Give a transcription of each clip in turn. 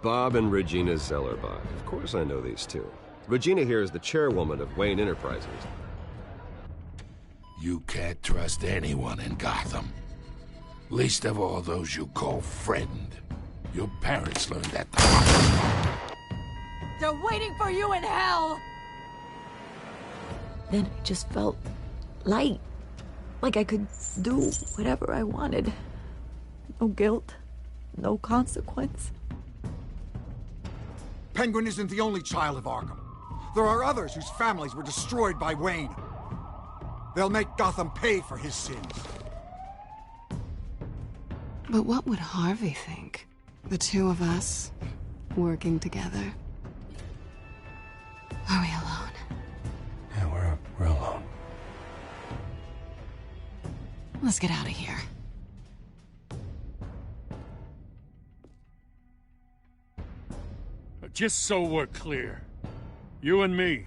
Bob and Regina Zellerbach. Of course I know these two. Regina here is the chairwoman of Wayne Enterprises. You can't trust anyone in Gotham. Least of all those you call friend. Your parents learned that the hard way. They're waiting for you in hell! Then it just felt light. Like I could do whatever I wanted. No guilt, no consequence. Penguin isn't the only child of Arkham. There are others whose families were destroyed by Wayne. They'll make Gotham pay for his sins. But what would Harvey think? The two of us, working together. Are we alone? Yeah, we're alone. Let's get out of here. Just so we're clear, you and me,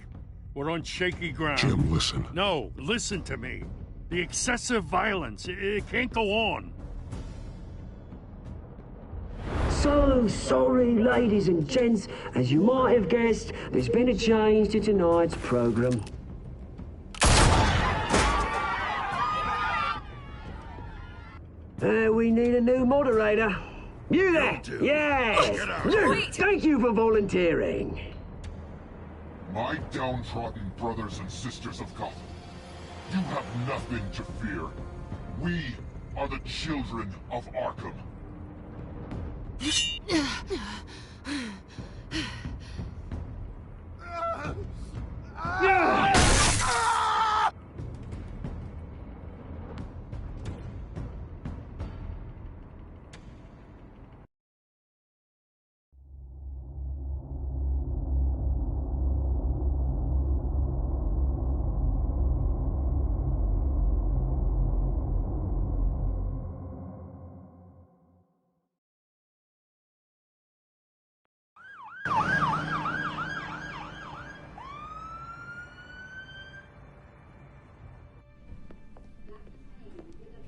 we're on shaky ground. Jim, listen. No, listen to me. The excessive violence, it can't go on. So sorry, ladies and gents. As you might have guessed, there's been a change to tonight's program. We need a new moderator. You there? Yes! You! Thank you for volunteering. My downtrodden brothers and sisters of Gotham, you have nothing to fear. We are the children of Arkham.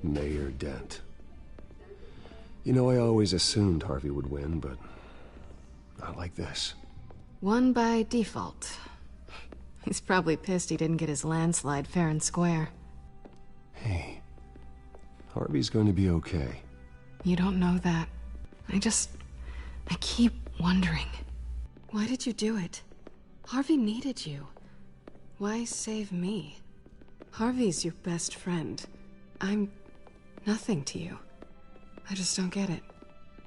Mayor Dent. You know, I always assumed Harvey would win, but not like this. Won by default. He's probably pissed he didn't get his landslide fair and square. Hey, Harvey's going to be okay. You don't know that. I keep wondering. Why did you do it? Harvey needed you. Why save me? Harvey's your best friend. I'm nothing to you. I just don't get it.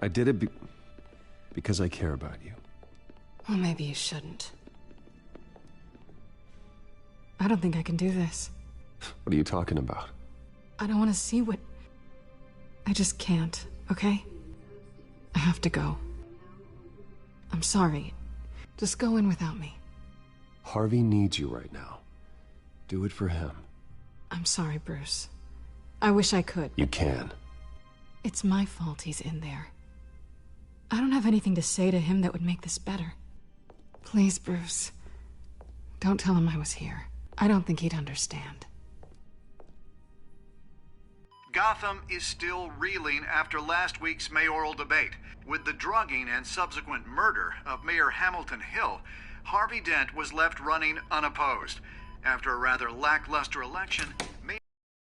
I did it because I care about you. Well, maybe you shouldn't. I don't think I can do this. What are you talking about? I don't want to see what... I just can't, okay? I have to go. I'm sorry. Just go in without me. Harvey needs you right now. Do it for him. I'm sorry, Bruce. I wish I could. You can. It's my fault he's in there. I don't have anything to say to him that would make this better. Please, Bruce. Don't tell him I was here. I don't think he'd understand. Gotham is still reeling after last week's mayoral debate. With the drugging and subsequent murder of Mayor Hamilton Hill, Harvey Dent was left running unopposed. After a rather lackluster election, Mayor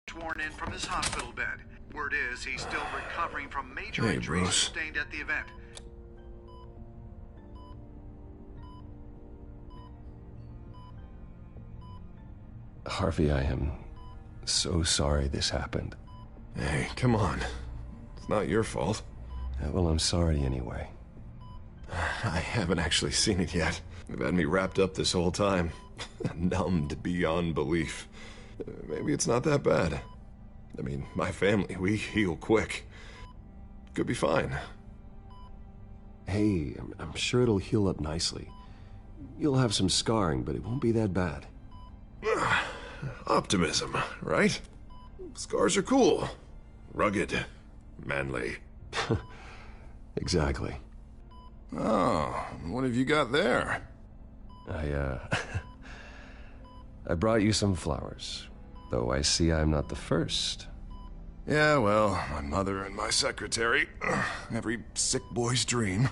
sworn in from his hospital bed. Word is he's still recovering from major injuries sustained at the event. Harvey, I am so sorry this happened. Hey, come on. It's not your fault. Yeah, well, I'm sorry anyway. I haven't actually seen it yet. They've had me wrapped up this whole time. Numbed beyond belief. Maybe it's not that bad. I mean, my family, we heal quick. Could be fine. Hey, I'm sure it'll heal up nicely. You'll have some scarring, but it won't be that bad. Optimism, right? Scars are cool. Rugged. Manly. Exactly. Oh, what have you got there? I brought you some flowers. Though I see I'm not the first. Yeah, well, my mother and my secretary. Every sick boy's dream.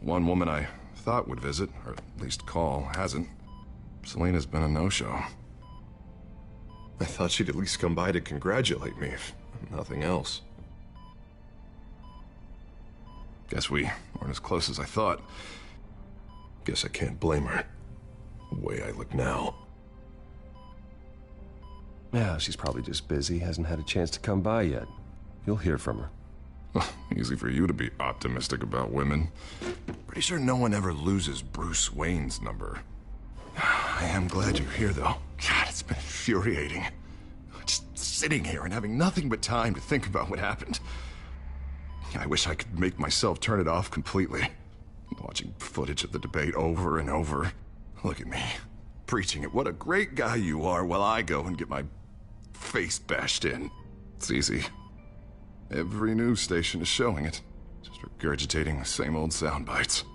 One woman I thought would visit, or at least call, hasn't. Selena's been a no-show. I thought she'd at least come by to congratulate me, if nothing else. Guess we aren't as close as I thought. Guess I can't blame her. The way I look now. Yeah, she's probably just busy, hasn't had a chance to come by yet. You'll hear from her. Well, easy for you to be optimistic about women. Pretty sure no one ever loses Bruce Wayne's number. I am glad you're here, though. God, it's been infuriating. Just sitting here and having nothing but time to think about what happened. I wish I could make myself turn it off completely. Watching footage of the debate over and over. Look at me, preaching at what a great guy you are while I go and get my face bashed in. It's easy. Every news station is showing it. Just regurgitating the same old sound bites.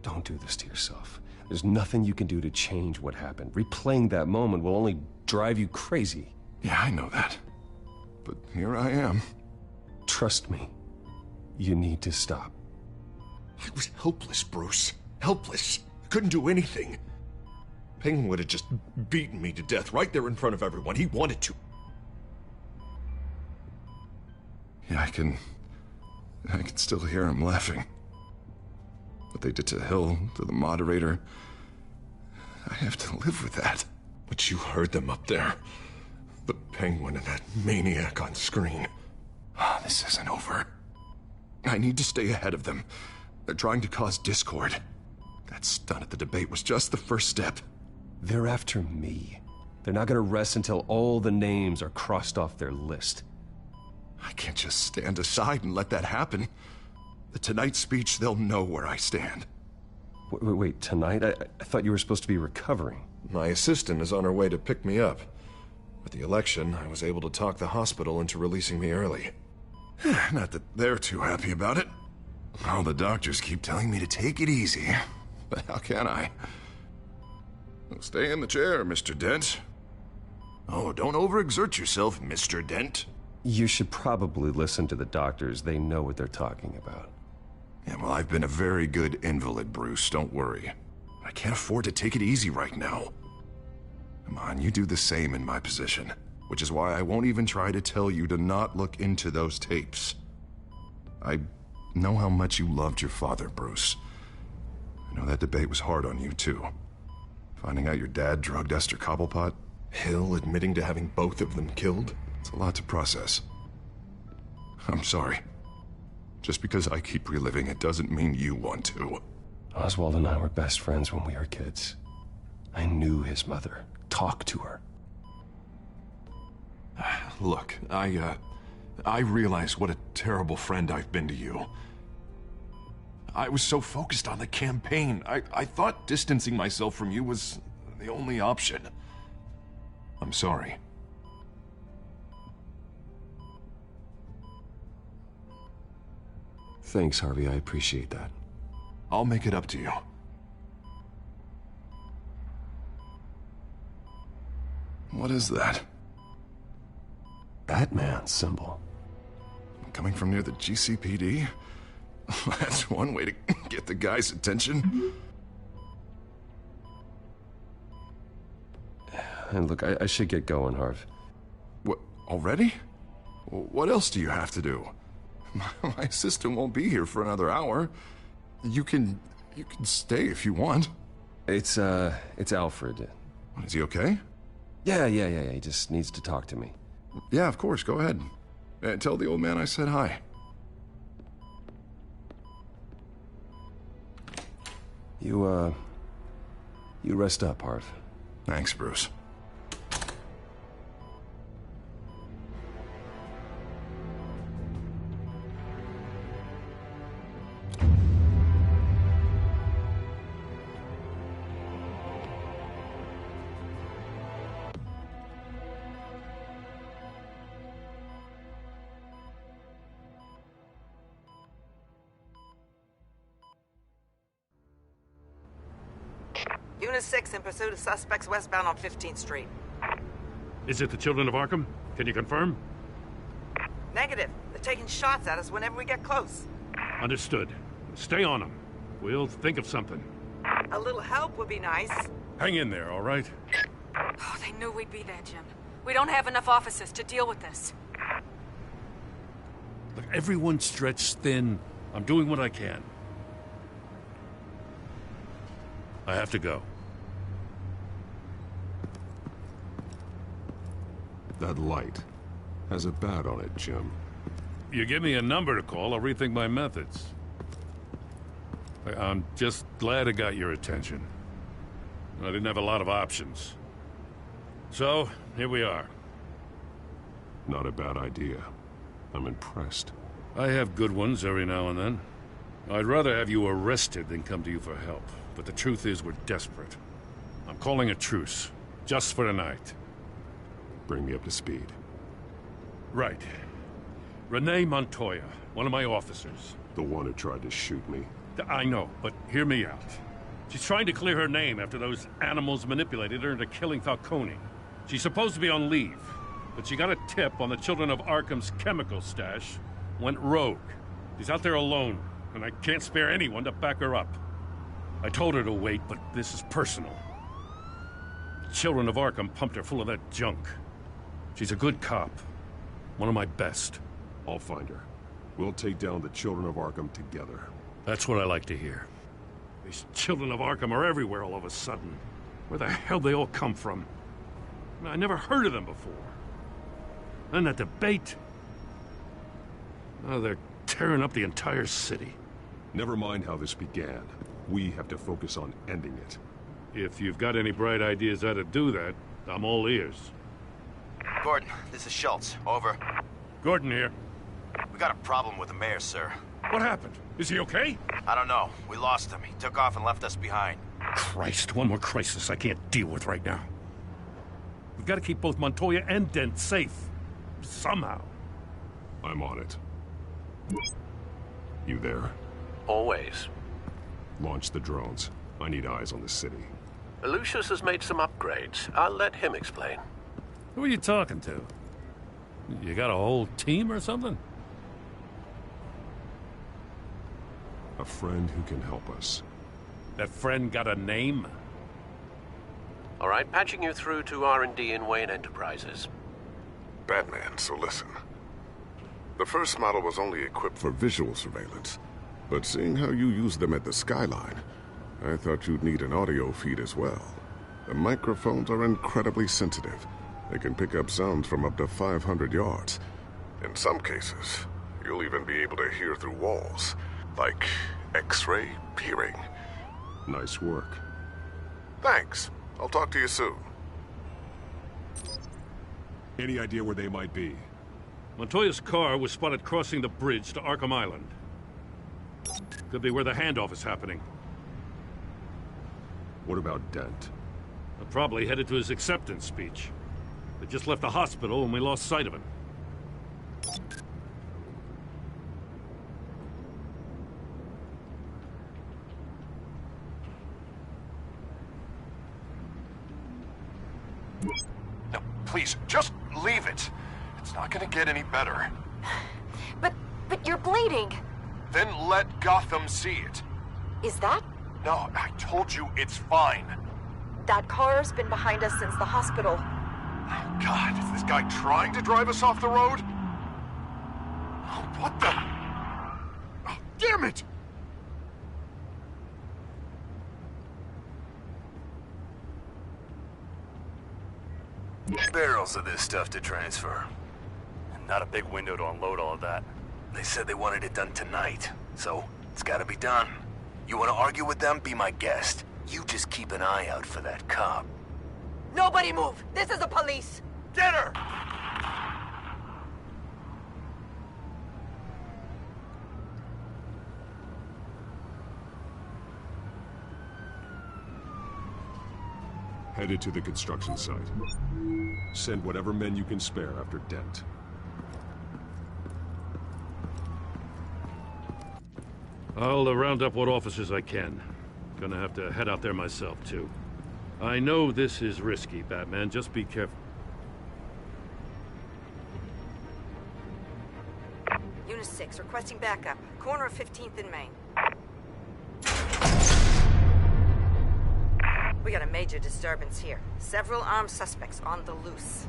Don't do this to yourself. There's nothing you can do to change what happened. Replaying that moment will only drive you crazy. Yeah, I know that. But here I am. Trust me. You need to stop. I was helpless, Bruce. Helpless. Couldn't do anything. Penguin would have just beaten me to death right there in front of everyone. He wanted to. Yeah, I can still hear him laughing. What they did to Hill, to the moderator. I have to live with that. But you heard them up there. The Penguin and that maniac on screen. This isn't over. I need to stay ahead of them. They're trying to cause discord. That stunt at the debate was just the first step. They're after me. They're not gonna rest until all the names are crossed off their list. I can't just stand aside and let that happen. The Tonight speech, they'll know where I stand. Wait, tonight? I thought you were supposed to be recovering. My assistant is on her way to pick me up. With the election, I was able to talk the hospital into releasing me early. Not that they're too happy about it. All the doctors keep telling me to take it easy. But how can I? Stay in the chair, Mr. Dent. Oh, don't overexert yourself, Mr. Dent. You should probably listen to the doctors. They know what they're talking about. Yeah, well, I've been a very good invalid, Bruce. Don't worry. I can't afford to take it easy right now. Come on, you do the same in my position. Which is why I won't even try to tell you to not look into those tapes. I know how much you loved your father, Bruce. I know that debate was hard on you, too. Finding out your dad drugged Esther Cobblepot, Hill admitting to having both of them killed, it's a lot to process. I'm sorry. Just because I keep reliving it doesn't mean you want to. Oswald and I were best friends when we were kids. I knew his mother. Talked to her. Look, I realize what a terrible friend I've been to you. I was so focused on the campaign. I thought distancing myself from you was the only option. I'm sorry. Thanks, Harvey. I appreciate that. I'll make it up to you. What is that? Batman symbol. Coming from near the GCPD? That's one way to get the guy's attention. And look, I should get going, Harv. What, already? What else do you have to do? My assistant won't be here for another hour. You can stay if you want. It's Alfred. Is he okay? Yeah. He just needs to talk to me. Yeah, of course. Go ahead. Tell the old man I said hi. You rest up, Harv. Thanks, Bruce. Unit 6 in pursuit of suspects westbound on 15th Street. Is it the children of Arkham? Can you confirm? Negative. They're taking shots at us whenever we get close. Understood. Stay on them. We'll think of something. A little help would be nice. Hang in there, all right? Oh, they knew we'd be there, Jim. We don't have enough officers to deal with this. Look, everyone's stretched thin. I'm doing what I can. I have to go. That light has a bat on it, Jim. You give me a number to call, I'll rethink my methods. I'm just glad I got your attention. I didn't have a lot of options. So, here we are. Not a bad idea. I'm impressed. I have good ones every now and then. I'd rather have you arrested than come to you for help. But the truth is, we're desperate. I'm calling a truce. Just for tonight. Bring me up to speed. Right. Renee Montoya, one of my officers. The one who tried to shoot me. I know, but hear me out. She's trying to clear her name after those animals manipulated her into killing Falcone. She's supposed to be on leave, but she got a tip on the Children of Arkham's chemical stash, went rogue. She's out there alone, and I can't spare anyone to back her up. I told her to wait, but this is personal. The Children of Arkham pumped her full of that junk. She's a good cop. One of my best. I'll find her. We'll take down the Children of Arkham together. That's what I like to hear. These Children of Arkham are everywhere all of a sudden. Where the hell they all come from? I never heard of them before. And that debate. Oh, they're tearing up the entire city. Never mind how this began. We have to focus on ending it. If you've got any bright ideas how to do that, I'm all ears. Gordon, this is Schultz. Over. Gordon here. We got a problem with the mayor, sir. What happened? Is he okay? I don't know. We lost him. He took off and left us behind. Christ, one more crisis I can't deal with right now. We've got to keep both Montoya and Dent safe. Somehow. I'm on it. You there? Always. Launch the drones. I need eyes on the city. Lucius has made some upgrades. I'll let him explain. Who are you talking to? You got a whole team or something? A friend who can help us. That friend got a name? All right, patching you through to R&D in Wayne Enterprises. Batman, so listen. The first model was only equipped for visual surveillance, but seeing how you use them at the Skyline, I thought you'd need an audio feed as well. The microphones are incredibly sensitive. They can pick up sounds from up to 500 yards. In some cases, you'll even be able to hear through walls, like X-ray peering. Nice work. Thanks. I'll talk to you soon. Any idea where they might be? Montoya's car was spotted crossing the bridge to Arkham Island. Could be where the handoff is happening. What about Dent? Probably headed to his acceptance speech. They just left the hospital and we lost sight of him. No, please, just leave it. It's not gonna get any better. But you're bleeding. Then let Gotham see it. Is that? No, I told you it's fine. That car's been behind us since the hospital. Oh, God, is this guy trying to drive us off the road? Oh, what the? Oh, damn it! Barrels of this stuff to transfer. And not a big window to unload all of that. They said they wanted it done tonight, so it's gotta be done. You wanna argue with them? Be my guest. You just keep an eye out for that cop. Nobody move! This is the police! Get her! Headed to the construction site. Send whatever men you can spare after Dent. I'll round up what officers I can. Gonna have to head out there myself, too. I know this is risky, Batman. Just be careful. Unit 6, requesting backup. Corner of 15th and Main. major disturbance here. Several armed suspects on the loose.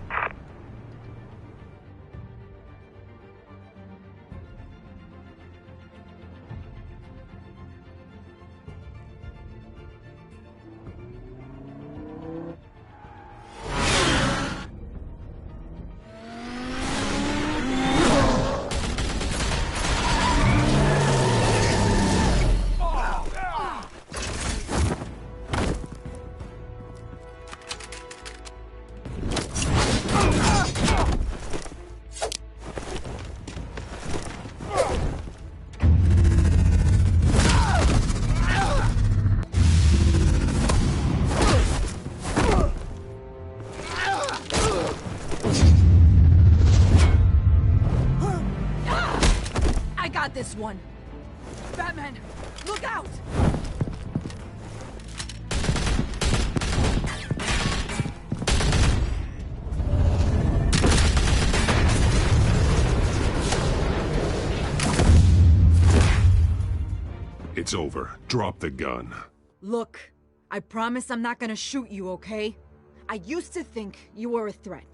This one. Batman, look out! It's over. Drop the gun. Look, I promise I'm not gonna shoot you, okay? I used to think you were a threat,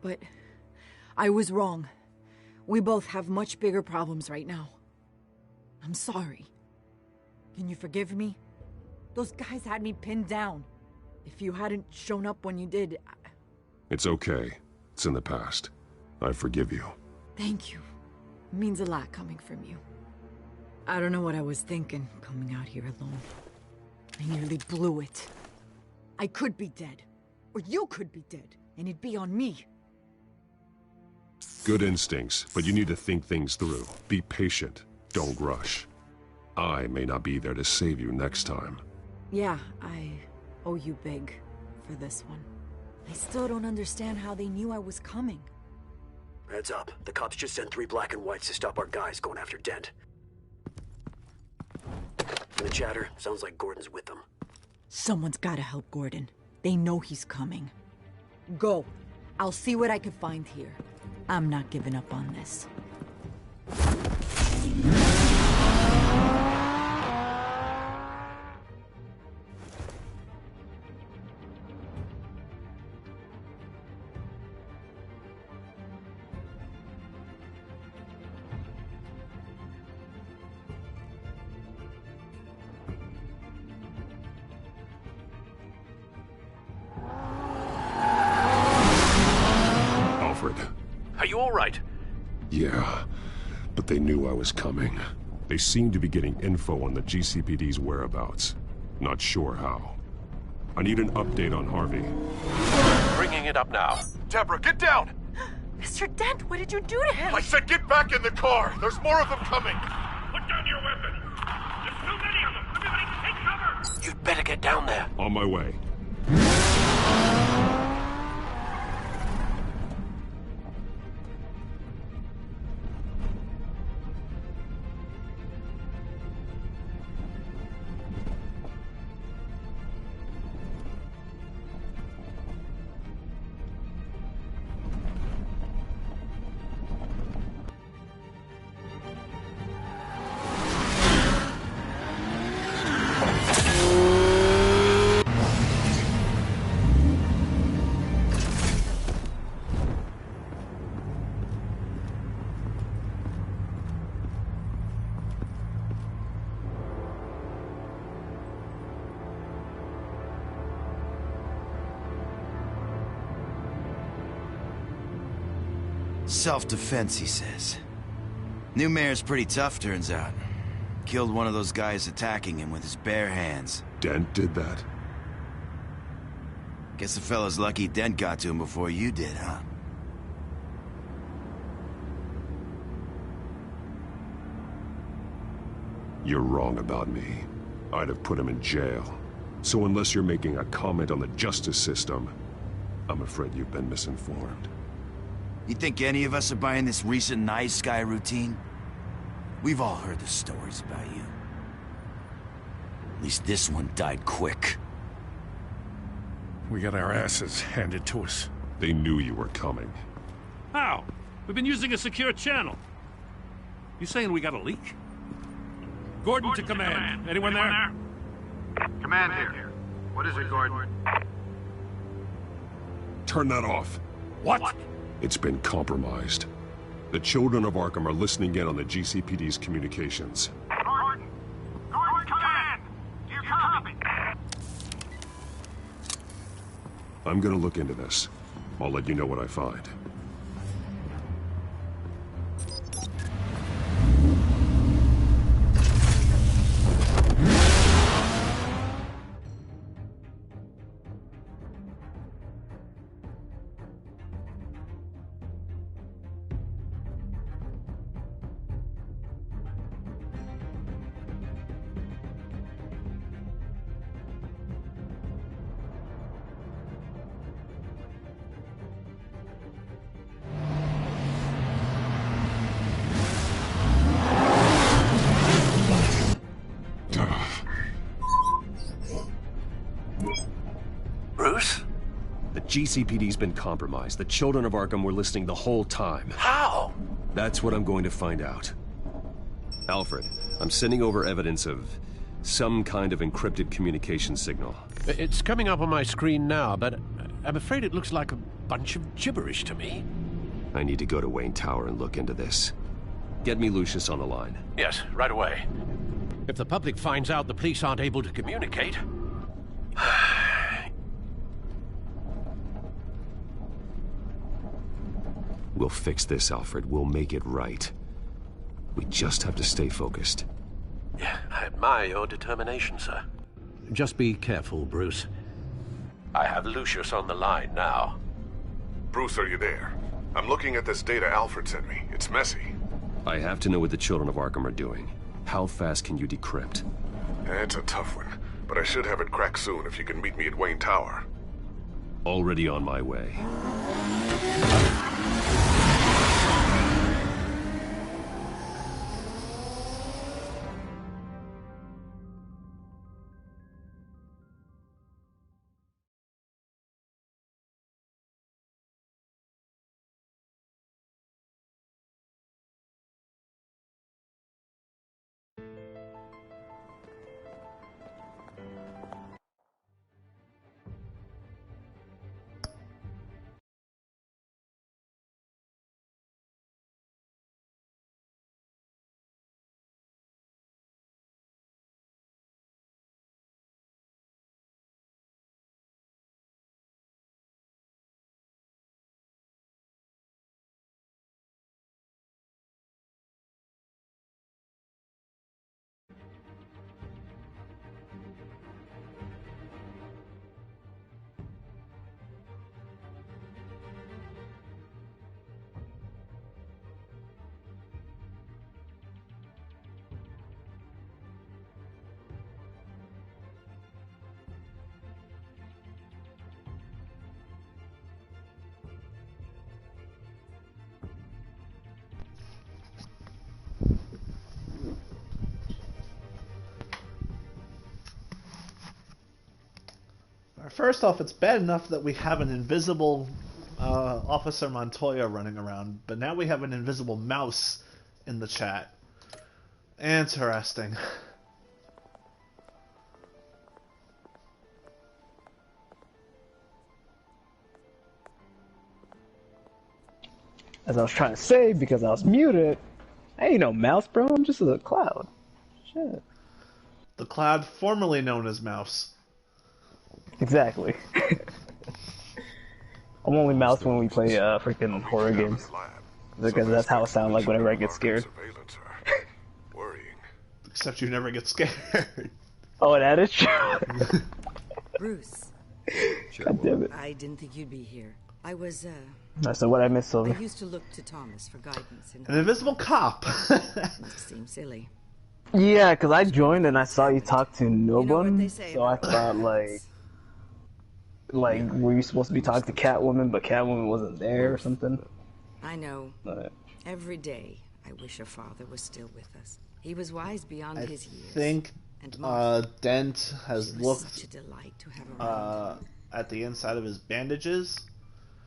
but I was wrong. We both have much bigger problems right now. I'm sorry. Can you forgive me? Those guys had me pinned down. If you hadn't shown up when you did, It's okay. It's in the past. I forgive you. Thank you. It means a lot coming from you. I don't know what I was thinking, coming out here alone. I nearly blew it. I could be dead. Or you could be dead, and it'd be on me. Good instincts, but you need to think things through. Be patient. Don't rush. I may not be there to save you next time. Yeah, I owe you big for this one. I still don't understand how they knew I was coming. Heads up. The cops just sent 3 black and whites to stop our guys going after Dent. From the chatter, sounds like Gordon's with them. Someone's gotta help Gordon. They know he's coming. Go. I'll see what I can find here. I'm not giving up on this. Are you all right? Yeah, but they knew I was coming. They seem to be getting info on the GCPD's whereabouts. Not sure how. I need an update on Harvey. Bringing it up now. Deborah, get down! Mr. Dent, what did you do to him? I said get back in the car! There's more of them coming! Put down your weapon! There's too many of them! Everybody take cover! You'd better get down there. On my way. Self-defense, he says. New mayor's pretty tough, turns out. Killed one of those guys attacking him with his bare hands. Dent did that? Guess the fella's lucky Dent got to him before you did, huh? You're wrong about me. I'd have put him in jail. So unless you're making a comment on the justice system, I'm afraid you've been misinformed. You think any of us are buying this recent nice guy routine? We've all heard the stories about you. At least this one died quick. We got our asses handed to us. They knew you were coming. How? We've been using a secure channel. You saying we got a leak? Gordon to command. Anyone there? Command here. What is it, Gordon? Turn that off. What? It's been compromised. The children of Arkham are listening in on the GCPD's communications. Gordon! Gordon, come in! Do you copy? I'm gonna look into this. I'll let you know what I find. Bruce? The GCPD's been compromised. The children of Arkham were listening the whole time. How? That's what I'm going to find out. Alfred, I'm sending over evidence of some kind of encrypted communication signal. It's coming up on my screen now, but I'm afraid it looks like a bunch of gibberish to me. I need to go to Wayne Tower and look into this. Get me Lucius on the line. Yes, right away. If the public finds out the police aren't able to communicate... We'll fix this, Alfred. We'll make it right. We just have to stay focused. Yeah, I admire your determination, sir. Just be careful, Bruce. I have Lucius on the line now. Bruce, are you there? I'm looking at this data Alfred sent me. It's messy. I have to know what the children of Arkham are doing. How fast can you decrypt? It's a tough one, but I should have it cracked soon if you can meet me at Wayne Tower. Already on my way. First off, it's bad enough that we have an invisible Officer Montoya running around, but now we have an invisible mouse in the chat. Interesting. As I was trying to say, because I was muted, I ain't no mouse, bro. I'm just a cloud. Shit. The cloud formerly known as mouse. Exactly. I'm only mouse when we play freaking horror games. Because that's how it sounds like whenever I get scared. Except you never get scared. Oh, that is true. Bruce. God damn it. I didn't think you'd be here. I was, So what I missed, Sylvia? I used to look to Thomas for guidance. An invisible cop. Must seem silly. Yeah, because I joined and I saw you talk to no one, so I thought, like, were you supposed to be talking to Catwoman, but Catwoman wasn't there or something? I know. Every day, I wish your father was still with us. He was wise beyond his years. I think Dent has looked such a delight to have at the inside of his bandages,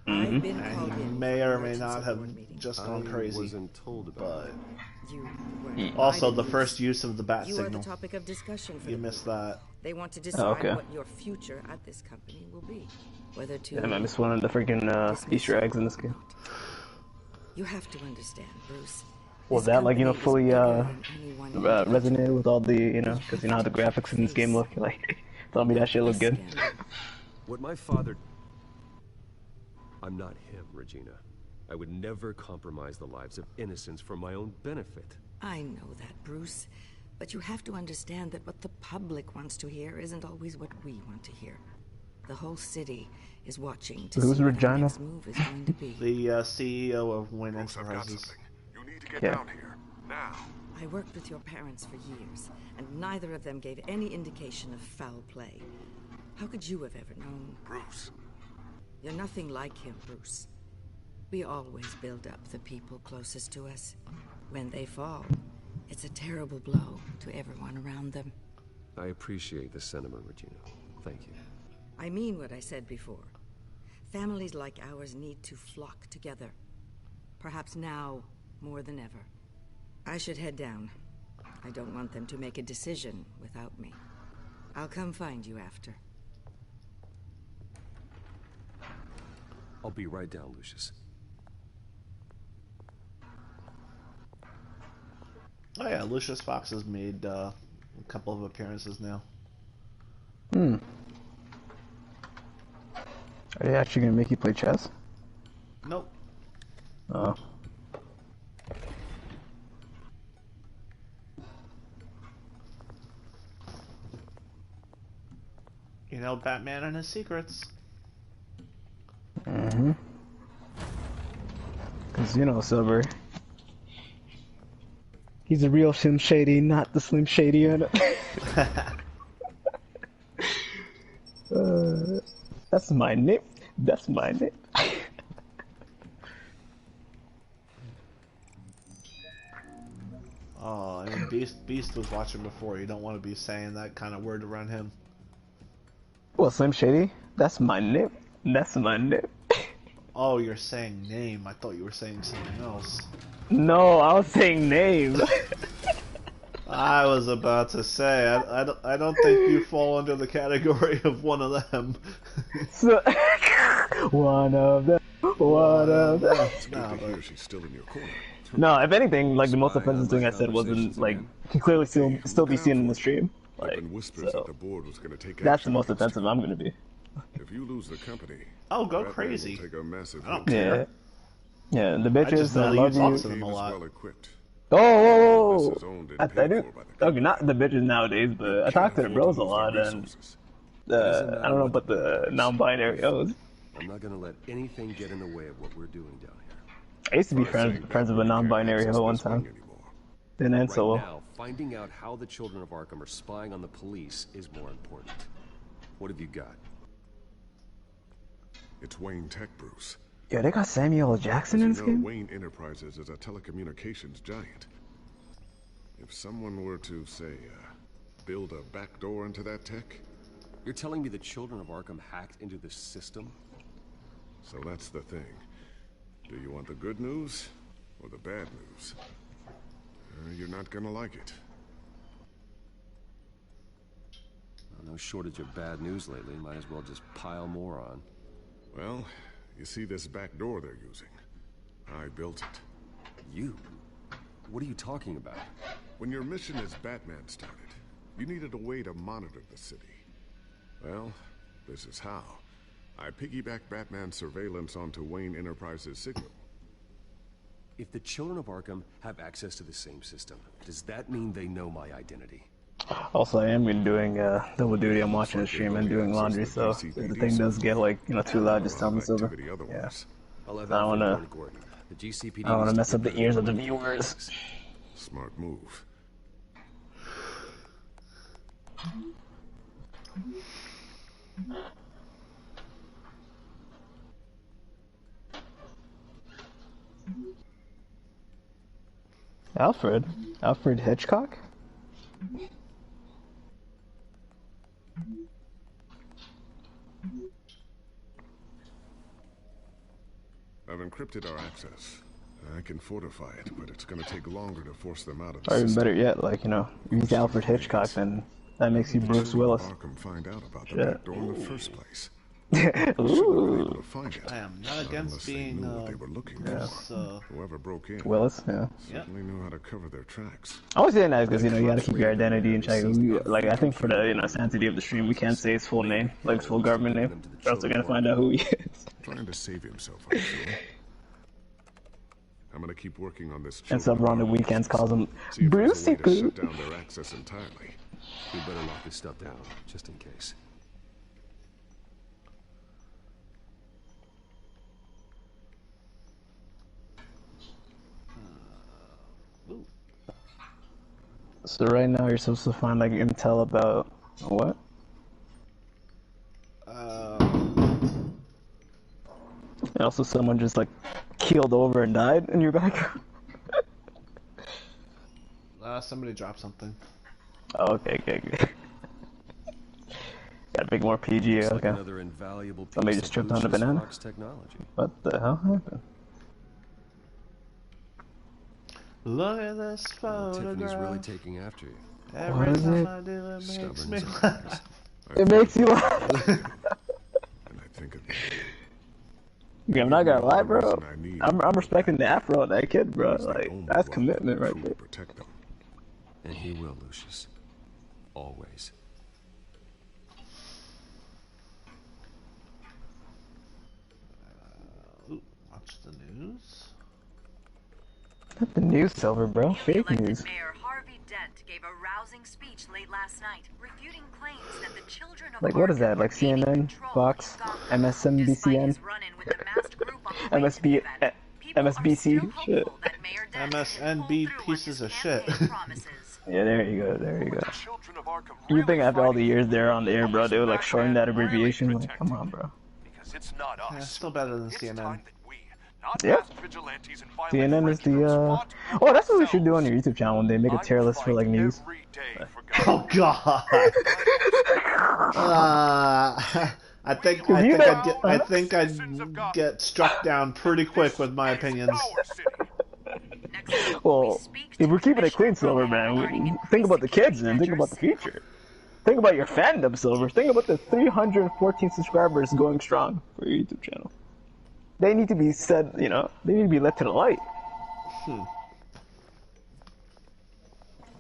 I've been and called he in may for or may not have meeting. just gone crazy. Wasn't told about but you were also invited, the first use of the bat you signal. are the topic of discussion for You the missed group. that. They want to decide okay. what your future at this company will be. Whether to... Damn, I missed one of the freaking Easter eggs in this game. You have to understand, Bruce. Was that like, you know, fully resonated with all the, you know, because you know how the graphics in this game look? Like, tell me that shit look good. What my father... I'm not him, Regina. I would never compromise the lives of innocents for my own benefit. I know that, Bruce. But you have to understand that what the public wants to hear isn't always what we want to hear. The whole city is watching to see what the next move is going to be. The CEO of Wayne Enterprises. You need to get down here, now. I worked with your parents for years, and neither of them gave any indication of foul play. How could you have ever known? Bruce. You're nothing like him, Bruce. We always build up the people closest to us. When they fall, it's a terrible blow to everyone around them. I appreciate the sentiment, Regina. Thank you. I mean what I said before. Families like ours need to flock together. Perhaps now more than ever. I should head down. I don't want them to make a decision without me. I'll come find you after. I'll be right down, Lucius. Oh yeah, Lucius Fox has made a couple of appearances now. Hmm. Are they actually gonna make you play chess? Nope. Oh. You know, Batman and his secrets. Mm-hmm. Cause you know, Silver. He's a real Slim Shady, not the Slim Shady in it. That's my nip. That's my nip. Oh, I mean, Beast was watching before. You don't want to be saying that kind of word around him. Well, Slim Shady, that's my nip. That's my nip. Oh, you're saying name. I thought you were saying something else. No, I was saying name. I was about to say, I don't think you fall under the category of one of them. So, one of them. One of them. She's still in your corner. No, if anything, like the most offensive thing I said wasn't like can clearly still be seen in the stream. Like, so that's the most offensive I'm gonna be. If you lose the company, oh, go crazy! Take a massive I don't care. Yeah, the bitches. I love you. To them a lot. Oh, I do. Okay, not the bitches nowadays, but I talk to the bros a lot, and I don't know about the non-binary O's. I'm not gonna let anything get in the way of what we're doing down here. I used to be friends with a non-binary hoe one time. Didn't end so well. Now, finding out how the children of Arkham are spying on the police is more important. What have you got? It's Wayne Tech, Bruce. Yeah, they got Samuel L. Jackson in this game? Wayne Enterprises is a telecommunications giant. If someone were to, say, build a backdoor into that tech... You're telling me the children of Arkham hacked into this system? So that's the thing. Do you want the good news or the bad news? You're not gonna like it. No shortage of bad news lately. Might as well just pile more on. Well, you see this back door they're using? I built it. You? What are you talking about? When your mission as Batman started, you needed a way to monitor the city. Well, this is how. I piggybacked Batman's surveillance onto Wayne Enterprises' signal. If the children of Arkham have access to the same system, does that mean they know my identity? Also, I am doing double duty. I'm watching the stream and doing laundry, so if the thing does get like too loud, just tell me, Silver. Yeah. I don't wanna mess up the ears of the viewers. Smart move. Alfred Hitchcock? I've encrypted our access. I can fortify it, but it's gonna take longer to force them out of the Or even system. better yet, like, if he's Alfred Hitchcock, then That makes you Bruce Willis. Arkham find out about the Shit. back door in the first place. Ooh. I am not against being whoever broke in. Willis, yeah. Certainly knew how to cover their tracks. I always say that because you gotta keep your identity in check. Like I think for the sanctity of the stream, we can't say his full name, like his full government name, or else they're gonna find out who he is. Trying to save himself, I'm sure. I'm gonna keep working on this. And some on the weekends calls him Bruce. Shut down their access entirely. We better lock this stuff down, just in case. So right now you're supposed to find like intel about what? And also someone just like keeled over and died in your background. Somebody dropped something. Oh, okay. Gotta make more PG, Looks okay. like another invaluable piece Somebody just tripped on a banana? Technology. What the hell happened? Look at this photograph. Tiffany's really taking after you. Every What is time it? I do, it makes Stubborn me as laugh. It makes you laugh. And I think of Yeah, I'm not gonna lie, bro. I'm respecting the afro on that kid, bro. Like, that's commitment right there. protect them. And he will, Lucius. Always. Watch the news. Not the news, Silver, bro. Fake news. Mayor Harvey Dent gave a rousing speech late last night, refuting claims that the children of Like, what is that? Like CNN, Fox, MSNBCN, MSB, MSBC? Shit. MSNB pieces of shit. Yeah, there you go. You think after all the years they're on the air, bro, they would like shorten that abbreviation? Like, come on, bro. It's not us. Yeah, still better than CNN. Yep. CNN is the, Oh, that's what we should do on your YouTube channel one day. Make a tier list for, like, news. Oh, God. I think I'd get struck down pretty quick with my opinions. Well, if we're keeping it clean, Silver, man, think about the kids, man. Think about the future. Think about your fandom, Silver. Think about the 314 subscribers going strong for your YouTube channel. They need to be said, they need to be let to the light.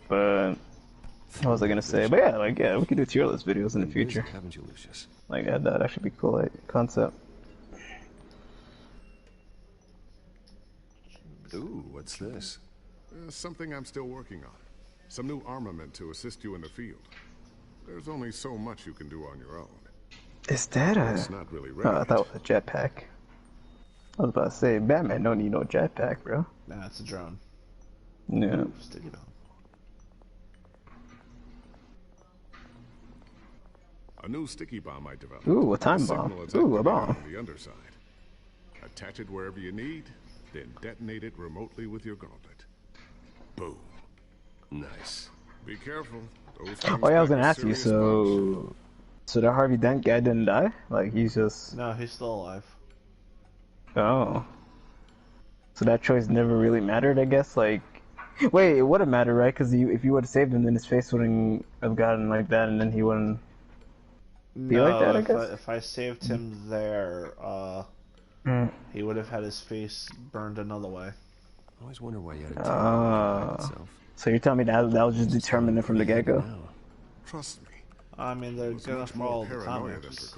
But what was I gonna say? But yeah, we could do tier list videos in the future. Haven't you, Lucius? Like that'd actually be cool, like concept. Ooh, what's this? Something I'm still working on. Some new armament to assist you in the field. There's only so much you can do on your own. Is that a... It's not really Oh, I thought it was a jetpack. I was about to say, Batman don't need no jetpack, bro. Nah, it's a drone. Yeah. Stick it on. A new sticky bomb I developed. Ooh, a time bomb. Ooh, a bomb. On the underside. Attach it wherever you need, then detonate it remotely with your gauntlet. Boom. Nice. Be careful. Oh yeah, I was gonna ask you, so that Harvey Dent guy didn't die? Like, he's just... No, he's still alive. Oh. So that choice never really mattered, I guess? Like... Wait, it would have mattered, right? Because if you would have saved him, then his face wouldn't have gotten like that, and then he wouldn't be like that, I guess? If I saved him there, he would have had his face burned another way. I always wonder why you had to itself. So you're telling me that was just determined from the get-go? Trust me. I mean, they're gonna follow the comics.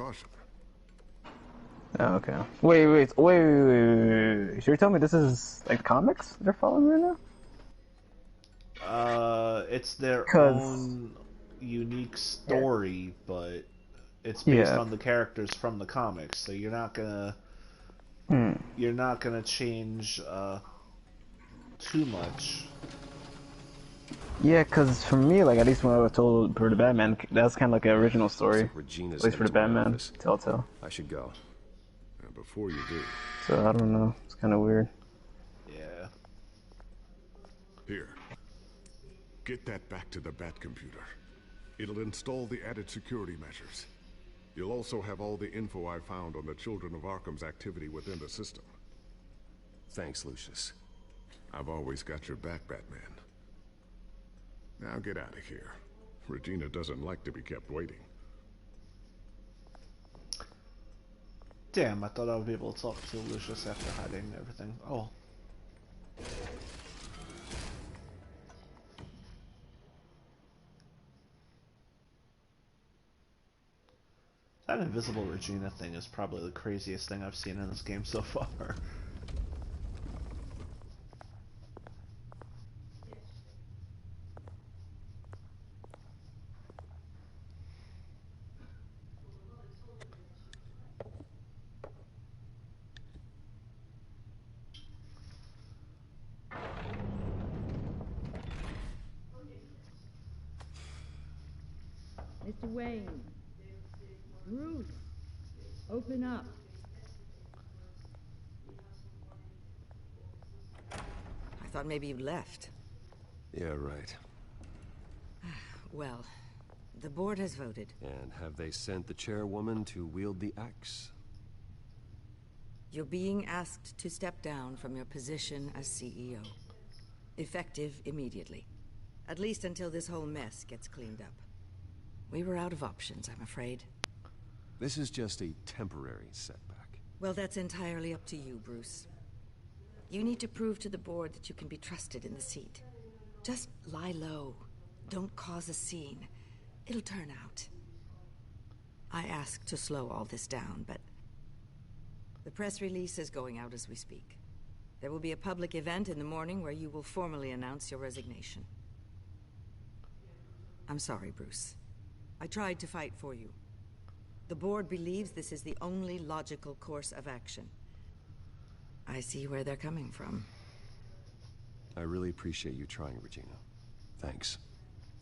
Oh, okay. Wait. So you're telling me this is like comics they're following right now? It's their own unique story, but it's based on the characters from the comics. So you're not gonna change too much. Yeah, because for me, like, at least when I was told for the Batman, that's kind of like an original story. At least for the Batman, Telltale. I should go. And before you do... So, I don't know. It's kind of weird. Yeah. Here. Get that back to the Bat computer. It'll install the added security measures. You'll also have all the info I found on the Children of Arkham's activity within the system. Thanks, Lucius. I've always got your back, Batman. Now get out of here. Regina doesn't like to be kept waiting. Damn, I thought I would be able to talk to Lucius after hiding everything. Oh. That invisible Regina thing is probably the craziest thing I've seen in this game so far. Mr. Wayne. Bruce. Open up. I thought maybe you left. Yeah, right. Well, the board has voted. And have they sent the chairwoman to wield the axe? You're being asked to step down from your position as CEO. Effective immediately. At least until this whole mess gets cleaned up. We were out of options, I'm afraid. This is just a temporary setback. Well, that's entirely up to you, Bruce. You need to prove to the board that you can be trusted in the seat. Just lie low. Don't cause a scene. It'll turn out. I asked to slow all this down, but the press release is going out as we speak. There will be a public event in the morning where you will formally announce your resignation. I'm sorry, Bruce. I tried to fight for you. The board believes this is the only logical course of action. I see where they're coming from. I really appreciate you trying, Regina. Thanks.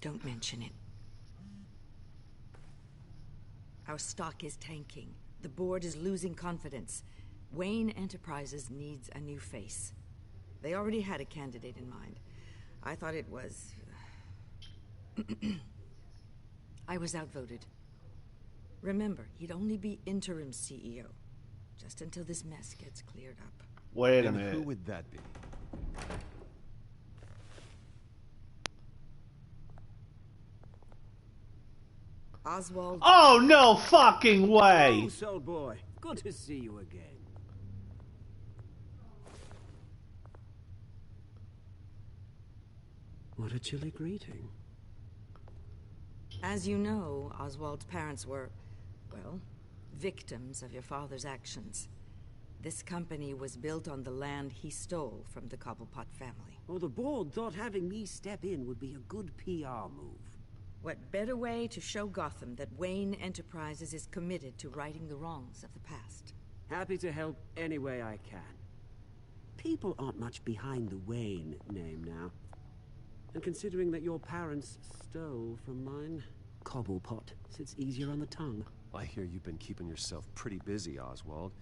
Don't mention it. Our stock is tanking. The board is losing confidence. Wayne Enterprises needs a new face. They already had a candidate in mind. I thought it was... I was outvoted. Remember, he'd only be interim CEO. Just until this mess gets cleared up. Wait a minute. Who would that be? Oswald. Oh, no fucking way! Bruce, old boy. Good to see you again. What a chilly greeting. As you know, Oswald's parents were, well, victims of your father's actions. This company was built on the land he stole from the Cobblepot family. Well, the board thought having me step in would be a good PR move. What better way to show Gotham that Wayne Enterprises is committed to righting the wrongs of the past? Happy to help any way I can. People aren't much behind the Wayne name now. And considering that your parents stole from mine, Cobblepot sits easier on the tongue. I hear you've been keeping yourself pretty busy, Oswald.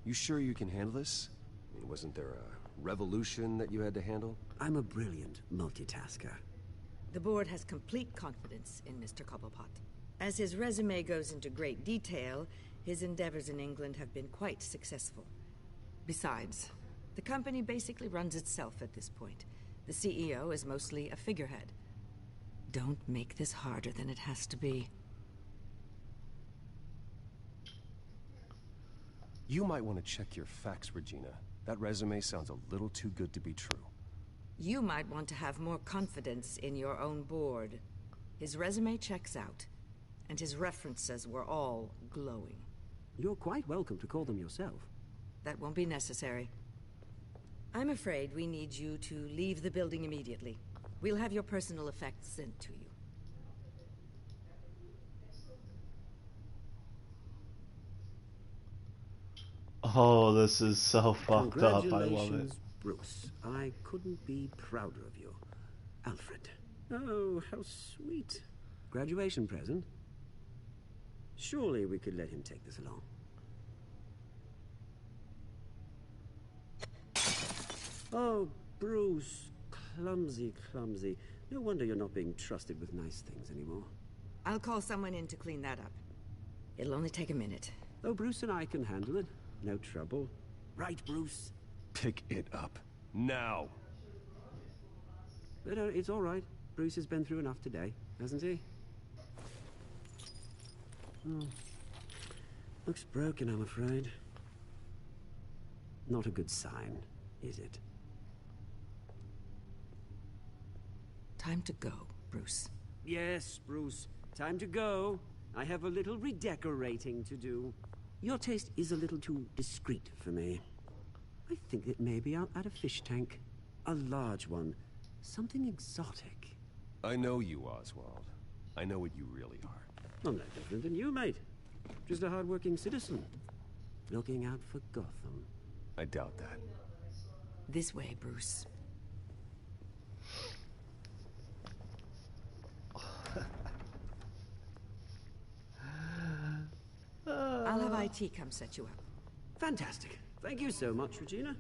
You sure you can handle this? I mean, wasn't there a revolution that you had to handle? I'm a brilliant multitasker. The board has complete confidence in Mr. Cobblepot. As his resume goes into great detail, his endeavors in England have been quite successful. Besides, the company basically runs itself at this point. The CEO is mostly a figurehead. Don't make this harder than it has to be. You might want to check your facts, Regina. That resume sounds a little too good to be true. You might want to have more confidence in your own board. His resume checks out, and his references were all glowing. You're quite welcome to call them yourself. That won't be necessary. I'm afraid we need you to leave the building immediately. We'll have your personal effects sent to you. Oh, this is so fucked up. I love it. Congratulations, Bruce. I couldn't be prouder of you. Alfred. Oh, how sweet. Graduation present? Surely we could let him take this along. Oh, Bruce. Clumsy, clumsy. No wonder you're not being trusted with nice things anymore. I'll call someone in to clean that up. It'll only take a minute. Oh, Bruce and I can handle it. No trouble. Right, Bruce? Pick it up. Now! But it's all right. Bruce has been through enough today, hasn't he? Hmm. Looks broken, I'm afraid. Not a good sign, is it? Time to go, Bruce. Yes, Bruce. Time to go. I have a little redecorating to do. Your taste is a little too discreet for me. I think that maybe I'll add a fish tank. A large one. Something exotic. I know you, Oswald. I know what you really are. I'm no different than you, mate. Just a hard-working citizen. Looking out for Gotham. I doubt that. This way, Bruce. I'll have IT come set you up. Fantastic. Thank you so much, Regina.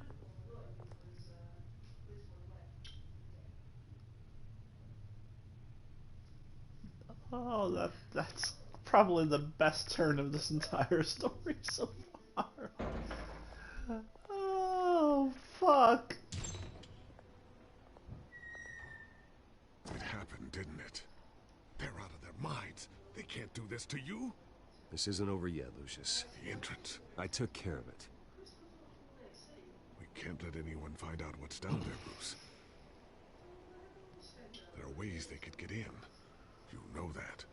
Oh, that's probably the best turn of this entire story so far. Oh, fuck. It happened, didn't it? They're out of their minds. They can't do this to you. This isn't over yet, Lucius. The entrance. I took care of it. We can't let anyone find out what's down there, Bruce. There are ways they could get in. You know that.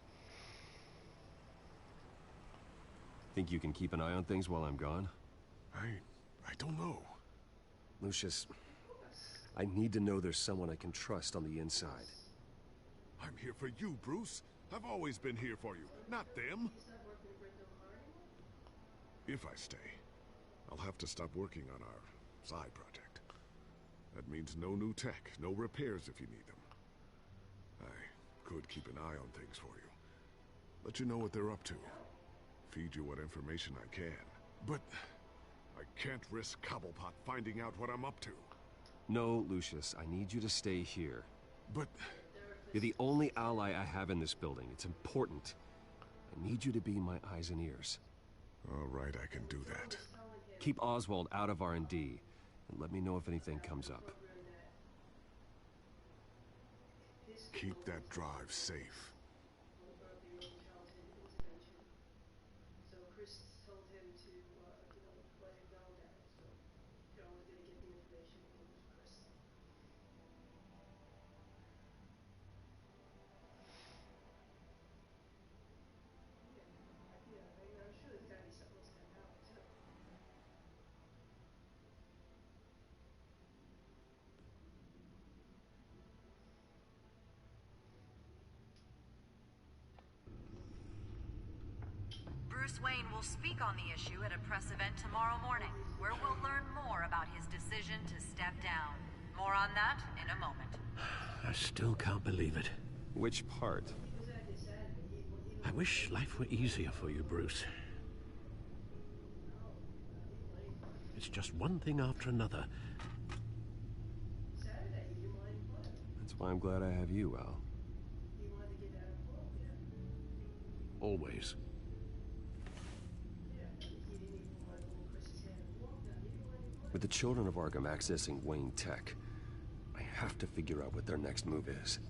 Think you can keep an eye on things while I'm gone? I don't know. Lucius, I need to know there's someone I can trust on the inside. I'm here for you, Bruce. I've always been here for you, not them. If I stay, I'll have to stop working on our side project. That means no new tech, no repairs if you need them. I could keep an eye on things for you. Let you know what they're up to. Feed you what information I can. But I can't risk Cobblepot finding out what I'm up to. No, Lucius, I need you to stay here. But you're the only ally I have in this building. It's important. I need you to be my eyes and ears. All right, I can do that. Keep Oswald out of R&D, and let me know if anything comes up. Keep that drive safe. Bruce Wayne will speak on the issue at a press event tomorrow morning, where we'll learn more about his decision to step down. More on that in a moment. I still can't believe it. Which part? I wish life were easier for you, Bruce. It's just one thing after another. That's why I'm glad I have you, Al. Always. With the children of Arkham accessing Wayne Tech, I have to figure out what their next move is.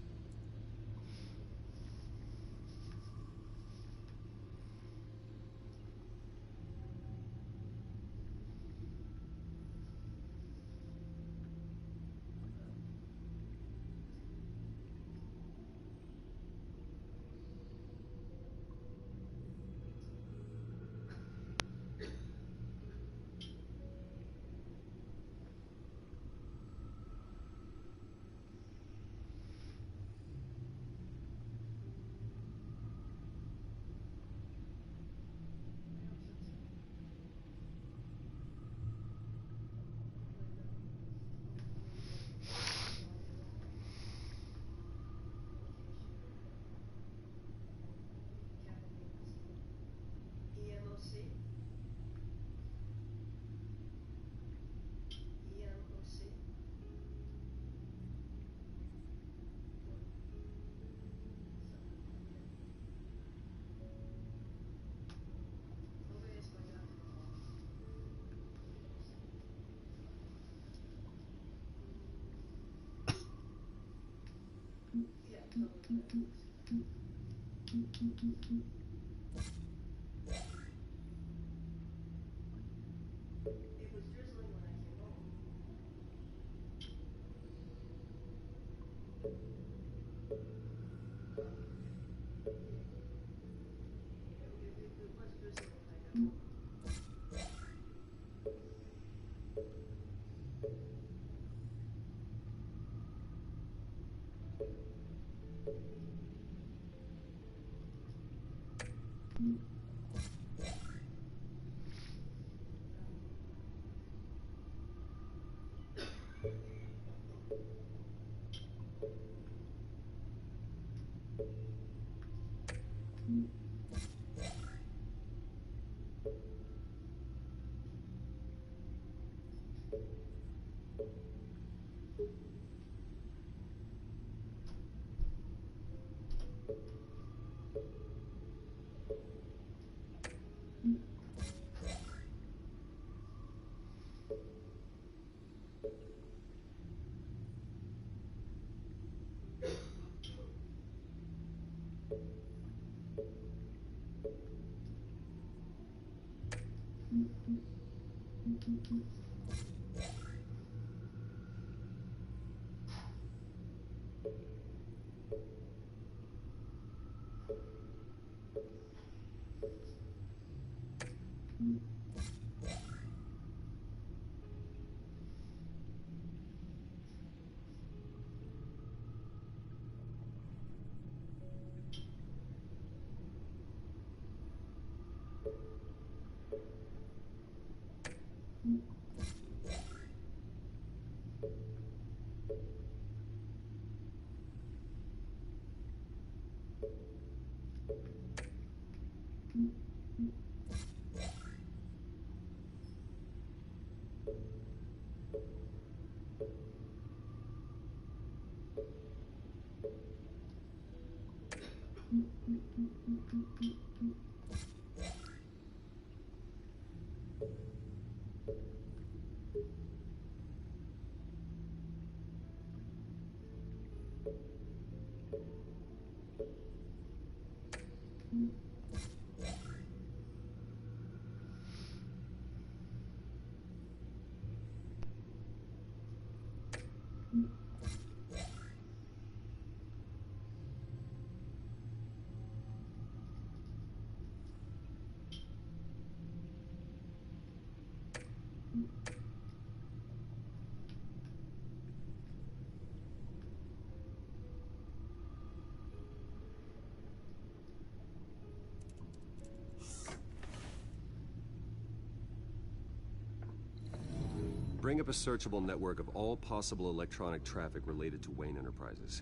Bring up a searchable network of all possible electronic traffic related to Wayne Enterprises.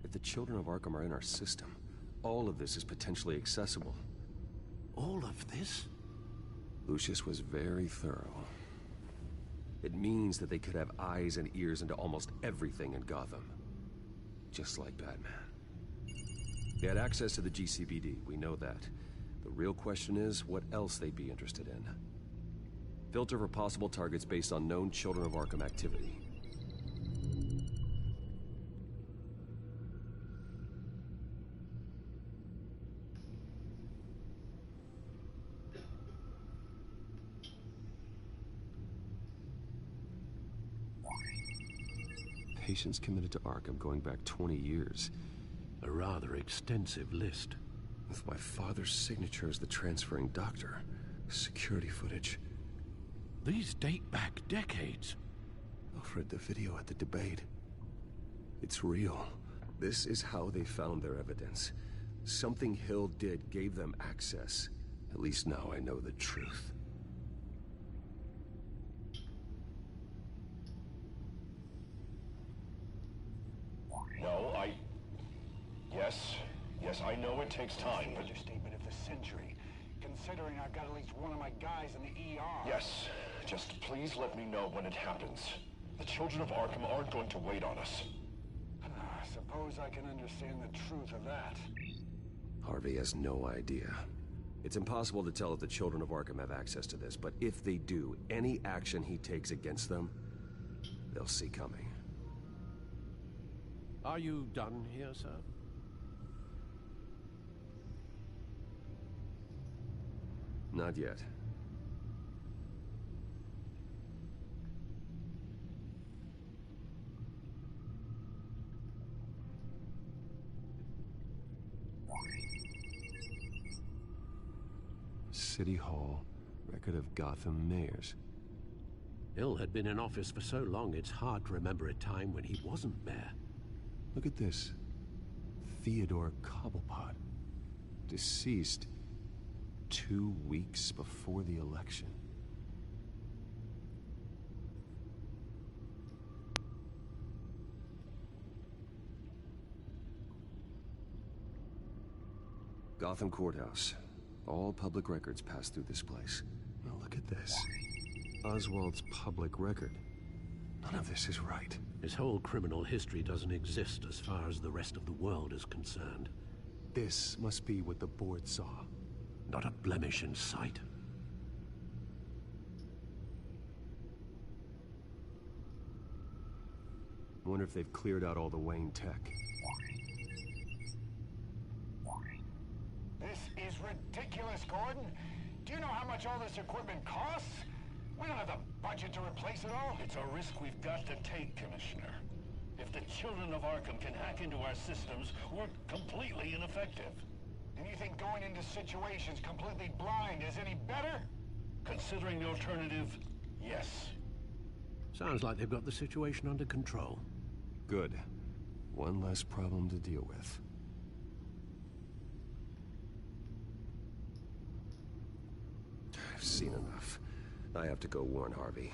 If the children of Arkham are in our system, all of this is potentially accessible. All of this? Lucius was very thorough. It means that they could have eyes and ears into almost everything in Gotham. Just like Batman. They had access to the GCPD, we know that. The real question is, what else they'd be interested in. Filter for possible targets based on known Children of Arkham activity. Patients committed to Arkham going back 20 years. A rather extensive list. With my father's signature as the transferring doctor. Security footage. These date back decades. Alfred, the video at the debate. It's real. This is how they found their evidence. Something Hill did gave them access. At least now I know the truth. No, Yes, I know it takes time, but... Understatement of the century. Considering I've got at least one of my guys in the ER. Yes. Just please let me know when it happens. The children of Arkham aren't going to wait on us. Suppose I can understand the truth of that. Harvey has no idea. It's impossible to tell if the children of Arkham have access to this, but if they do, any action he takes against them, they'll see coming. Are you done here, sir? Not yet. City Hall, record of Gotham mayors. Hill had been in office for so long, it's hard to remember a time when he wasn't mayor. Look at this. Theodore Cobblepot. Deceased 2 weeks before the election. Gotham Courthouse. All public records pass through this place. Now look at this. Oswald's public record. None of this is right. His whole criminal history doesn't exist as far as the rest of the world is concerned. This must be what the board saw. Not a blemish in sight. I wonder if they've cleared out all the Wayne tech. This is ridiculous, Gordon. Do you know how much all this equipment costs? We don't have the budget to replace it all. It's a risk we've got to take, Commissioner. If the children of Arkham can hack into our systems, we're completely ineffective. And you think going into situations completely blind is any better? Considering the alternative, yes. Sounds like they've got the situation under control. Good. One less problem to deal with. I've seen enough. I have to go warn Harvey.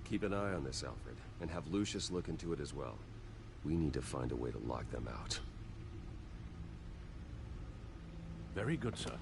Keep an eye on this, Alfred, and have Lucius look into it as well. We need to find a way to lock them out. Very good, sir.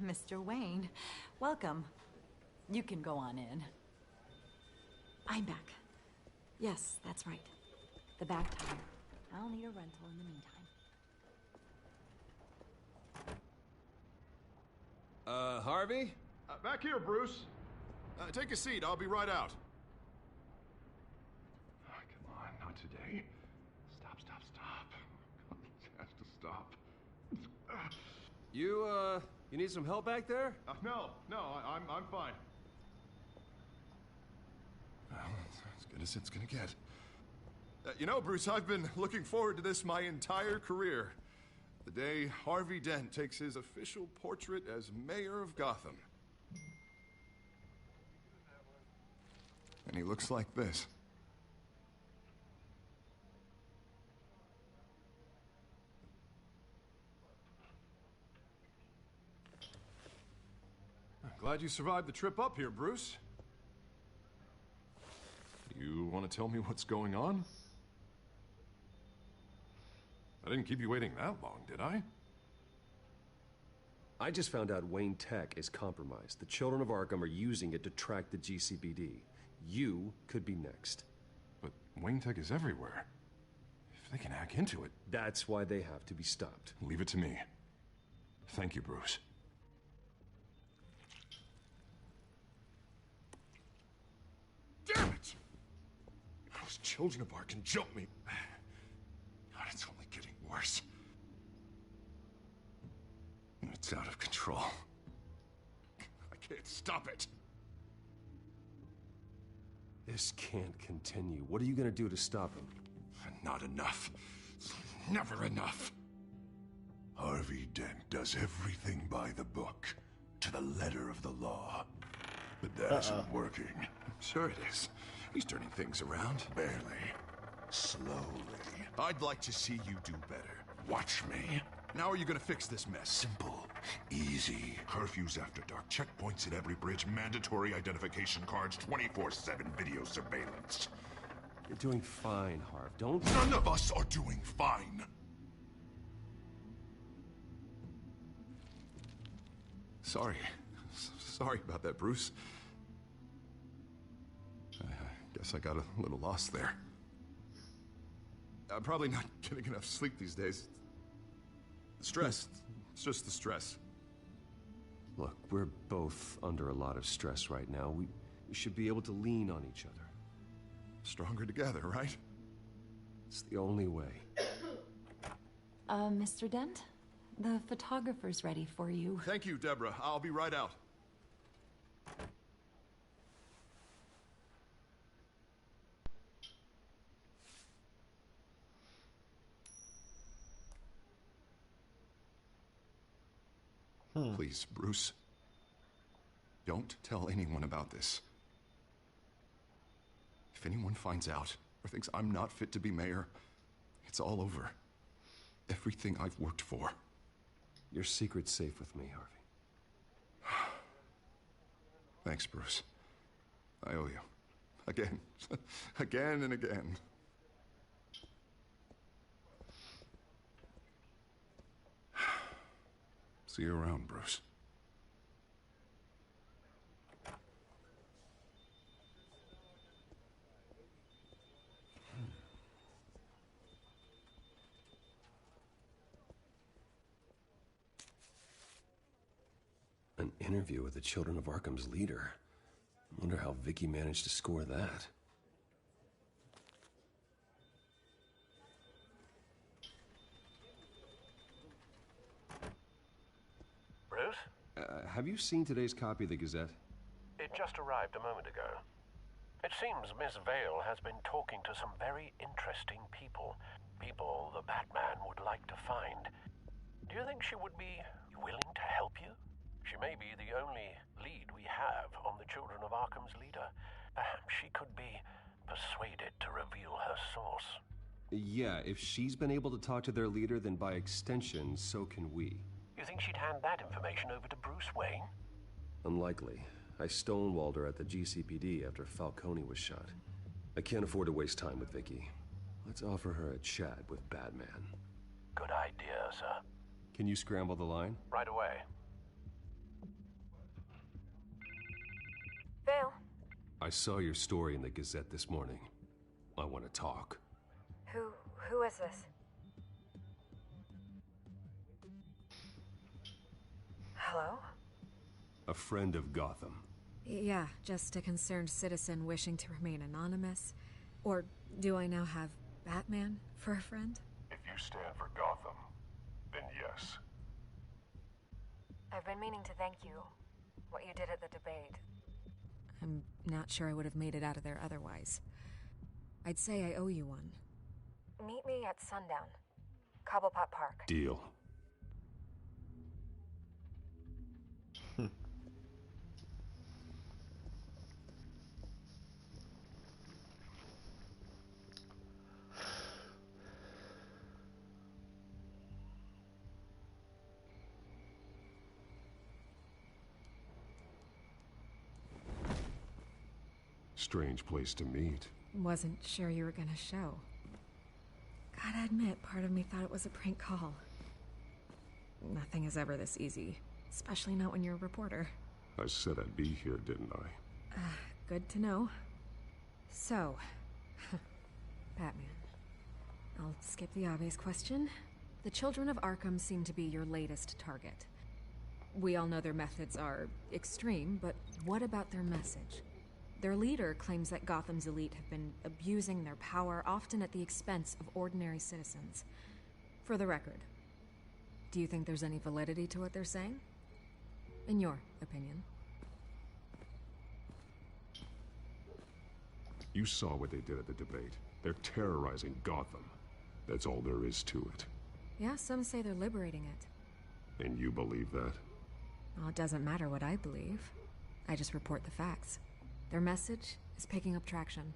Mr. Wayne, welcome. You can go on in. I'm back. Yes, that's right. The back tire. I'll need a rental in the meantime. Harvey? Back here, Bruce. Take a seat. I'll be right out. Oh, come on, not today. Stop. It has to stop. You need some help back there? No, I'm fine. Well, it's as good as it's gonna get. You know, Bruce, I've been looking forward to this my entire career. The day Harvey Dent takes his official portrait as mayor of Gotham. And he looks like this. Glad you survived the trip up here, Bruce. You want to tell me what's going on? I didn't keep you waiting that long, did I? I just found out Wayne Tech is compromised. The children of Arkham are using it to track the GCPD. You could be next. But Wayne Tech is everywhere. If they can hack into it... That's why they have to be stopped. Leave it to me. Thank you, Bruce. Damn it! Those children of Arkham jumped me. God, it's only getting worse. It's out of control. I can't stop it. This can't continue. What are you gonna do to stop him? Not enough. Never enough. Harvey Dent does everything by the book, to the letter of the law. But that isn't working. Sure it is. He's turning things around. Barely. Slowly. I'd like to see you do better. Watch me. Now are you gonna fix this mess? Simple. Easy. Curfews after dark. Checkpoints at every bridge. Mandatory identification cards. 24/7 video surveillance. You're doing fine, Harv. Don't... None of us are doing fine. Sorry. Sorry about that, Bruce. I guess I got a little lost there. I'm probably not getting enough sleep these days. Stress. It's just the stress. Look, we're both under a lot of stress right now. We should be able to lean on each other. Stronger together, right? It's the only way. Mr. Dent? The photographer's ready for you. Thank you, Deborah. I'll be right out. Please, Bruce. Don't tell anyone about this. If anyone finds out or thinks I'm not fit to be mayor, it's all over. Everything I've worked for. Your secret's safe with me, Harvey. Thanks, Bruce. I owe you. Again. Again and again. See you around, Bruce. An interview with the Children of Arkham's leader. I wonder how Vicky managed to score that. Bruce? Have you seen today's copy of the Gazette? It just arrived a moment ago. It seems Miss Vale has been talking to some very interesting people. People the Batman would like to find. Do you think she would be willing to help you? She may be the only lead we have on the Children of Arkham's leader. Perhaps she could be persuaded to reveal her source. Yeah, if she's been able to talk to their leader, then by extension, so can we. You think she'd hand that information over to Bruce Wayne? Unlikely. I stonewalled her at the GCPD after Falcone was shot. I can't afford to waste time with Vicky. Let's offer her a chat with Batman. Good idea, sir. Can you scramble the line? Right away. Vale. I saw your story in the Gazette this morning. I want to talk. Who is this? Hello? A friend of Gotham. Yeah, just a concerned citizen wishing to remain anonymous. Or do I now have Batman for a friend? If you stand for Gotham, then yes. I've been meaning to thank you. What you did at the debate. I'm not sure I would have made it out of there otherwise. I'd say I owe you one. Meet me at sundown. Cobblepot Park. Deal. Strange place to meet. Wasn't sure you were gonna show. Gotta admit, part of me thought it was a prank call. Nothing is ever this easy, especially not when you're a reporter. I said I'd be here, didn't I? Good to know. So, Batman. I'll skip the obvious question. The Children of Arkham seem to be your latest target. We all know their methods are extreme, but what about their message? Their leader claims that Gotham's elite have been abusing their power, often at the expense of ordinary citizens. For the record, do you think there's any validity to what they're saying? In your opinion? You saw what they did at the debate. They're terrorizing Gotham. That's all there is to it. Yeah, some say they're liberating it. And you believe that? Well, it doesn't matter what I believe. I just report the facts. Their message is picking up traction,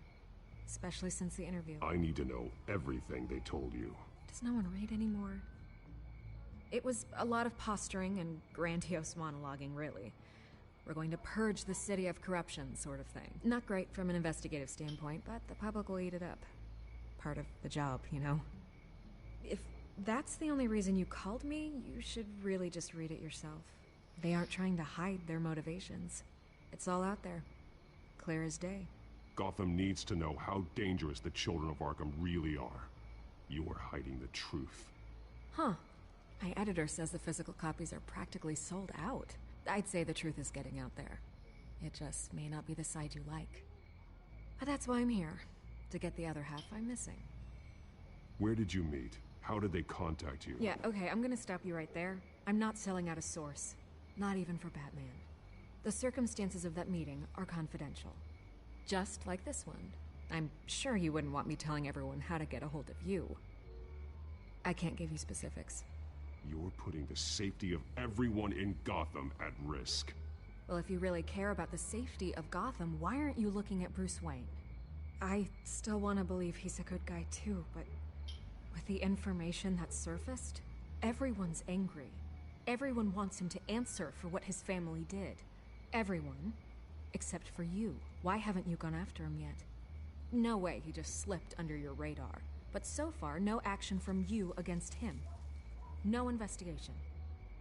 especially since the interview. I need to know everything they told you. Does no one read anymore? It was a lot of posturing and grandiose monologuing, really. We're going to purge the city of corruption, sort of thing. Not great from an investigative standpoint, but the public will eat it up. Part of the job, you know? If that's the only reason you called me, you should really just read it yourself. They aren't trying to hide their motivations. It's all out there. Clear as day. Gotham needs to know how dangerous the Children of Arkham really are. You are hiding the truth. Huh. My editor says the physical copies are practically sold out. I'd say the truth is getting out there. It just may not be the side you like. But that's why I'm here, to get the other half I'm missing. Where did you meet? How did they contact you? Yeah, okay, I'm gonna stop you right there. I'm not selling out a source. Not even for Batman. The circumstances of that meeting are confidential. Just like this one. I'm sure you wouldn't want me telling everyone how to get a hold of you. I can't give you specifics. You're putting the safety of everyone in Gotham at risk. Well, if you really care about the safety of Gotham, why aren't you looking at Bruce Wayne? I still want to believe he's a good guy too, but with the information that surfaced, everyone's angry. Everyone wants him to answer for what his family did. Everyone, except for you. Why haven't you gone after him yet? No way he just slipped under your radar. But so far, no action from you against him. No investigation.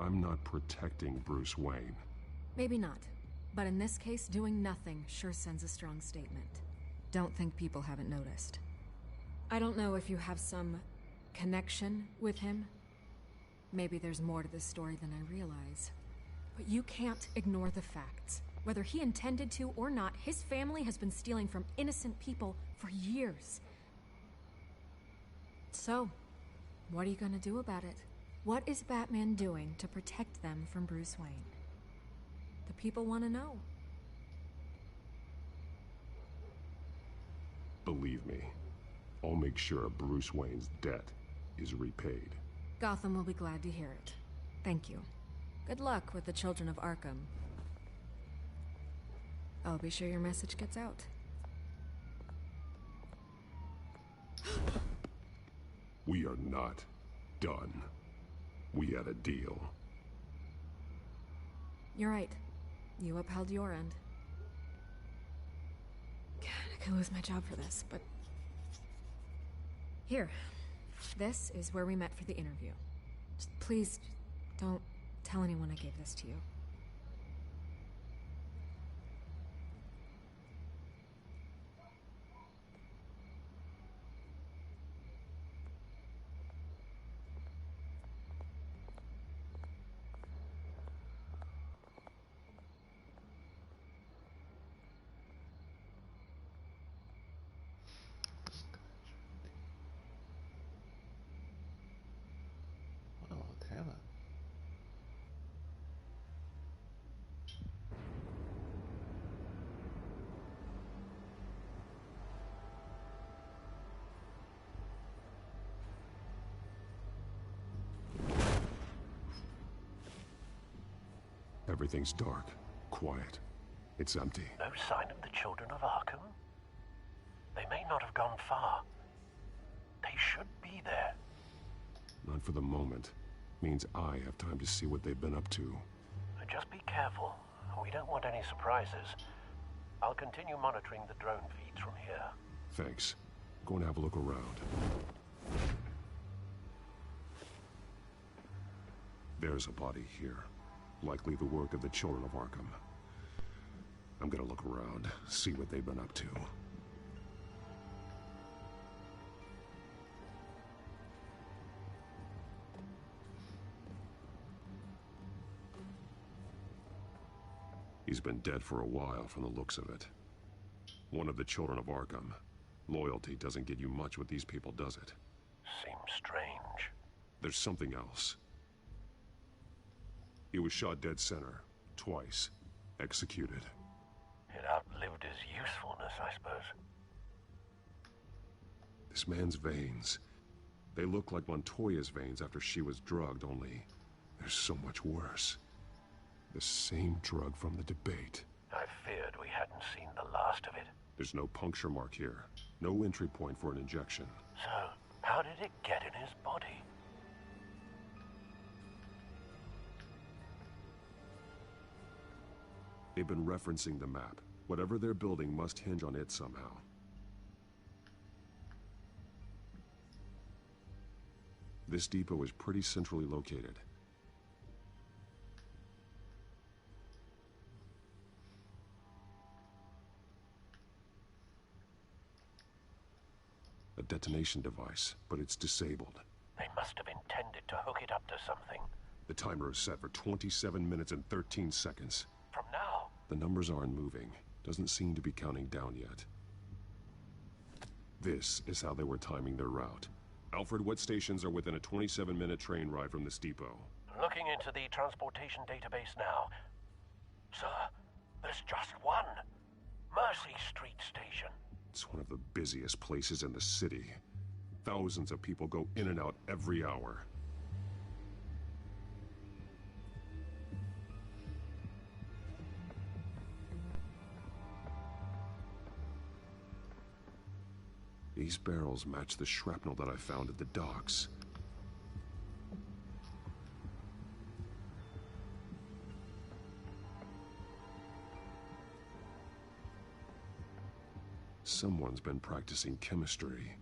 I'm not protecting Bruce Wayne. Maybe not. But in this case, doing nothing sure sends a strong statement. Don't think people haven't noticed. I don't know if you have some connection with him. Maybe there's more to this story than I realize. But you can't ignore the facts. Whether he intended to or not, his family has been stealing from innocent people for years. So, what are you gonna do about it? What is Batman doing to protect them from Bruce Wayne? The people want to know. Believe me, I'll make sure Bruce Wayne's debt is repaid. Gotham will be glad to hear it. Thank you. Good luck with the children of Arkham. I'll be sure your message gets out. We are not done. We had a deal. You're right. You upheld your end. God, I could lose my job for this, but... Here. This is where we met for the interview. Just please, don't tell anyone I gave this to you. Oh, damn it. Everything's dark, quiet. It's empty. No sign of the children of Arkham? They may not have gone far. They should be there. Not for the moment. Means I have time to see what they've been up to. Just be careful. We don't want any surprises. I'll continue monitoring the drone feeds from here. Thanks. Go and have a look around. There's a body here. Likely the work of the children of Arkham. I'm gonna look around, see what they've been up to. He's been dead for a while from the looks of it. One of the children of Arkham. Loyalty doesn't get you much with these people, does it? Seems strange. There's something else. He was shot dead center, twice, executed. It outlived his usefulness, I suppose. This man's veins. They look like Montoya's veins after she was drugged, only they're so much worse. The same drug from the debate. I feared we hadn't seen the last of it. There's no puncture mark here. No entry point for an injection. So, how did it get in his body? They've been referencing the map. Whatever they're building must hinge on it somehow. This depot is pretty centrally located. A detonation device, but it's disabled. They must have intended to hook it up to something. The timer is set for 27 minutes and 13 seconds. From now? The numbers aren't moving. Doesn't seem to be counting down yet. This is how they were timing their route. Alfred, what stations are within a 27-minute train ride from this depot? Looking into the transportation database now. Sir, there's just one. Mercy Street Station. It's one of the busiest places in the city. Thousands of people go in and out every hour. These barrels match the shrapnel that I found at the docks. Someone's been practicing chemistry.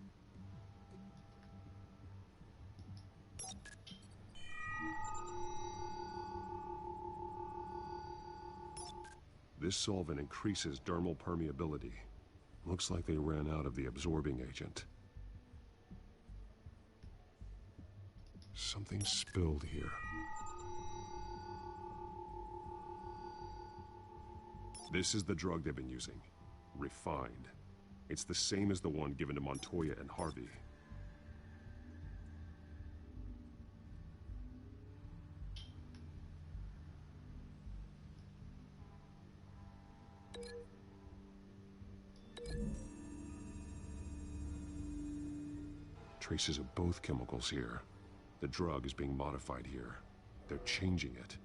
This solvent increases dermal permeability. Looks like they ran out of the absorbing agent. Something spilled here. This is the drug they've been using. Refined. It's the same as the one given to Montoya and Harvey. Traces of both chemicals here. The drug is being modified here. They're changing it.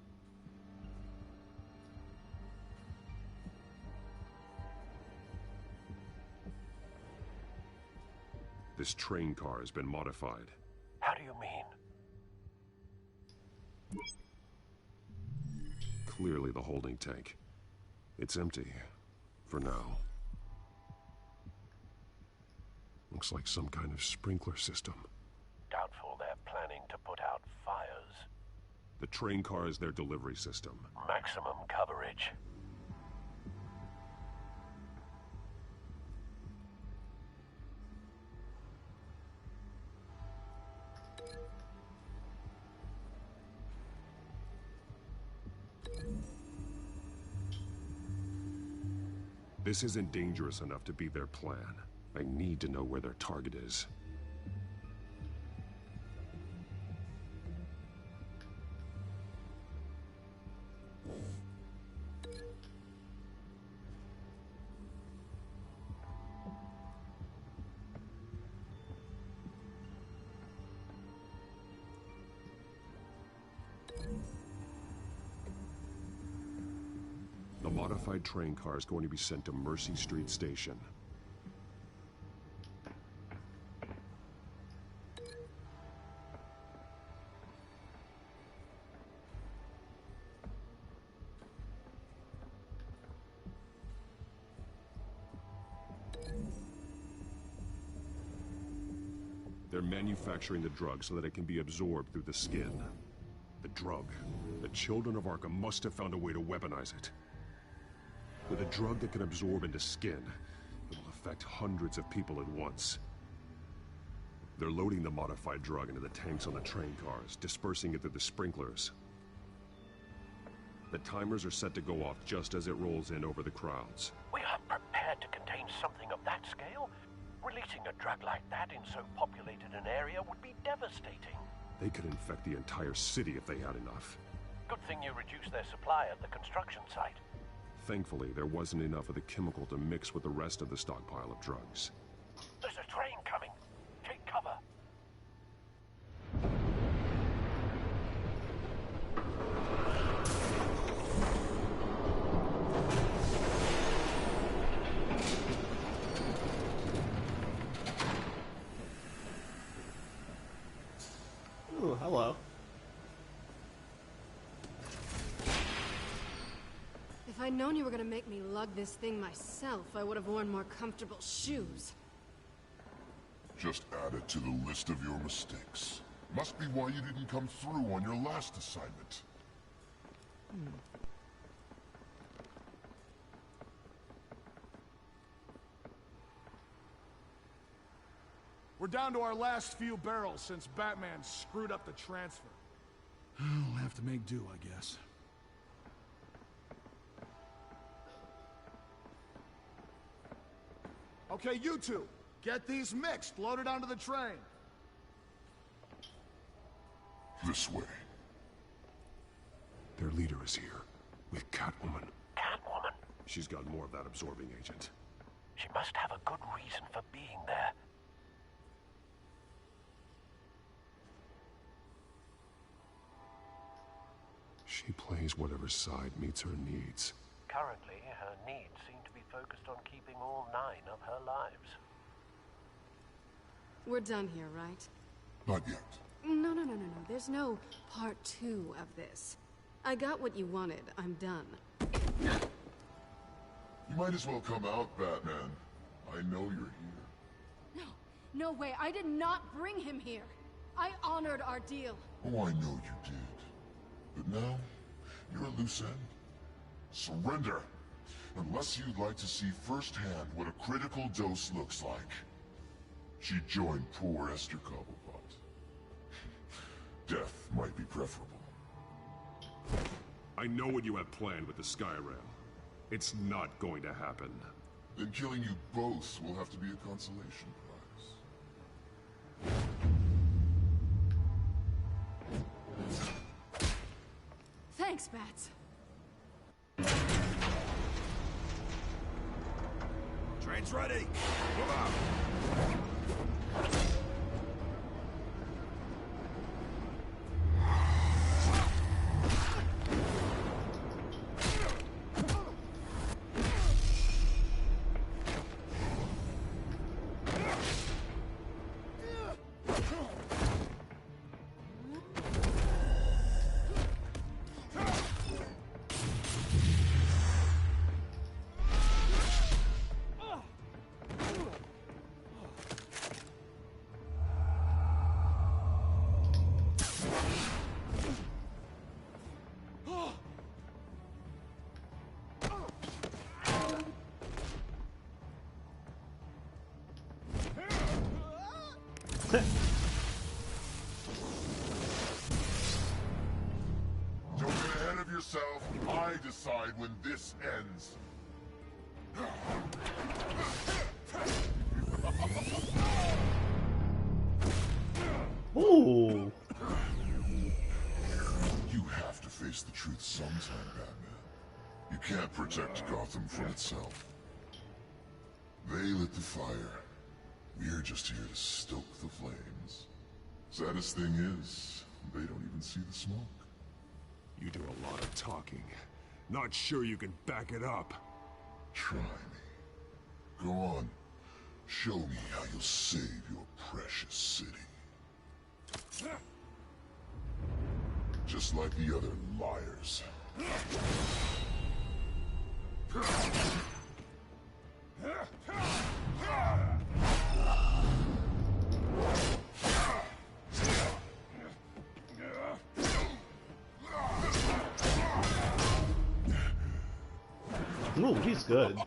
This train car has been modified. How do you mean? Clearly the holding tank. It's empty. For now. Looks like some kind of sprinkler system. Doubtful they're planning to put out fires. The train car is their delivery system. Maximum coverage. This isn't dangerous enough to be their plan. I need to know where their target is. The modified train car is going to be sent to Mercy Street Station. They're manufacturing the drug so that it can be absorbed through the skin. The drug. The children of Arkham must have found a way to weaponize it. With a drug that can absorb into skin, it will affect hundreds of people at once. They're loading the modified drug into the tanks on the train cars, dispersing it through the sprinklers. The timers are set to go off just as it rolls in over the crowds. We aren't prepared to contain something of that scale. Releasing a drug like that in so populated an area would be devastating. They could infect the entire city if they had enough. Good thing you reduced their supply at the construction site. Thankfully, there wasn't enough of the chemical to mix with the rest of the stockpile of drugs. There's a train coming. Take cover. Ooh, hello. If I'd known you were gonna make me lug this thing myself, I would have worn more comfortable shoes. Just add it to the list of your mistakes. Must be why you didn't come through on your last assignment. We're down to our last few barrels since Batman screwed up the transfer. We'll have to make do, I guess. Okay, you two, get these mixed, loaded onto the train. This way. Their leader is here, with Catwoman. Catwoman? She's got more of that absorbing agent. She must have a good reason for being there. She plays whatever side meets her needs. Currently, her needs seem to be focused on keeping all 9 of her lives. We're done here, right? Not yet. No. There's no part 2 of this. I got what you wanted. I'm done. You might as well come out, Batman. I know you're here. No way. I did not bring him here. I honored our deal. Oh, I know you did. But now, you're a loose end. Surrender! Unless you'd like to see firsthand what a critical dose looks like. She joined poor Esther Cobblepot. Death might be preferable. I know what you have planned with the Skyrail. It's not going to happen. Then killing you both will have to be a consolation prize. Thanks, Bats. Train's ready! Move out! Don't get ahead of yourself. I decide when this ends. Ooh. You have to face the truth sometime, Batman. You can't protect Gotham from itself. They lit the fire. We're just here to stoke the flames. Saddest thing is, they don't even see the smoke. You do a lot of talking. Not sure you can back it up. Try me. Go on. Show me how you'll save your precious city. Just like the other liars. Ooh, he's good.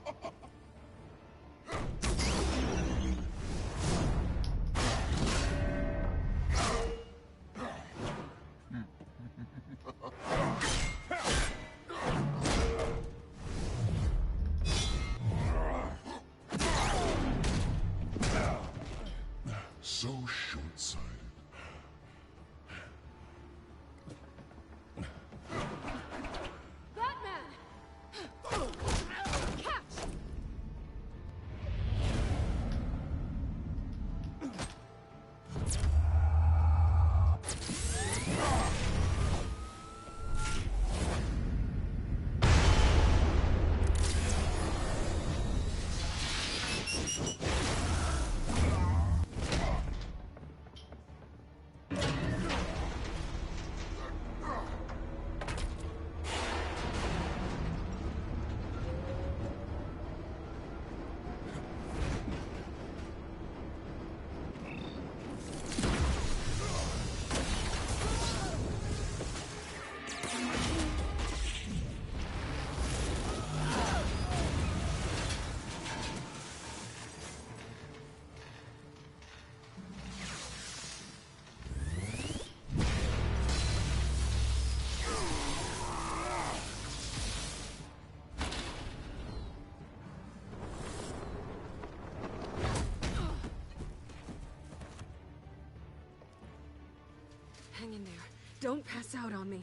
So short-sighted. Batman! Catch! Hang in there. Don't pass out on me.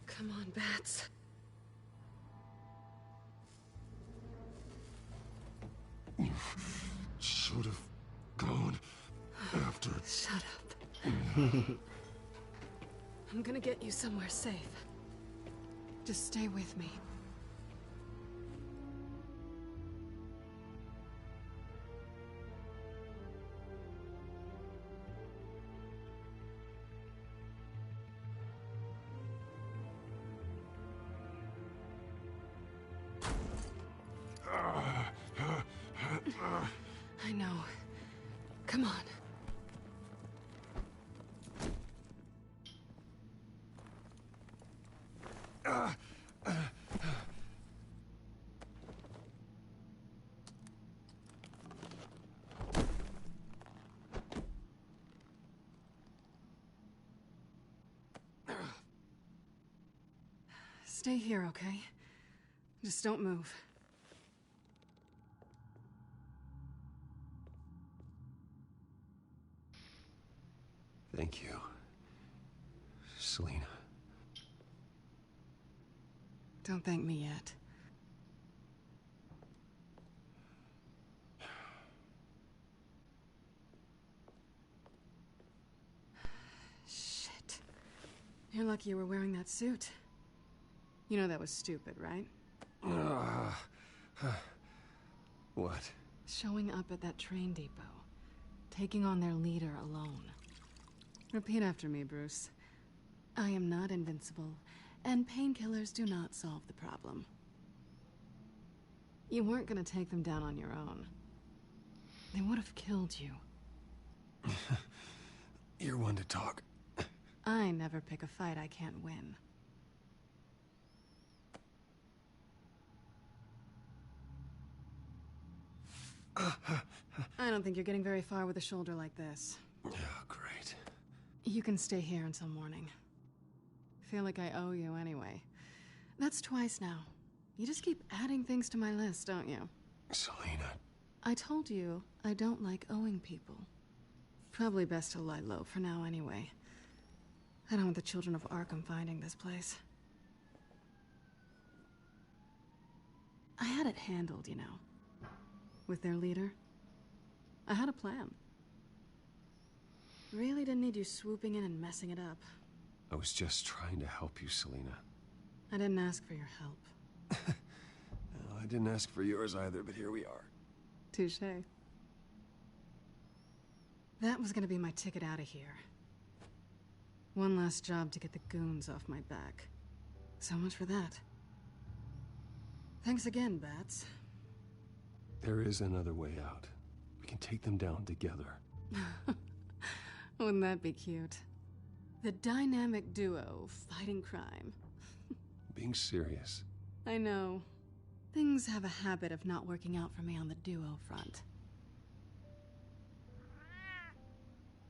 Come on, Bats. You should have gone after... Shut up. I'm gonna get you somewhere safe. Just stay with me. I know. Come on. Stay here, okay? Just don't move. Thank you, Selina. Don't thank me yet. Shit. You're lucky you were wearing that suit. You know that was stupid, right? What? Showing up at that train depot. Taking on their leader alone. Repeat after me, Bruce. I am not invincible, and painkillers do not solve the problem. You weren't gonna take them down on your own. They would have killed you. You're one to talk. I never pick a fight I can't win. I don't think you're getting very far with a shoulder like this. Oh, great. You can stay here until morning. Feel like I owe you anyway. That's twice now. You just keep adding things to my list, don't you? Selina. I told you I don't like owing people. Probably best to lie low for now anyway. I don't want the children of Arkham finding this place. I had it handled, you know. With their leader. I had a plan. Really didn't need you swooping in and messing it up. I was just trying to help you, Selina. I didn't ask for your help. Well, I didn't ask for yours either, but here we are. Touché. That was gonna be my ticket out of here. One last job to get the goons off my back. So much for that. Thanks again, Bats. There is another way out. We can take them down together. Wouldn't that be cute? The dynamic duo fighting crime. Being serious. I know. Things have a habit of not working out for me on the duo front.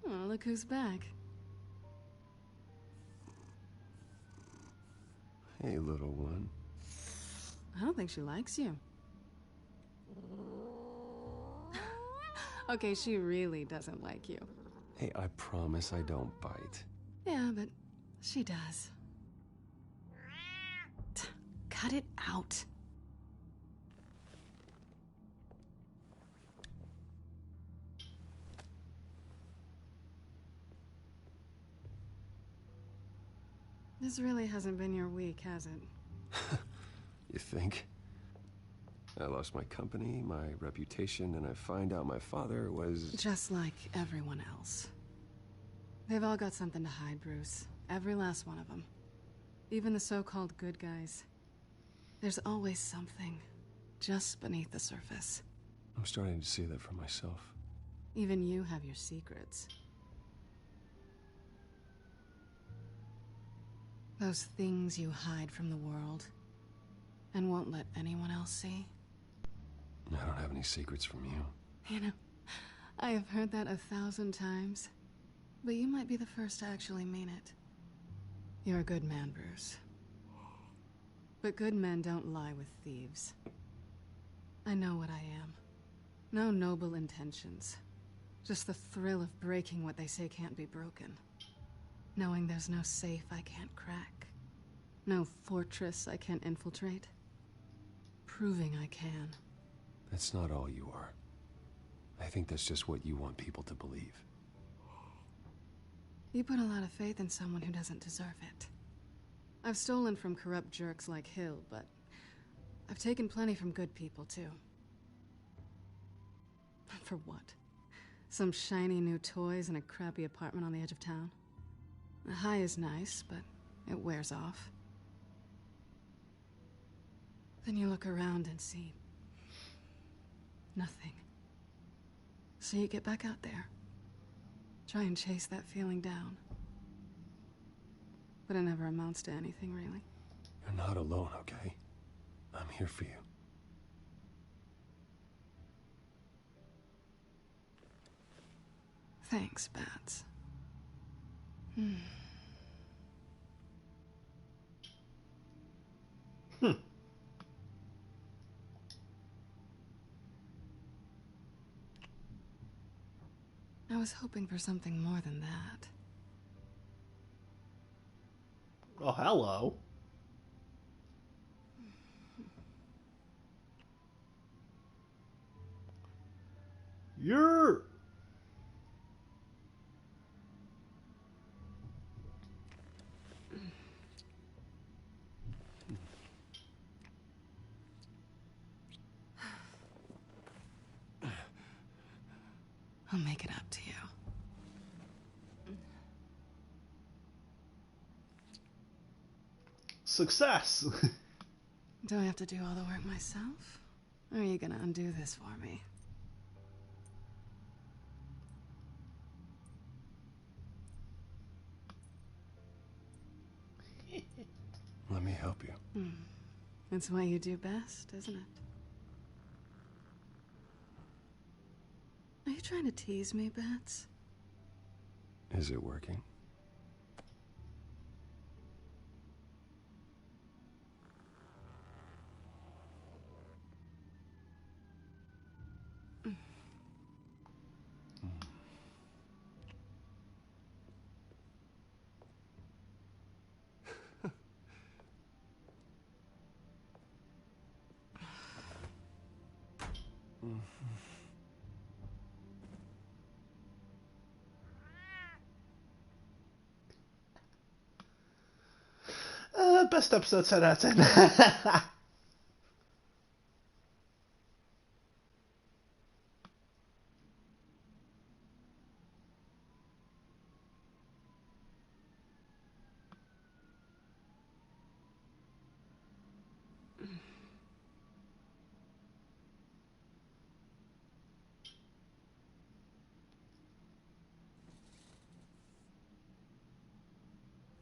Oh, look who's back. Hey, little one. I don't think she likes you. Okay, she really doesn't like you. Hey, I promise I don't bite. Yeah, but she does. Cut it out. This really hasn't been your week, has it? You think? I lost my company, my reputation, and I find out my father was... Just like everyone else. They've all got something to hide, Bruce. Every last one of them. Even the so-called good guys. There's always something just beneath the surface. I'm starting to see that for myself. Even you have your secrets. Those things you hide from the world and won't let anyone else see. I don't have any secrets from you. You know, I have heard that 1,000 times, but you might be the first to actually mean it. You're a good man, Bruce. But good men don't lie with thieves. I know what I am. No noble intentions. Just the thrill of breaking what they say can't be broken. Knowing there's no safe I can't crack. No fortress I can't infiltrate. Proving I can. That's not all you are. I think that's just what you want people to believe. You put a lot of faith in someone who doesn't deserve it. I've stolen from corrupt jerks like Hill, but I've taken plenty from good people, too. For what? Some shiny new toys and a crappy apartment on the edge of town? The high is nice, but it wears off. Then you look around and see nothing. So you get back out there. Try and chase that feeling down. But it never amounts to anything, really. You're not alone, okay? I'm here for you. Thanks, Bats. I was hoping for something more than that. Oh, hello. You're... I'll make it up to you. Success! Do I have to do all the work myself? Or are you gonna undo this for me? Let me help you. It's what you do best, isn't it? Are you trying to tease me, Bats? Is it working? Best episode 10 out of 10.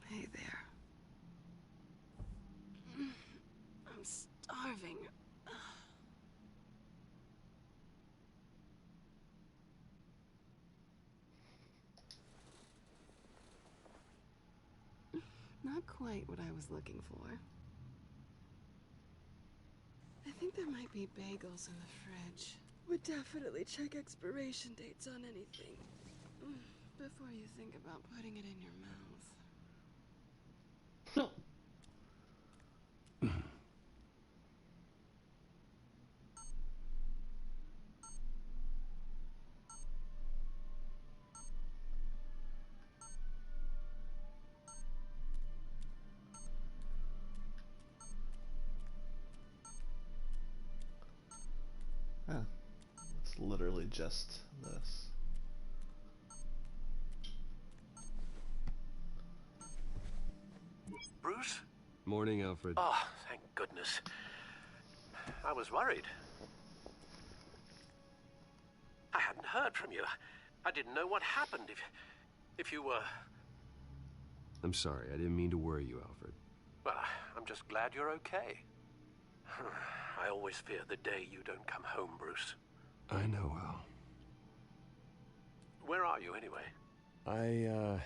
Hey there. I'm starving. Not quite what I was looking for. I think there might be bagels in the fridge. Would definitely check expiration dates on anything before you think about putting it in your mouth. It's literally just this. Bruce? Morning, Alfred. Oh, thank goodness. I was worried. I hadn't heard from you. I didn't know what happened. If you were... I'm sorry, I didn't mean to worry you, Alfred. Well, I'm just glad you're okay. I always fear the day you don't come home, Bruce. I know, Al. Where are you, anyway? I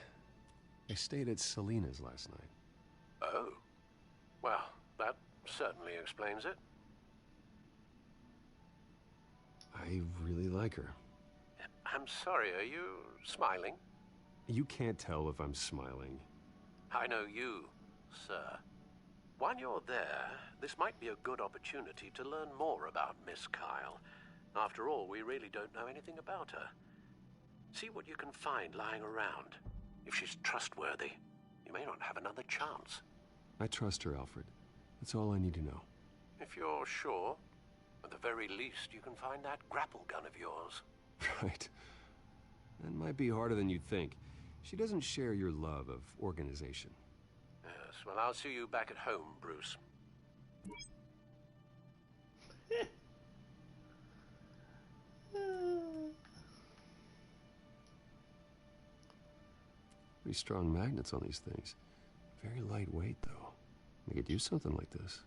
stayed at Selena's last night. Oh. Well, that certainly explains it. I really like her. I'm sorry, are you smiling? You can't tell if I'm smiling. I know you, sir. While you're there, this might be a good opportunity to learn more about Miss Kyle. After all, we really don't know anything about her. See what you can find lying around. If she's trustworthy, you may not have another chance. I trust her, Alfred. That's all I need to know. If you're sure, at the very least, you can find that grapple gun of yours. Right. That might be harder than you'd think. She doesn't share your love of organization. Yes, well, I'll see you back at home, Bruce. Pretty strong magnets on these things. Very lightweight, though. We could use something like this.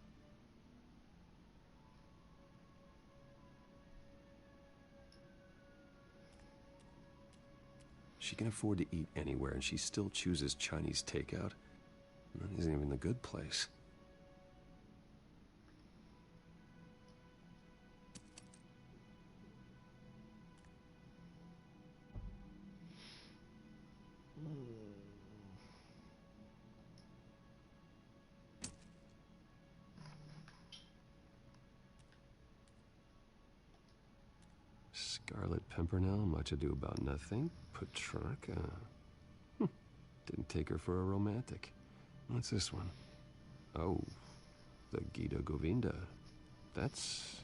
She can afford to eat anywhere, and she still chooses Chinese takeout. That isn't even the good place. Scarlet Pimpernel, Much Ado About Nothing, Petrarca. Didn't take her for a romantic. What's this one? Oh, the Gita Govinda. That's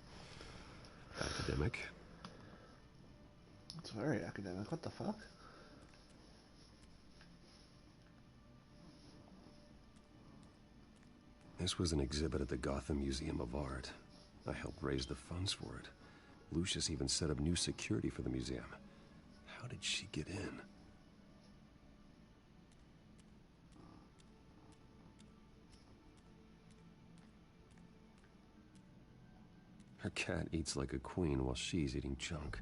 academic. It's very academic. What the fuck? This was an exhibit at the Gotham Museum of Art. I helped raise the funds for it. Lucius even set up new security for the museum. How did she get in? Her cat eats like a queen while she's eating junk.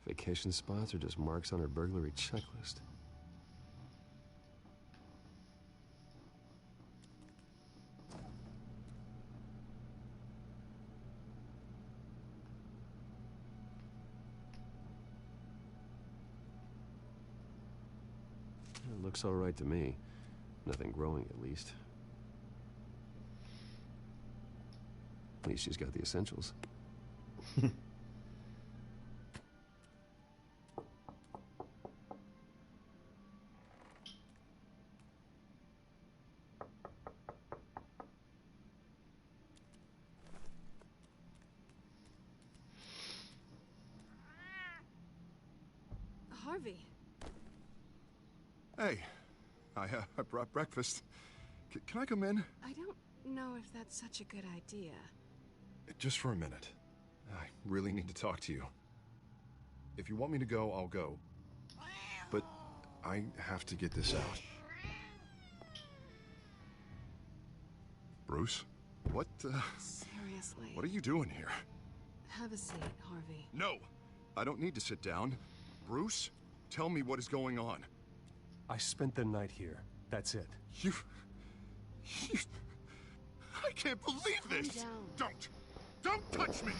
Vacation spots are just marks on her burglary checklist. It looks all right to me. Nothing growing, at least. At least she's got the essentials. Harvey. Hey, I brought breakfast. Can I come in? I don't know if that's such a good idea. Just for a minute. I really need to talk to you. If you want me to go, I'll go. But I have to get this out. Bruce? What, Seriously. What are you doing here? Have a seat, Harvey. No! I don't need to sit down. Bruce, tell me what is going on. I spent the night here. That's it. You... I can't believe this! Calm down. Don't touch me!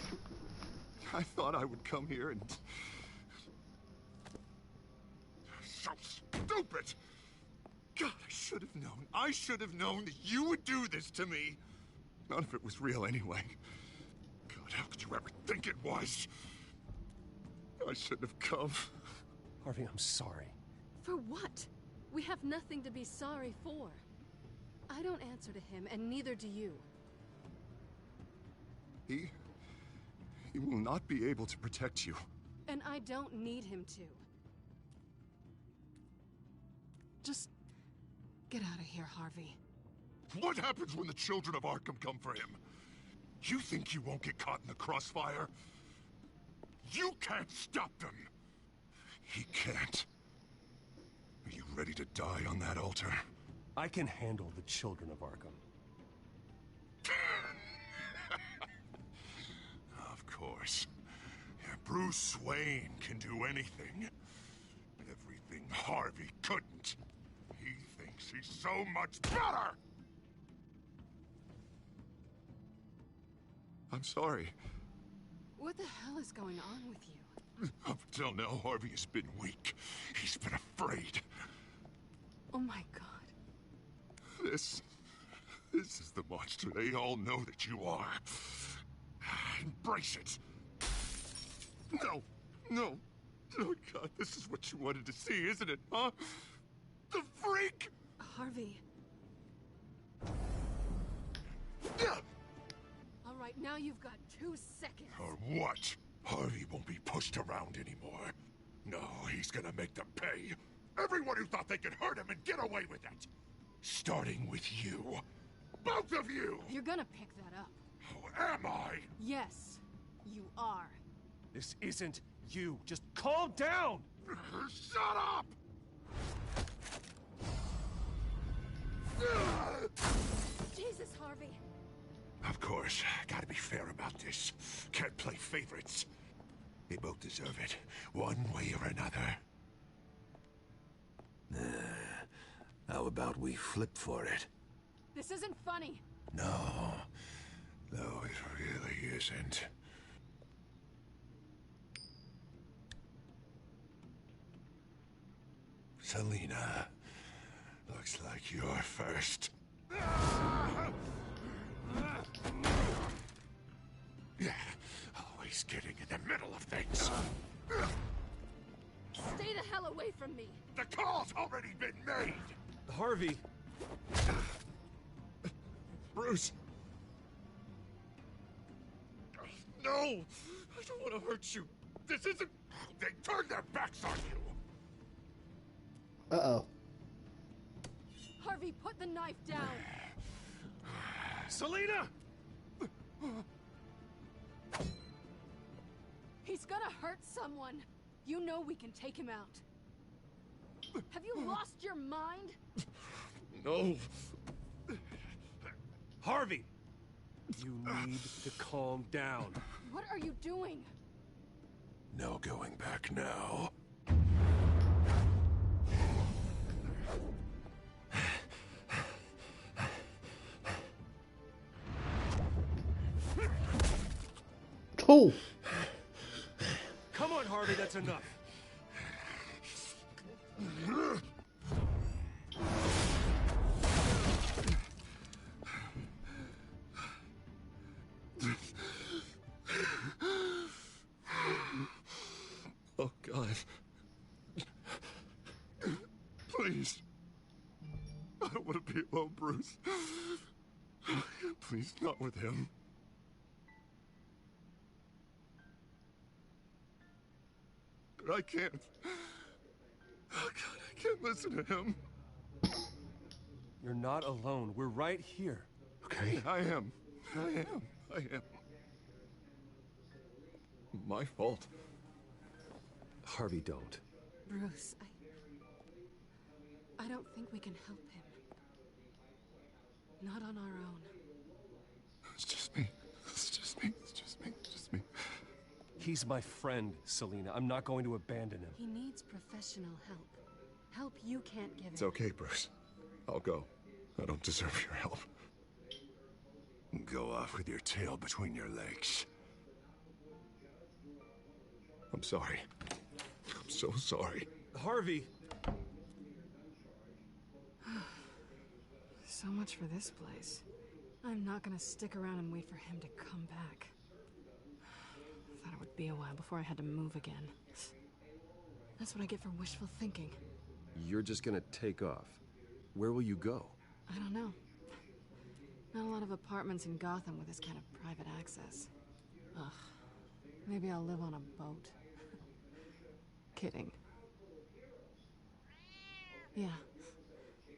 I thought I would come here and... So stupid! God, I should have known that you would do this to me! None of it was real anyway. God, how could you ever think it was? I shouldn't have come. Harvey, I'm sorry. For what? We have nothing to be sorry for. I don't answer to him, and neither do you. He will not be able to protect you. And I don't need him to. Just get out of here, Harvey. What happens when the children of Arkham come for him? You think you won't get caught in the crossfire? You can't stop them. He can't. Are you ready to die on that altar? I can handle the children of Arkham. Of course. Bruce Wayne can do anything. Everything Harvey couldn't. He thinks She's so much better! I'm sorry. What the hell is going on with you? Up until now, Harvey has been weak. He's been afraid. Oh my god. This is the monster they all know that you are. Embrace it. No, no. Oh God, this is what you wanted to see, isn't it, huh? The freak! Harvey. All right, now you've got 2 seconds. Or what? Harvey won't be pushed around anymore. No, he's gonna make them pay. Everyone who thought they could hurt him and get away with it. Starting with you. Both of you! You're gonna pick that up. Who am I? Yes, you are. This isn't you. Just calm down! Shut up! Jesus, Harvey. Of course, gotta be fair about this. Can't play favorites. They both deserve it, one way or another. How about we flip for it? This isn't funny. No, it really isn't. Selina, looks like you're first. Yeah, always getting in the middle of things. Stay the hell away from me. The call's already been made. Harvey. Bruce. No, I don't want to hurt you. This isn't... They turned their backs on you. Uh-oh. Harvey, put the knife down. Selina! He's gonna hurt someone. You know we can take him out. Have you lost your mind? No. Harvey! You need to calm down. What are you doing? No going back now. Oh! Come on, Harvey, that's enough. Oh, God. Please. I don't want to be alone, Bruce. Please, not with him. But I can't. Oh, God, I can't listen to him. You're not alone. We're right here. Okay, I am. My fault. Harvey, don't. Bruce, I don't think we can help him. Not on our own. It's just me. He's my friend, Selina. I'm not going to abandon him. He needs professional help. Help you can't give him. It's okay, Bruce. I'll go. I don't deserve your help. Go off with your tail between your legs. I'm sorry. I'm so sorry. Harvey! So much for this place. I'm not gonna stick around and wait for him to come back. Thought it would be a while before I had to move again. That's what I get for wishful thinking. You're just gonna take off. Where will you go? I don't know. Not a lot of apartments in Gotham with this kind of private access. Ugh. Maybe I'll live on a boat. Kidding. Yeah.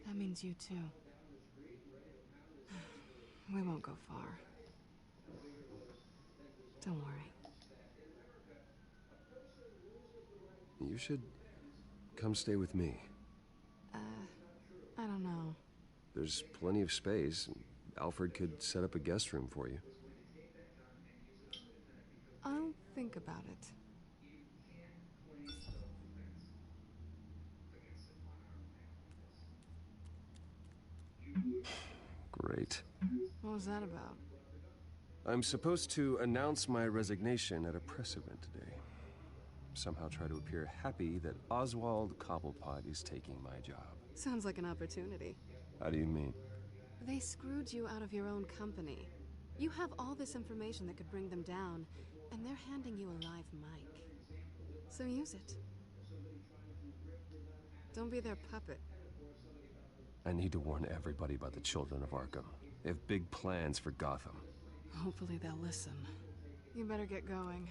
That means you too. We won't go far. Don't worry. You should come stay with me. I don't know. There's plenty of space. Alfred could set up a guest room for you. I'll think about it. Great. What was that about? I'm supposed to announce my resignation at a press event today. Somehow try to appear happy that Oswald Cobblepot is taking my job. Sounds like an opportunity. How do you mean? They screwed you out of your own company. You have all this information that could bring them down, and they're handing you a live mic. So use it. Don't be their puppet. I need to warn everybody about the Children of Arkham. They have big plans for Gotham. Hopefully they'll listen. You better get going.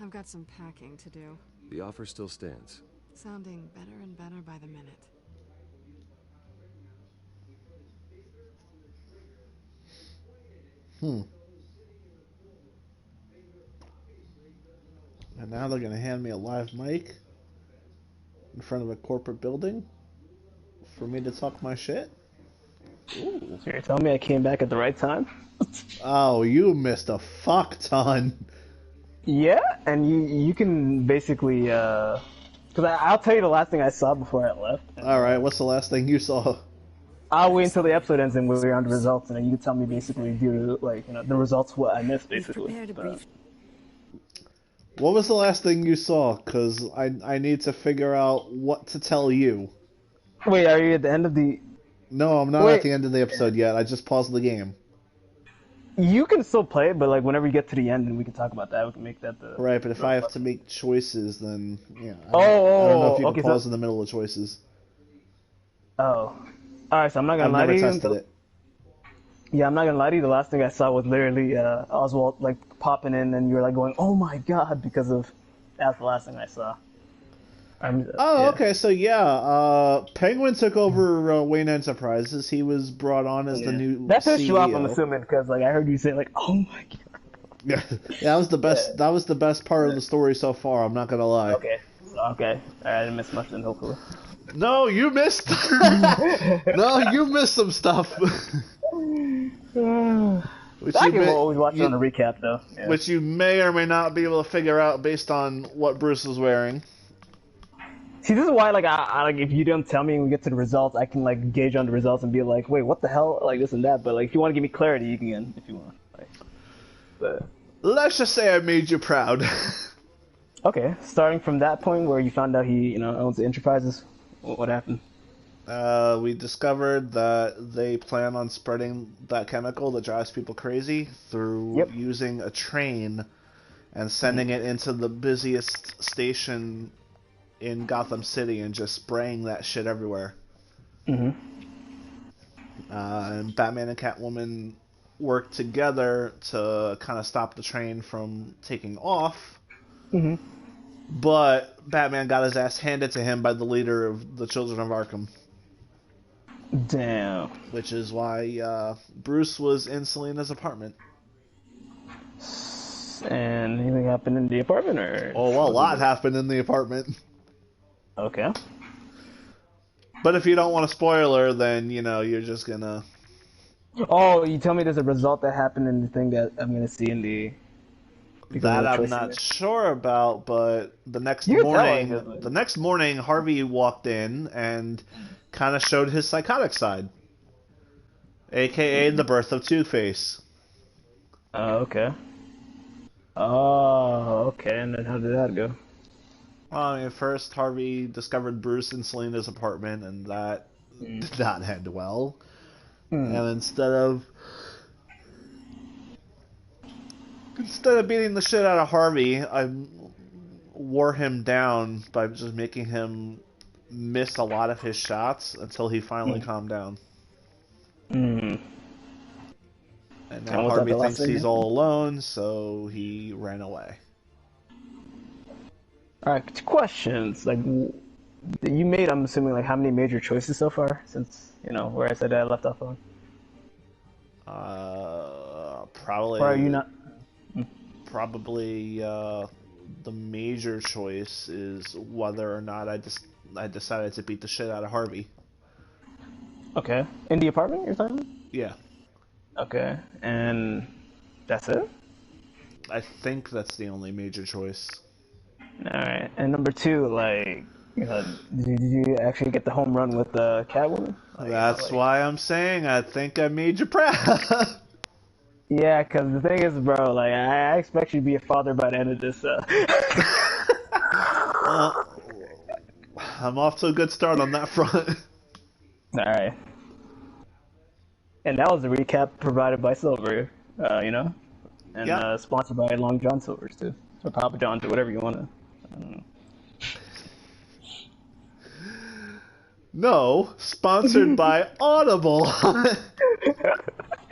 I've got some packing to do. The offer still stands. Sounding better and better by the minute. And now they're gonna hand me a live mic in front of a corporate building for me to talk my shit? Ooh. So you're telling me I came back at the right time? Oh, you missed a fuck ton. Yeah, and you can basically, because I'll tell you the last thing I saw before I left. Alright, what's the last thing you saw? I'll wait until the episode ends and we're on the results, and then you can tell me basically due to, like, the results what I missed, basically. What was the last thing you saw? Because I need to figure out what to tell you. Wait, are you at the end of the... No, I'm not at the end of the episode yet. I just paused the game. You can still play it, but like whenever you get to the end, and we can talk about that. We can make that the... Right, but if I have to make choices, then, yeah. I Oh, don't know if you can okay, pause in the middle of choices. Oh. Alright, so I'm not gonna lie to you. I've never tested it. Yeah, I'm not gonna lie to you. The last thing I saw was literally Oswald like popping in, and you were like going, "Oh my god!" because of that's the last thing I saw. Okay, so yeah, Penguin took over Wayne Enterprises. He was brought on as the new That pissed CEO. you off, I'm assuming, because like I heard you say like, "Oh my god." Yeah, that was the best. That was the best part of the story so far. I'm not gonna lie. Okay. I didn't miss much then, hopefully. No, you missed. No, you missed some stuff. Which I can always watch it on the recap, though. Yeah. Which you may or may not be able to figure out based on what Bruce was wearing. See, this is why, like, I like if you don't tell me when we get to the results, I can like gauge on the results and be like, wait, what the hell, like this and that. But like, if you want to give me clarity, you can, if you want. Like, but let's just say I made you proud. Okay, starting from that point where you found out he, owns the enterprises, what happened? We discovered that they plan on spreading that chemical that drives people crazy through using a train and sending it into the busiest station in Gotham City and just spraying that shit everywhere. Mm-hmm. And Batman and Catwoman worked together to kind of stop the train from taking off. Mm-hmm. But Batman got his ass handed to him by the leader of the Children of Arkham. Damn. Which is why Bruce was in Selina's apartment. And anything happened in the apartment, or? Oh, well, a lot happened in the apartment. Okay. But if you don't want a spoiler, then, you're just gonna... Oh, you tell me there's a result that happened in the thing that I'm gonna see in the... That I'm not sure about, but the next morning, Harvey walked in and kind of showed his psychotic side, aka the birth of Two-Face. Oh, okay. Oh, okay. And then how did that go? Well, I mean, first Harvey discovered Bruce in Selina's apartment, and that did not end well. And instead of beating the shit out of Harvey, I wore him down by just making him miss a lot of his shots until he finally calmed down. And now Harvey thinks he's all alone, so he ran away. Alright, 2 questions. Like, you made, I'm assuming, like, how many major choices so far? Since, where I said I left off on? Probably... Or are you not... Probably the major choice is whether or not I decided to beat the shit out of Harvey. Okay. In the apartment you're talking about? Yeah. Okay. And that's it? I think that's the only major choice. Alright. And number 2, like, Did you actually get the home run with Catwoman? That's why I'm saying I think I made you proud. Yeah, because the thing is, bro, like, I expect you to be a father by the end of this. I'm off to a good start on that front. Alright. And that was a recap provided by Silver, you know? And sponsored by Long John Silver's, too. Or Papa John's, or whatever you want to. I don't know. No, sponsored by Audible.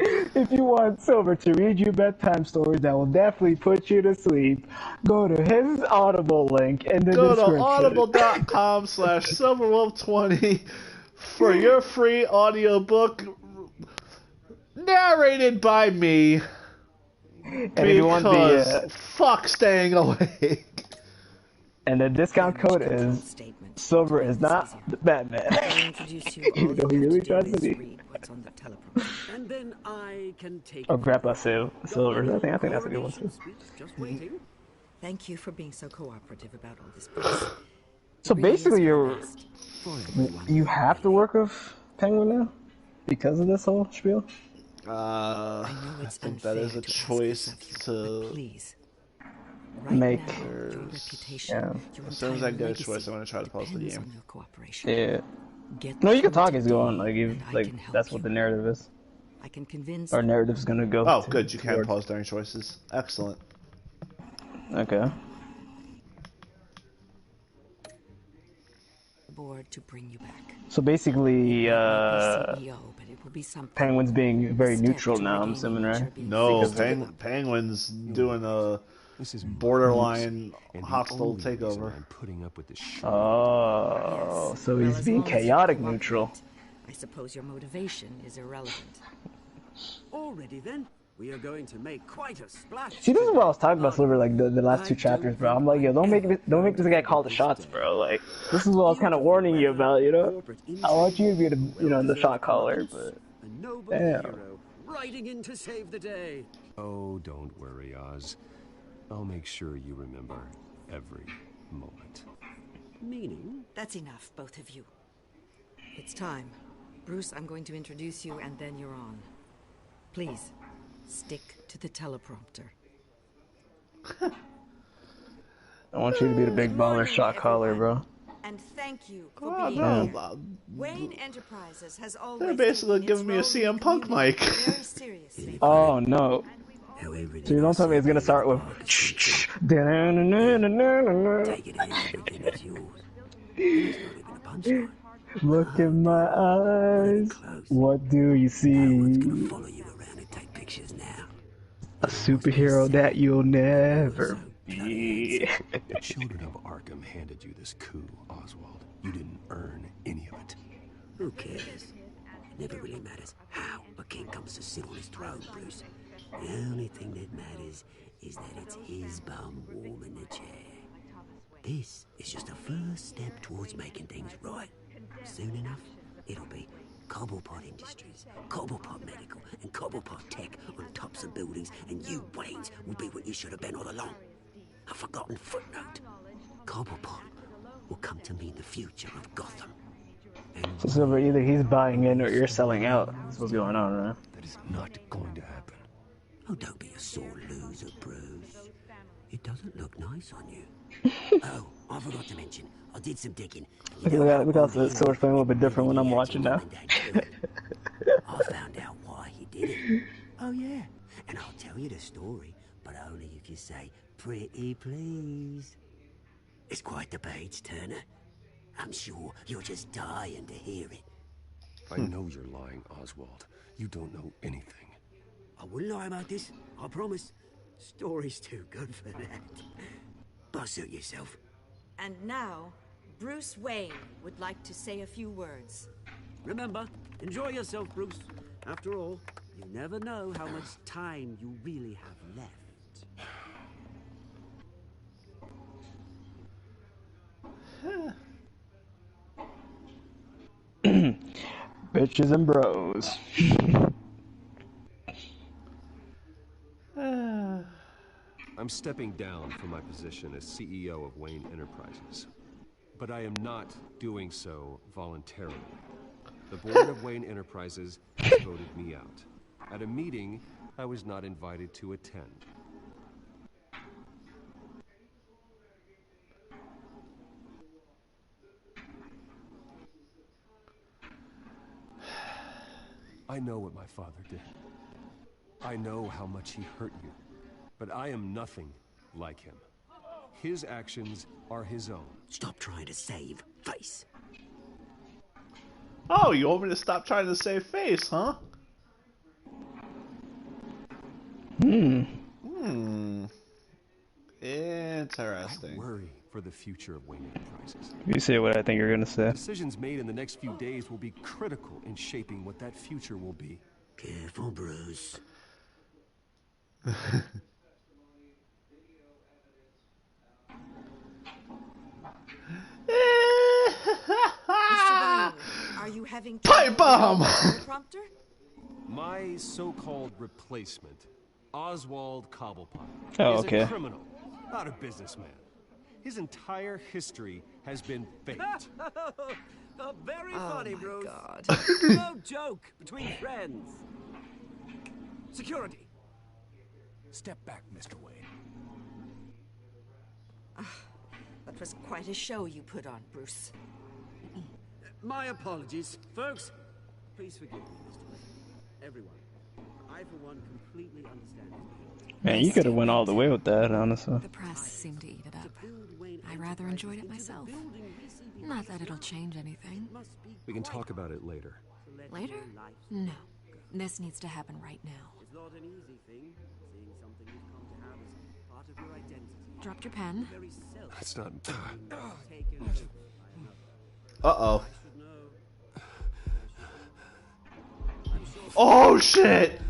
If you want Silver to read you bedtime stories that will definitely put you to sleep, go to his Audible link in the Go description. to audible.com/silverwolf20 for your free audiobook narrated by me. And if you want fuck staying awake. And the discount code is Silver is not Batman. Even though he really tries to be. And then I can take Oh, Grandpa Silver. I think that's a good one too. Just waiting. Thank you for being so cooperative about all this, Bruce. So basically, you have to work with Penguin now because of this whole spiel. I think that is a choice to make. Yeah. As soon as I get a choice, I'm gonna try to pause the game. Yeah. No, you can talk as you go on. Like that's what the narrative is. I can convince. Our narrative's gonna go. Oh, good. You can pause during choices. Excellent. Okay. Board to bring you back. So basically, Penguin's being very neutral now. I'm assuming, right? No, Penguin's doing a borderline hostile takeover. Oh, so he's being chaotic neutral. I suppose your motivation is irrelevant. Already then, we are going to make quite a splash. See, this is what I was talking about, Silver. Like the last two chapters, bro. I'm like, yo, don't make this guy call the shots, bro. Like, this is what I was kind of warning you about, you know. I want you to be the shot caller, but damn. Riding in to save the day. Oh, don't worry, Oz. I'll make sure you remember every moment. Meaning? That's enough, both of you. It's time. Bruce, I'm going to introduce you, and then you're on. Please, stick to the teleprompter. I want you to be the big baller shot caller, bro. And thank you for being here. Wayne Enterprises has always They're basically giving me a CM Punk mic. Oh no. So you don't tell me it's gonna start with Look in my eyes. What do you see? A superhero that you'll never be. The children of Arkham handed you this coup, Oswald. You didn't earn any of it. Who cares? It never really matters how a king comes to sit on his throne, Bruce. The only thing that matters is that it's his bum warm in the chair. This is just a first step towards making things right. Soon enough, it'll be Cobblepot Industries, Cobblepot Medical, and Cobblepot Tech on tops of buildings, and you, Waynes, will be what you should have been all along. A forgotten footnote. Cobblepot will come to mean the future of Gotham. So Silver, either he's buying in or you're selling out. That's what's going on, right? That is not going to happen. Oh, don't be a sore loser, Bruce. It doesn't look nice on you. Oh, I forgot to mention, I did some digging. Look how the Silver's playing a little bit different when I'm watching now. I found out why he did it. Oh, yeah. And I'll tell you the story, but only if you say, pretty please. It's quite the page, Turner. I'm sure you're just dying to hear it. I know you're lying, Oswald. You don't know anything. I wouldn't lie about this, I promise. Story's too good for that. But suit yourself. And now, Bruce Wayne would like to say a few words. Remember, enjoy yourself, Bruce. After all, you never know how much time you really have left. Bitches and bros. I'm stepping down from my position as CEO of Wayne Enterprises. But I am not doing so voluntarily. The board of Wayne Enterprises has voted me out. At a meeting I was not invited to attend. I know what my father did. I know how much he hurt you. But I am nothing like him. His actions are his own. Stop trying to save face. Oh, you want me to stop trying to save face, huh? Interesting. I worry for the future of Wayne Enterprises. You say what I think you're gonna say. Decisions made in the next few days will be critical in shaping what that future will be. Careful, Bruce. Are you having pipe bomb? Prompter? My so-called replacement, Oswald Cobblepot, Oh, is okay. a criminal, not a businessman. His entire history has been faked. Very funny, Bruce. God. No joke between friends. Security. Step back, Mr. Wayne. That was quite a show you put on, Bruce. My apologies, folks. Please forgive me, Mr. Wayne. Everyone. I, for one, completely understand his behavior. Man, you could have went all the way with that, honestly. The press seemed to eat it up. I rather enjoyed it myself. Not that it'll change anything. We can talk about it later. Later? No. This needs to happen right now. It's not an easy thing, seeing something you've come to have as part of your identity. Dropped your pen? That's not... Uh-oh. Oh, shit!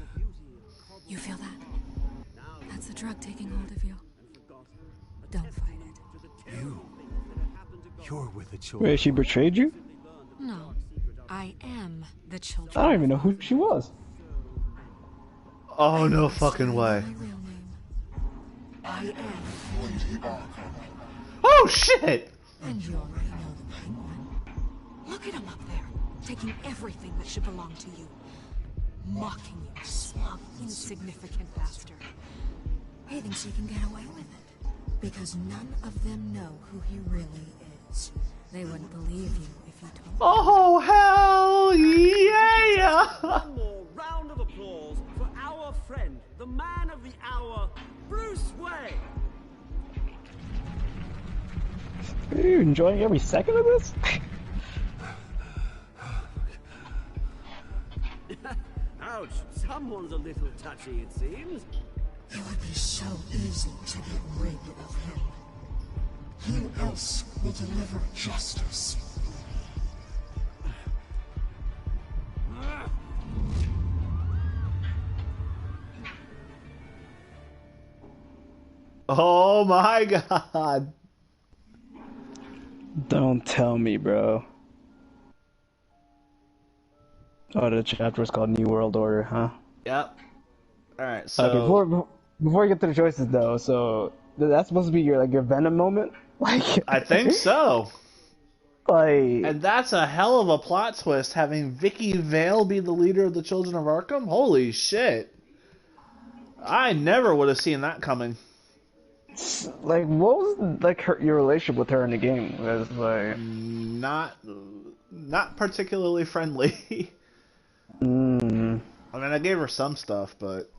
You feel that? That's the drug taking hold of you. Don't fight it. You're with the children. Wait, she betrayed you? No. I am the children. I don't even know who she was. Oh, no fucking way. I am. Oh, shit! And you already know the penguin. Look at him up there, taking everything that should belong to you. Mocking you, smug, insignificant bastard. He thinks he can get away with it. Because none of them know who he really is. They wouldn't believe you if you told them. Oh, hell yeah! One more round of applause for our friend, the man of the hour, Bruce Wayne. Are you enjoying every second of this? Ouch, someone's a little touchy, it seems. It would be so easy to get rid of him. Who else will deliver justice? Oh my god. Don't tell me, bro. Oh, the chapter is called New World Order, huh? Yep. Alright, so... Okay, before you get to the choices, though, so... That's supposed to be your, like, your Venom moment? Like... I think so. Like... And that's a hell of a plot twist, having Vicky Vale be the leader of the Children of Arkham? Holy shit. I never would have seen that coming. Like, what was, like, your relationship with her in the game? It was, like... Not particularly friendly. I mean, I gave her some stuff, but...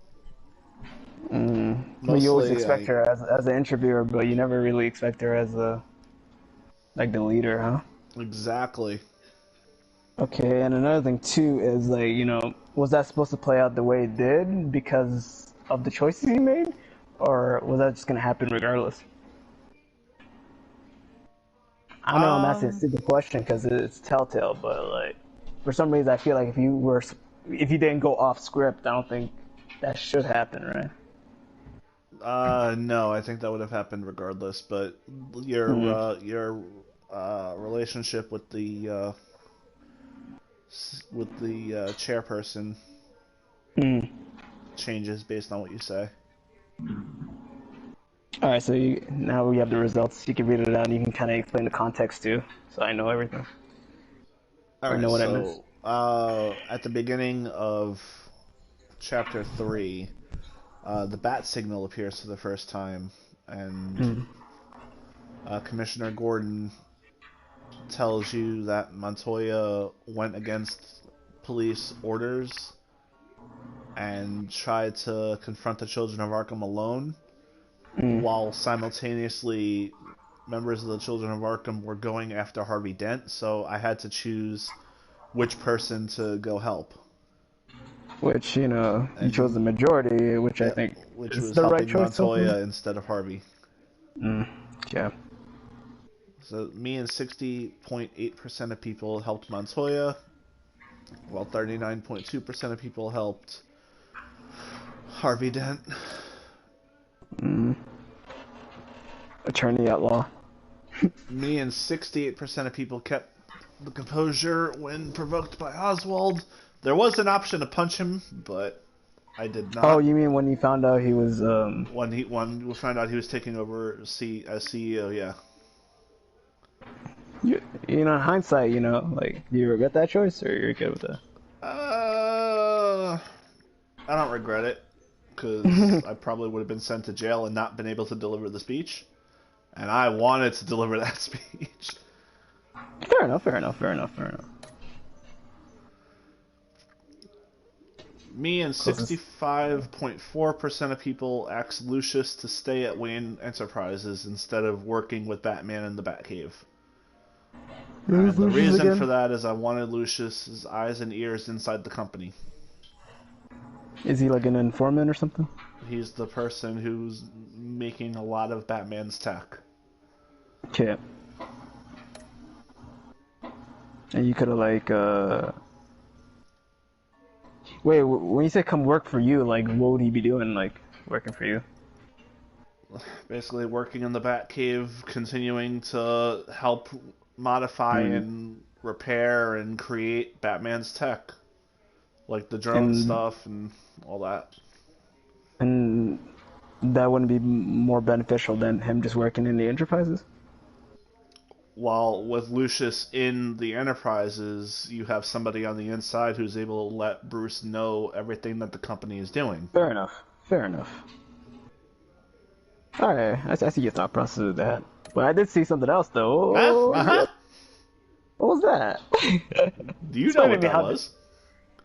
Well, you always expect her as an interviewer, but you never really expect her as a... like, the leader, huh? Exactly. Okay, and another thing, too, is, like, you know, was that supposed to play out the way it did because of the choices he made? Or was that just gonna happen regardless? I know I'm asking a stupid question because it's Telltale, but like, for some reason I feel like if you didn't go off script, I don't think that should happen, right? No, I think that would have happened regardless. But your relationship with the chairperson changes based on what you say. All right, so now we have the results. You can read it out, and you can kind of explain the context too, so I know everything. All or right, know what I missed. so at the beginning of Chapter 3, the bat signal appears for the first time, and Commissioner Gordon tells you that Montoya went against police orders and tried to confront the Children of Arkham alone, while simultaneously members of the Children of Arkham were going after Harvey Dent, so I had to choose which person to go help. Which, you chose the majority, which I think which is was the right helping choice. Montoya instead of Harvey. Yeah. So me and 60.8% of people helped Montoya, while 39.2% of people helped Harvey Dent. Attorney at law. Me and 68% of people kept the composure when provoked by Oswald. There was an option to punch him, but I did not. Oh, you mean when you found out he was when we found out he was taking over as CEO, yeah. In hindsight, like, do you regret that choice, or you're good with that? I don't regret it, because I probably would have been sent to jail and not been able to deliver the speech, and I wanted to deliver that speech. Fair enough. Me and 65.4% of people asked Lucius to stay at Wayne Enterprises instead of working with Batman in the Batcave. And the reason for that is I wanted Lucius's eyes and ears inside the company. Is he like an informant or something? He's the person who's making a lot of Batman's tech. Okay. And you could have wait, when you say come work for you, like, what would he be doing, like, working for you? Basically working in the Batcave, continuing to help modify and repair and create Batman's tech. Like the drone stuff and all that. And that wouldn't be more beneficial than him just working in the Enterprises? While with Lucius in the Enterprises, you have somebody on the inside who's able to let Bruce know everything that the company is doing. Fair enough. Alright, I see your thought process with that. But I did see something else, though. What was that? Do you know what that was?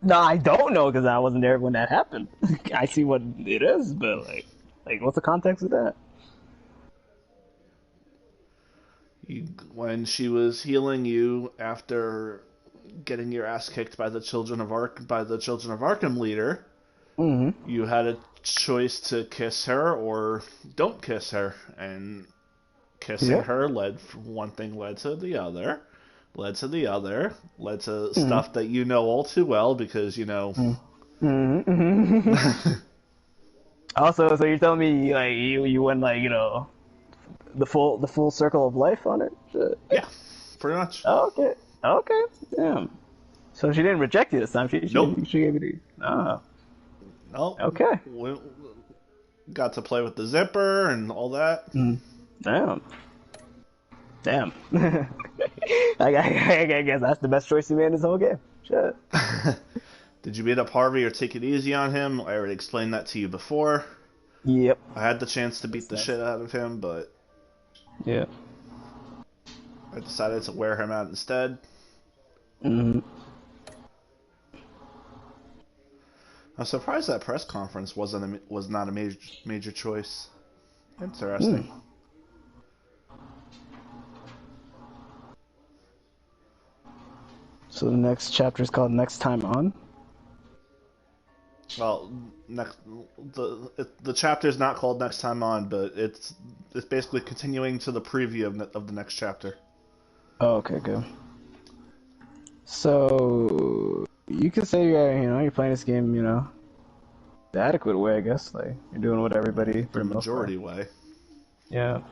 No, I don't know, because I wasn't there when that happened. I see what it is, but, like, what's the context of that? When she was healing you after getting your ass kicked by the Children of Arkham leader, you had a choice to kiss her or don't kiss her, and kissing her one thing led to the other, led to stuff that you know all too well because Also, so you're telling me, like, you went, like, the full circle of life on it? Yeah, pretty much. Okay, damn. So she didn't reject you this time. She gave it to you. Oh. Nope. Okay. We got to play with the zipper and all that. Damn. I guess that's the best choice you made in this whole game. Shit. Did you beat up Harvey or take it easy on him? I already explained that to you before. Yep. I had the chance to beat the shit out of him, but yeah, I decided to wear him out instead. I'm surprised that press conference was not a major choice. Interesting. So the next chapter is called Next Time On? Well, the chapter is not called Next Time On, but it's basically continuing to the preview of the next chapter. Oh, okay, good. So you could say you're playing this game, the adequate way, I guess. Like, you're doing what everybody for the majority way. Yeah.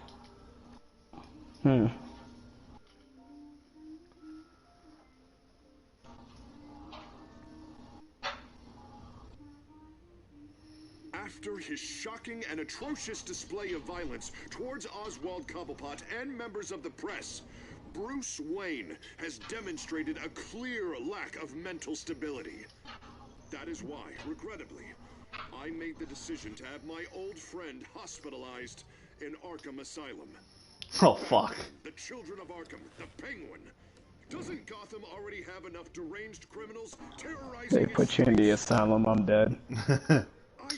After his shocking and atrocious display of violence towards Oswald Cobblepot and members of the press, Bruce Wayne has demonstrated a clear lack of mental stability. That is why, regrettably, I made the decision to have my old friend hospitalized in Arkham Asylum. Oh, fuck. The Children of Arkham, the Penguin. Doesn't Gotham already have enough deranged criminals terrorizing They put you in the asylum, I'm dead.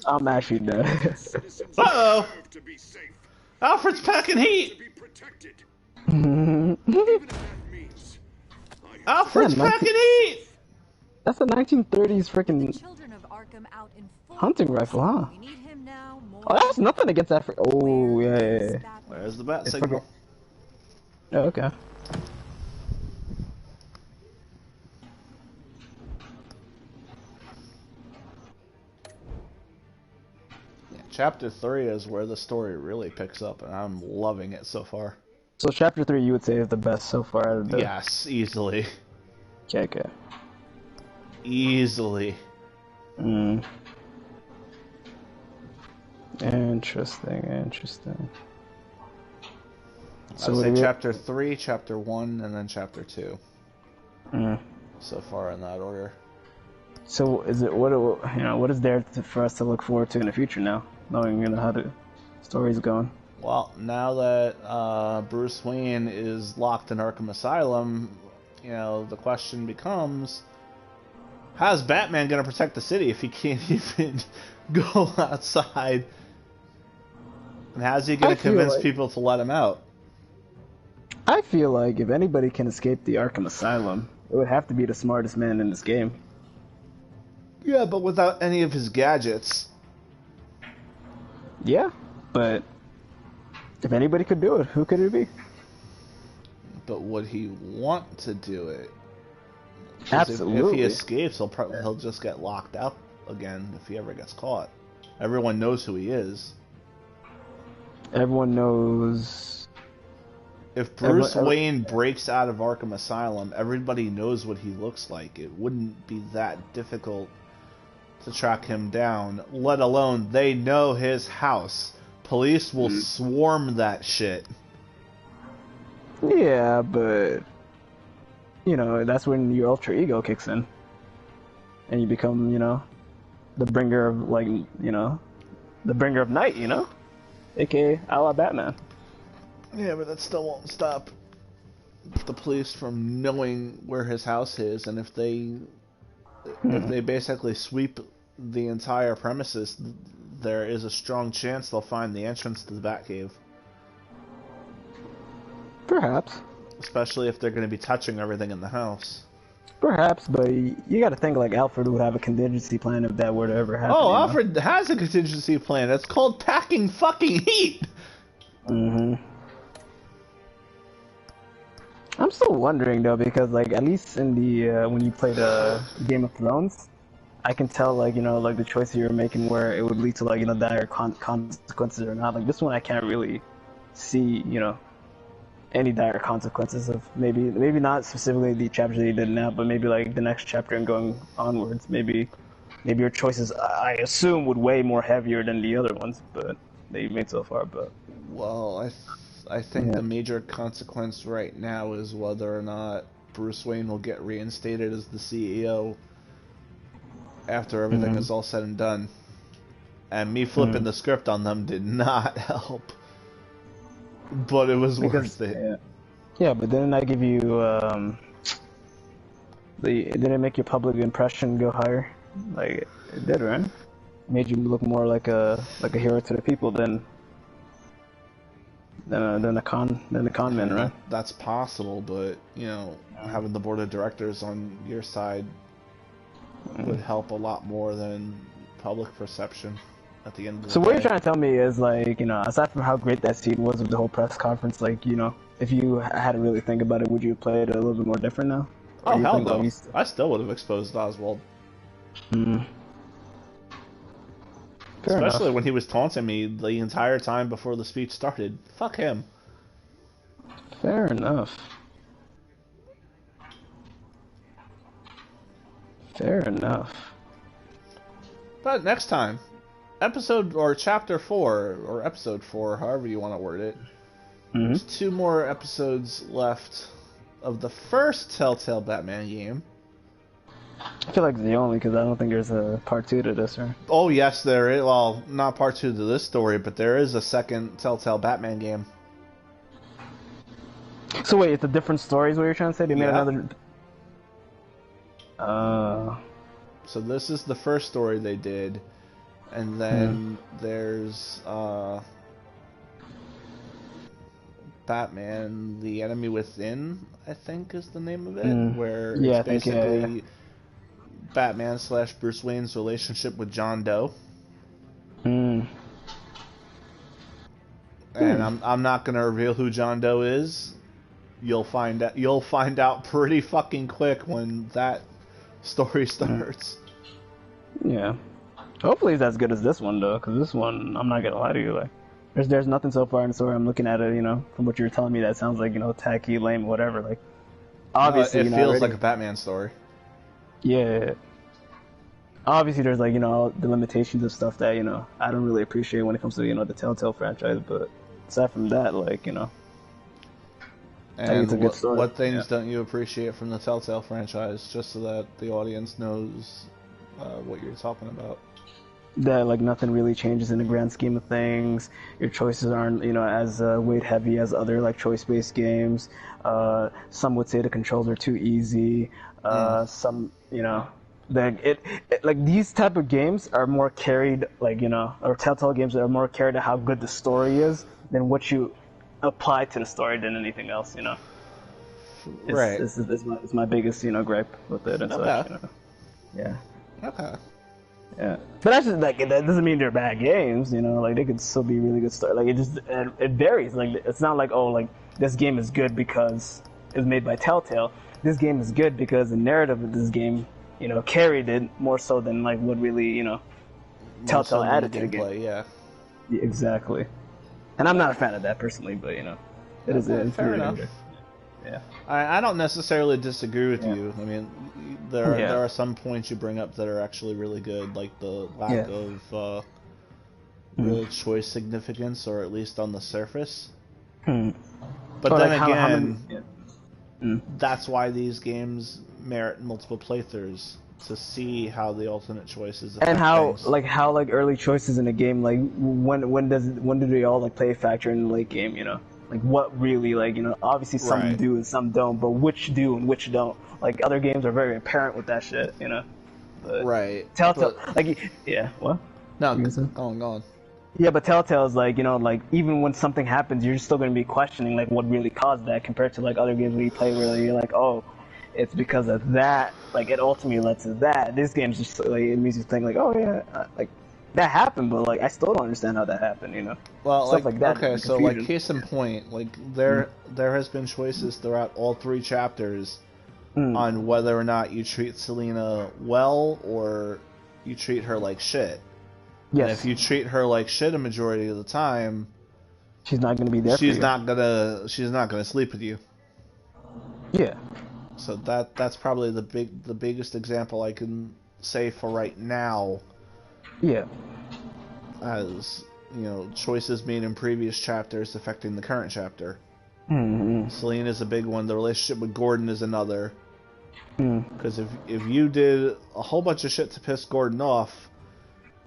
I'm actually dead. Uh-oh! Alfred's packing heat! Alfred's packing heat! That's a 1930s freaking hunting rifle, huh? Oh, that's nothing against that. Oh, yeah. Where's the bat signal? Oh, okay. Chapter 3 is where the story really picks up, and I'm loving it so far. So chapter 3 you would say is the best so far out of the... Yes, easily. Okay. Easily. Interesting. So I'd say chapter 3, chapter 1, and then chapter 2. So far in that order. So is it what is there for us to look forward to in the future now, knowing how the story's going? Well, now that Bruce Wayne is locked in Arkham Asylum, the question becomes, how's Batman going to protect the city if he can't even go outside? And how's he going to convince people to let him out? I feel like if anybody can escape the Arkham Asylum, it would have to be the smartest man in this game. Yeah, but without any of his gadgets. Yeah, but if anybody could do it, who could it be? But would he want to do it? Absolutely. If he escapes, he'll just get locked up again if he ever gets caught. Everyone knows who he is. Everyone knows. If Bruce Wayne breaks out of Arkham Asylum, everybody knows what he looks like. It wouldn't be that difficult to track him down, let alone they know his house. Police will swarm that shit. Yeah, but that's when your alter ego kicks in. And you become, the bringer of the bringer of night, AKA a la Batman. Yeah, but that still won't stop the police from knowing where his house is, and if they basically sweep the entire premises, there is a strong chance they'll find the entrance to the Batcave. Perhaps. Especially if they're going to be touching everything in the house. Perhaps, but you got to think like Alfred would have a contingency plan if that were to ever happen. Oh, Alfred has a contingency plan. It's called packing fucking heat. I'm still wondering though, because at least in the when you played Game of Thrones, I can tell the choices you were making where it would lead to dire consequences or not. This one I can't really see any dire consequences of maybe not specifically the chapters that you did now, but maybe the next chapter and going onwards. Maybe your choices I assume would weigh more heavier than the other ones, but that you've made so far. But well, I think the major consequence right now is whether or not Bruce Wayne will get reinstated as the CEO after everything is all said and done. And me flipping the script on them did not help. But it was worth it. Yeah, but didn't I give you didn't it make your public impression go higher? It did, right? Made you look more like a hero to the people than a con man, right? That's possible, but having the board of directors on your side would help a lot more than public perception at the end of the day. So what you're trying to tell me is aside from how great that scene was with the whole press conference, if you had to really think about it, would you have played it a little bit more different now? Oh hell no! I still would have exposed Oswald. Especially when he was taunting me the entire time before the speech started. Fuck him. Fair enough. Fair enough. But next time, episode or chapter 4 or episode 4, however you want to word it. There's 2 more episodes left of the first Telltale Batman game. I feel like it's the only, because I don't think there's a part 2 to this, right? Oh yes, there is. Well, not part 2 to this story, but there is a second Telltale Batman game. So wait, it's a different story is what you're trying to say? They made another... So this is the first story they did, and then there's Batman: The Enemy Within, I think is the name of it, where it's basically Batman / Bruce Wayne's relationship with John Doe. And I'm not gonna reveal who John Doe is. You'll find out pretty fucking quick when that story starts. Yeah. Hopefully it's as good as this one, though, because this one, I'm not gonna lie to you, like, there's nothing so far in the story. I'm looking at it, you know, from what you're telling me, that sounds like, you know, tacky, lame, whatever. Like, obviously, it feels like a Batman story. Yeah. Obviously, there's, like, you know, the limitations of stuff that, you know, I don't really appreciate when it comes to, you know, the Telltale franchise, but aside from that, like, you know, and what things don't you appreciate from the Telltale franchise, just so that the audience knows what you're talking about? That, like, nothing really changes in the grand scheme of things. Your choices aren't, you know, as weight heavy as other, like, choice-based games. Some would say the controls are too easy. Some, you know, like, these type of games are more carried, like, you know, or Telltale games are more carried to how good the story is than what you apply to the story than anything else, you know. It's my biggest, you know, gripe with it and such, you know. Yeah. Okay. Yeah, but that's just, like, that doesn't mean they're bad games, you know. Like, they could still be really good story. Like, it varies. Like, it's not like, oh, like, this game is good because it's made by Telltale. This game is good because the narrative of this game, you know, carried it more so than, like, what really, you know, Telltale added to the game. Yeah, exactly. And I'm not a fan of that personally, but, you know, it's fair enough. Yeah. I don't necessarily disagree with you. I mean, there are some points you bring up that are actually really good, like the lack of real choice significance, or at least on the surface. But then again, that's why these games merit multiple playthroughs, to see how the alternate choices affect and how things. how early choices in a game, like when do they all, like, play a factor in the late game, you know? Like, what really, like, you know, obviously some do and some don't, but which do and which don't. Like, other games are very apparent with that shit, you know? But Telltale, like, yeah, what? No, go on. Yeah, but Telltale's, like, you know, like, even when something happens, you're still going to be questioning, like, what really caused that, compared to, like, other games where you play where you're like, oh, it's because of that, like, it ultimately led to that. This game's just, like, it means you think, like, oh, yeah, like, that happened, but, like, I still don't understand how that happened, you know? Well, stuff like that. Okay, so, like, case in point, like, there has been choices throughout all 3 chapters on whether or not you treat Selina well, or you treat her like shit. Yes. And if you treat her like shit a majority of the time, she's not going to be there for you. She's not gonna sleep with you. Yeah. So that's probably the biggest example I can say for right now. Yeah. As, you know, choices made in previous chapters affecting the current chapter. Selina's a big one. The relationship with Gordon is another. Because if you did a whole bunch of shit to piss Gordon off,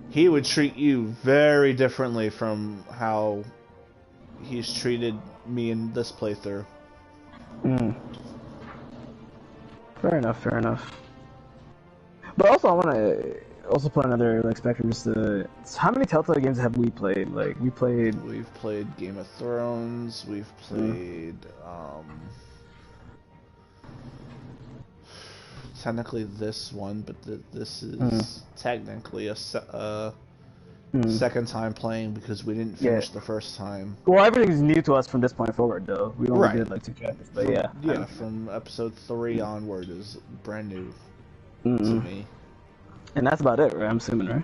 he would treat you very differently from how he's treated me in this playthrough. Fair enough. But also, I want to also put another, like, spectrum. Just how many Telltale games have we played? Like, we've played Game of Thrones. We've played technically this one, but this is technically a second time playing, because we didn't finish the first time. Well, everything's new to us from this point forward, though. We only did, like, 2 chapters, but from episode 3 onward is brand new to me. And that's about it, right? I'm assuming, right?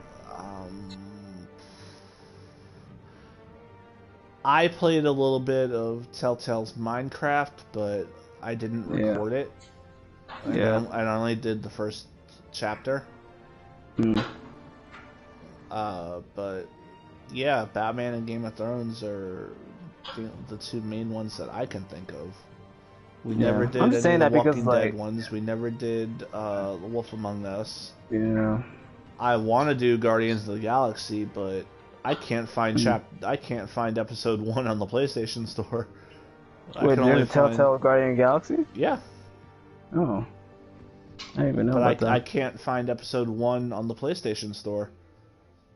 I played a little bit of Telltale's Minecraft, but I didn't record it. I only did the first chapter. But yeah, Batman and Game of Thrones are the two main ones that I can think of. We never did any of the Walking Dead ones. We never did The Wolf Among Us. Yeah. I want to do Guardians of the Galaxy, but I can't find I can't find episode 1 on the PlayStation Store. Wait, you're the Telltale Guardian of the Galaxy? Yeah. Oh. I didn't even know about that. I can't find episode 1 on the PlayStation Store.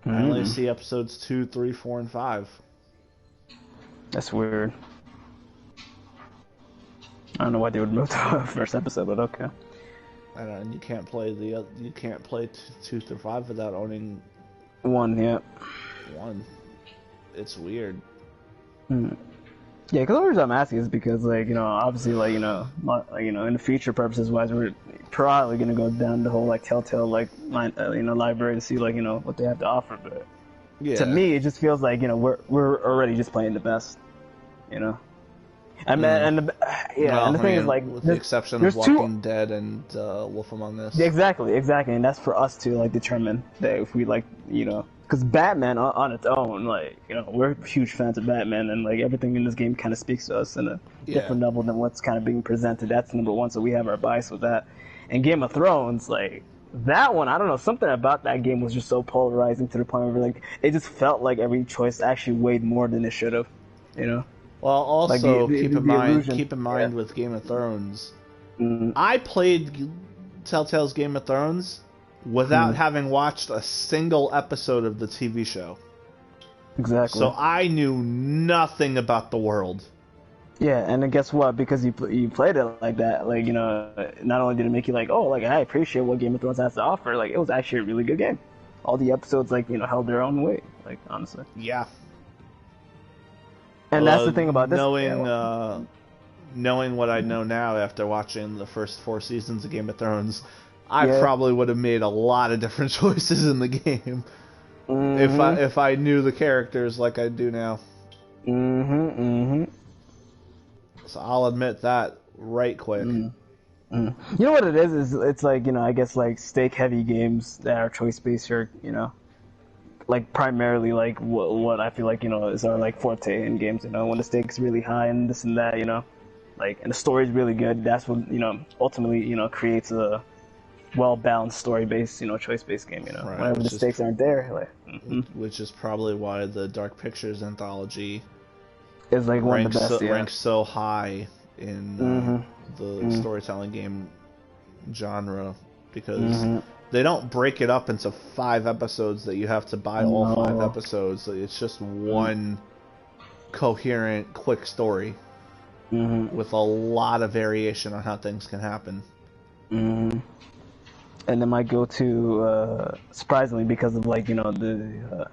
I only see episodes 2, 3, 4, and 5. That's weird. I don't know why they would move to the first episode, but okay. I don't know, and you can't play 2 through 5 without owning 1. Yeah. 1. It's weird. Yeah, because the reason I'm asking is because, like, you know, obviously, like, you know, in the future purposes wise, we're probably gonna go down the whole like Telltale library to see, like, you know, what they have to offer. But to me, it just feels like, you know, we're already just playing the best, you know. And the thing is, like, with the exception of Walking Dead and Wolf Among Us. Exactly, and that's for us to like determine that if we like, you know, because Batman on its own, like, you know, we're huge fans of Batman, and like everything in this game kind of speaks to us in a different level than what's kind of being presented. That's number one, so we have our bias with that. And Game of Thrones, like that one, I don't know, something about that game was just so polarizing to the point where like it just felt like every choice actually weighed more than it should have, you know. Well, also like keep in mind with Game of Thrones, I played Telltale's Game of Thrones without having watched a single episode of the TV show. Exactly. So I knew nothing about the world. Yeah, and then guess what? Because you played it like that, like, you know, not only did it make you like, oh, like, I appreciate what Game of Thrones has to offer, like, it was actually a really good game. All the episodes, like, you know, held their own weight, like, honestly. Yeah. And that's the thing about this. Knowing what I know now after watching the first 4 seasons of Game of Thrones, I probably would have made a lot of different choices in the game if I knew the characters like I do now. So I'll admit that right quick. You know what it is it's like, you know, I guess like stake heavy games that are choice based are, you know, like primarily like what I feel like, you know, is our like forte in games, you know, when the stakes really high and this and that, you know, like, and the story's really good. That's what, you know, ultimately, you know, creates a well-balanced story-based, you know, choice-based game, you know. Right. Whenever the stakes aren't there, like, which is probably why the Dark Pictures anthology is like one of the best. Ranks so high in the storytelling game genre, because they don't break it up into 5 episodes that you have to buy all 5 episodes. It's just one coherent, quick story with a lot of variation on how things can happen. And then my go-to, surprisingly, because of, like, you know, the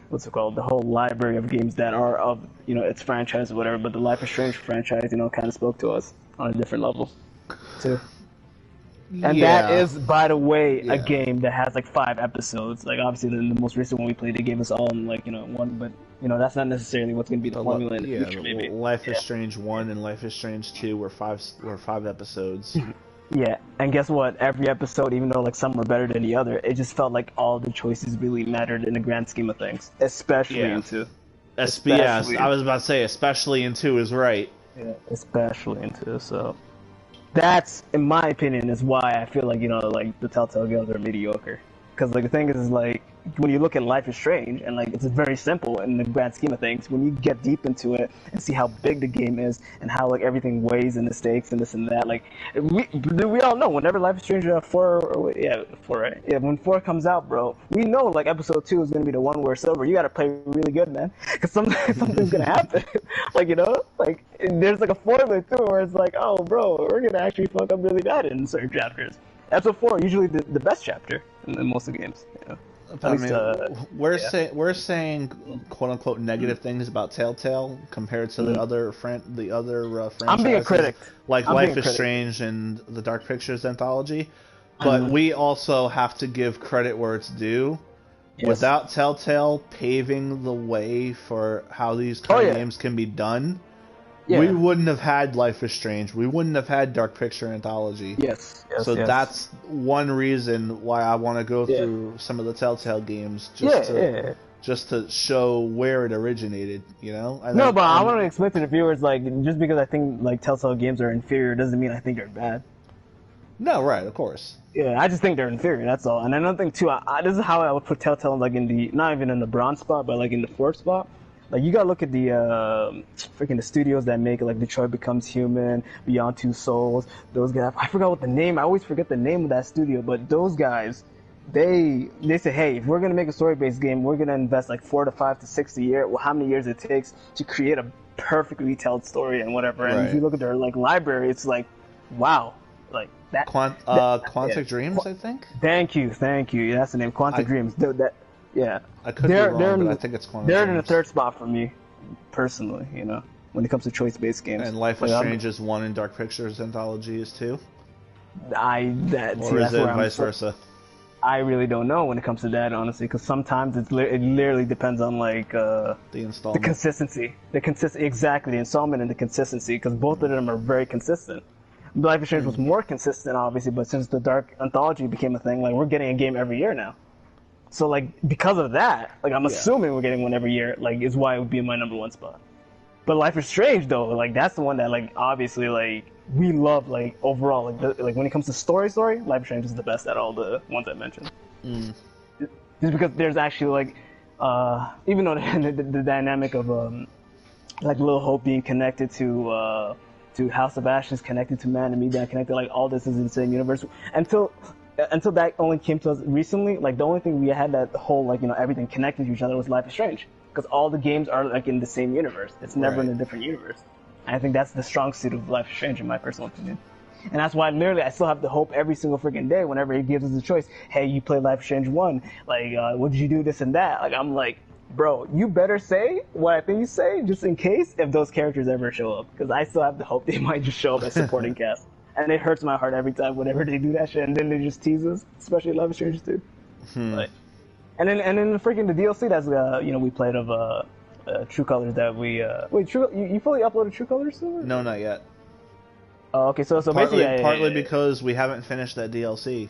what's it called, the whole library of games that are of, you know, its franchise or whatever, but the Life is Strange franchise, you know, kind of spoke to us on a different level too. And that is, by the way, a game that has like 5 episodes. Like, obviously the most recent one we played, they gave us all in, like, you know, 1, but, you know, that's not necessarily what's going to be the formula in the future, maybe. Life is Strange 1 and Life is Strange 2 were 5 episodes. Yeah, and guess what? Every episode, even though like some were better than the other, it just felt like all the choices really mattered in the grand scheme of things, especially in 2. Yes, I was about to say, especially in 2 is right. Yeah, especially in 2. So that's, in my opinion, is why I feel like, you know, like the Telltale games are mediocre. Because like the thing is like, when you look at Life is Strange, and like it's very simple in the grand scheme of things, when you get deep into it and see how big the game is and how like everything weighs in the stakes and this and that, like we all know whenever Life is Strange 4, right? Yeah, when 4 comes out, bro, we know like episode 2 is gonna be the one where it's over. You gotta play really good, man, because something's gonna happen. Like, you know, like there's like a formula too where it's like, oh, bro, we're gonna actually fuck up really bad in certain chapters. Episode 4 usually the best chapter in most of the games, you know. I mean, we're saying quote unquote negative things about Telltale compared to the other franchises. I'm being a critic, like Life is Strange and the Dark Pictures anthology, but we also have to give credit where it's due. Yes. Without Telltale paving the way for how these kind of games can be done, we wouldn't have had Life is Strange. We wouldn't have had Dark Picture Anthology. Yes. So that's one reason why I want to go through some of the Telltale games, just to show where it originated. You know? No, but I want to explain to the viewers, like, just because I think like Telltale games are inferior doesn't mean I think they're bad. No, right, of course. Yeah, I just think they're inferior. That's all. And another thing too, this is how I would put Telltale like in the not even in the bronze spot, but like in the fourth spot. Like you gotta look at the freaking the studios that make it, like Detroit Becomes Human, Beyond Two Souls. Those guys, I forgot what the name. I always forget the name of that studio, but those guys, they say, hey, if we're gonna make a story-based game, we're gonna invest like 4 to 5 to 6 a year. Well, how many years it takes to create a perfectly told story and whatever. And if you look at their like library, it's like, wow, like that. Quantic Dreams, I think. Thank you. Yeah, that's the name. Quantic Dreams. Yeah, I could be wrong, but I think it's Quantic They're Dreams. in the third spot for me, personally. You know, when it comes to choice-based games. And Life is Strange is 1 and Dark Pictures Anthology is 2. Or is it vice versa? I really don't know when it comes to that, honestly, because sometimes it literally depends on like the installment, the consistency, exactly, the installment and the consistency, because both of them are very consistent. Life is Strange was more consistent, obviously, but since the Dark Anthology became a thing, like we're getting a game every year now. So like because of that, like I'm assuming we're getting one every year, like is why it would be in my number 1 spot. But Life is Strange though, like that's the one that like obviously like we love, like overall, like when it comes to story, Life is Strange is the best at all the ones I mentioned. Just because there's actually like even though the dynamic of like Little Hope being connected to House of Ashes, connected to Man and Media, connected, like all this is in the same universe until that only came to us recently. Like the only thing we had that whole like everything connected to each other was Life is Strange, because all the games are like in the same universe. It's never in a different universe. And I think that's the strong suit of Life is Strange in my personal opinion. And that's why literally I still have the hope every single freaking day whenever he gives us a choice. Hey, you play Life is Strange 1. Like, what did you do, this and that? Like, I'm like, bro, you better say what I think you say, just in case if those characters ever show up. Because I still have the hope they might just show up as supporting cast. And it hurts my heart every time whenever they do that shit, and then they just tease us, especially Life is Strange 2. Like, and then the freaking the DLC that's we played of True Colors that we wait, you fully uploaded True Colors, Silver? No, not yet. Oh, okay, so basically partly because we haven't finished that DLC.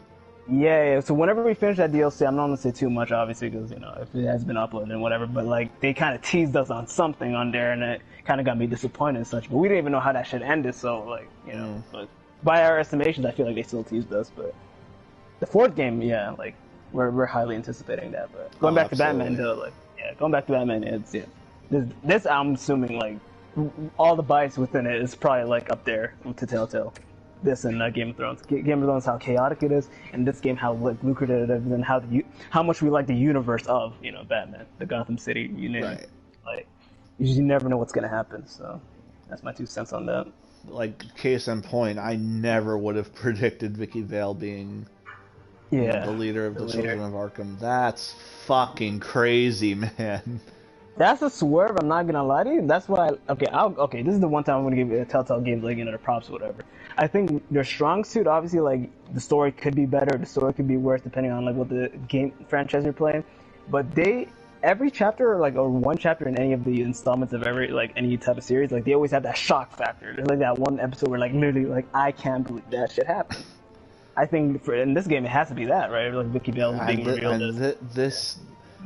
Yeah, so whenever we finish that DLC, I'm not gonna say too much, obviously, because if it has been uploaded and whatever. But like, they kind of teased us on something on there, and it kind of got me disappointed and such. But we didn't even know how that shit ended, so like, but by our estimations, I feel like they still teased us. But the fourth game, like we're highly anticipating that. But going back to Batman, though, going back to Batman, it's this I'm assuming like all the bias within it is probably like up there to Telltale. This and Game of Thrones. Game of Thrones, how chaotic it is, and this game, how like lucrative it is, and how much we like the universe of Batman, the Gotham City. Like you never know what's gonna happen. So that's my 2 cents on that. Like case in point, I never would have predicted Vicky Vale being the leader of the Children of Arkham. That's fucking crazy, man. That's a swerve. I'm not gonna lie to you. That's why. Okay. This is the one time I'm gonna give Telltale games like the props, or whatever. I think their strong suit, obviously, like the story could be better, the story could be worse, depending on like what the game franchise you're playing. But every chapter, or one chapter in any of the installments of any type of series, like they always have that shock factor. There's like that one episode where like literally like I can't believe that shit happened. I think in this game it has to be that, right? Like Vicky Vale being revealed.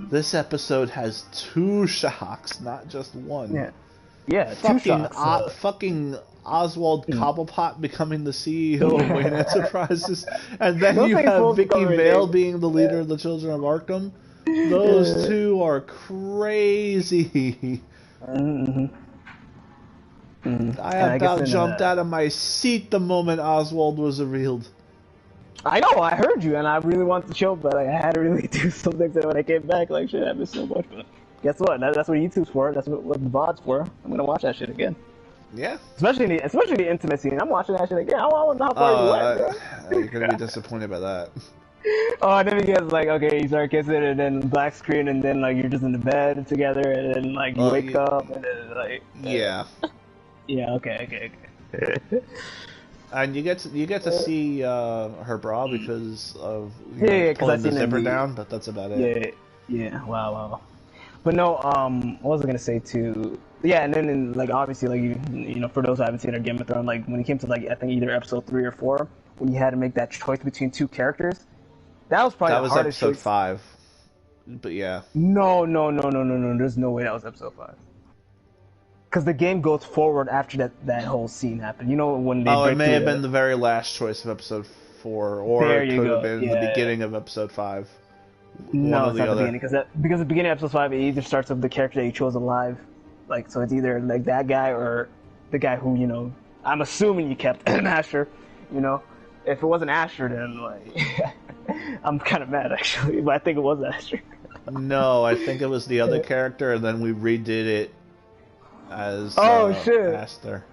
This episode has 2 shocks, not just one. Yeah, 2 shocks. Fucking Oswald Cobblepot becoming the CEO of Wayne Enterprises, and then you have Vicky Vale being the leader of the Children of Arkham. Those 2 are crazy. I about jumped out of my seat the moment Oswald was revealed. I know, I heard you, and I really wanted to chill, but I had to really do something so when I came back. Like, shit happened so much, but guess what? That's what YouTube's for. That's what the VOD's for. I'm gonna watch that shit again. Yeah. Especially the intimacy, and I'm watching that shit again. I want to know how far you went. You're gonna be disappointed by that. Oh, and then he gets like, okay, you start kissing, and then black screen, and then like you're just in the bed together, and then like you wake up, and then like. Yeah. Yeah. Okay. And you get to see her bra because of pulling the zipper down, but that's about it. Yeah. Wow. But no, what was I gonna say too? Yeah, and then like obviously like you know for those who haven't seen our Game of Thrones, like when it came to like I think either episode 3 or 4, when you had to make that choice between two characters, that was probably the hardest episode choice. 5. But yeah. No. There's no way that was episode 5. Because the game goes forward after that whole scene happened. You know when they. Oh, it may have been the very last choice of episode 4, or it could have been the beginning of episode 5. No, it's not the beginning because the beginning of episode 5 it either starts with the character that you chose alive, like so it's either like that guy or the guy who you know. I'm assuming you kept Asher. You know, if it wasn't Asher, then like I'm kind of mad actually, but I think it was Asher. No, I think it was the other character, and then we redid it as Aster,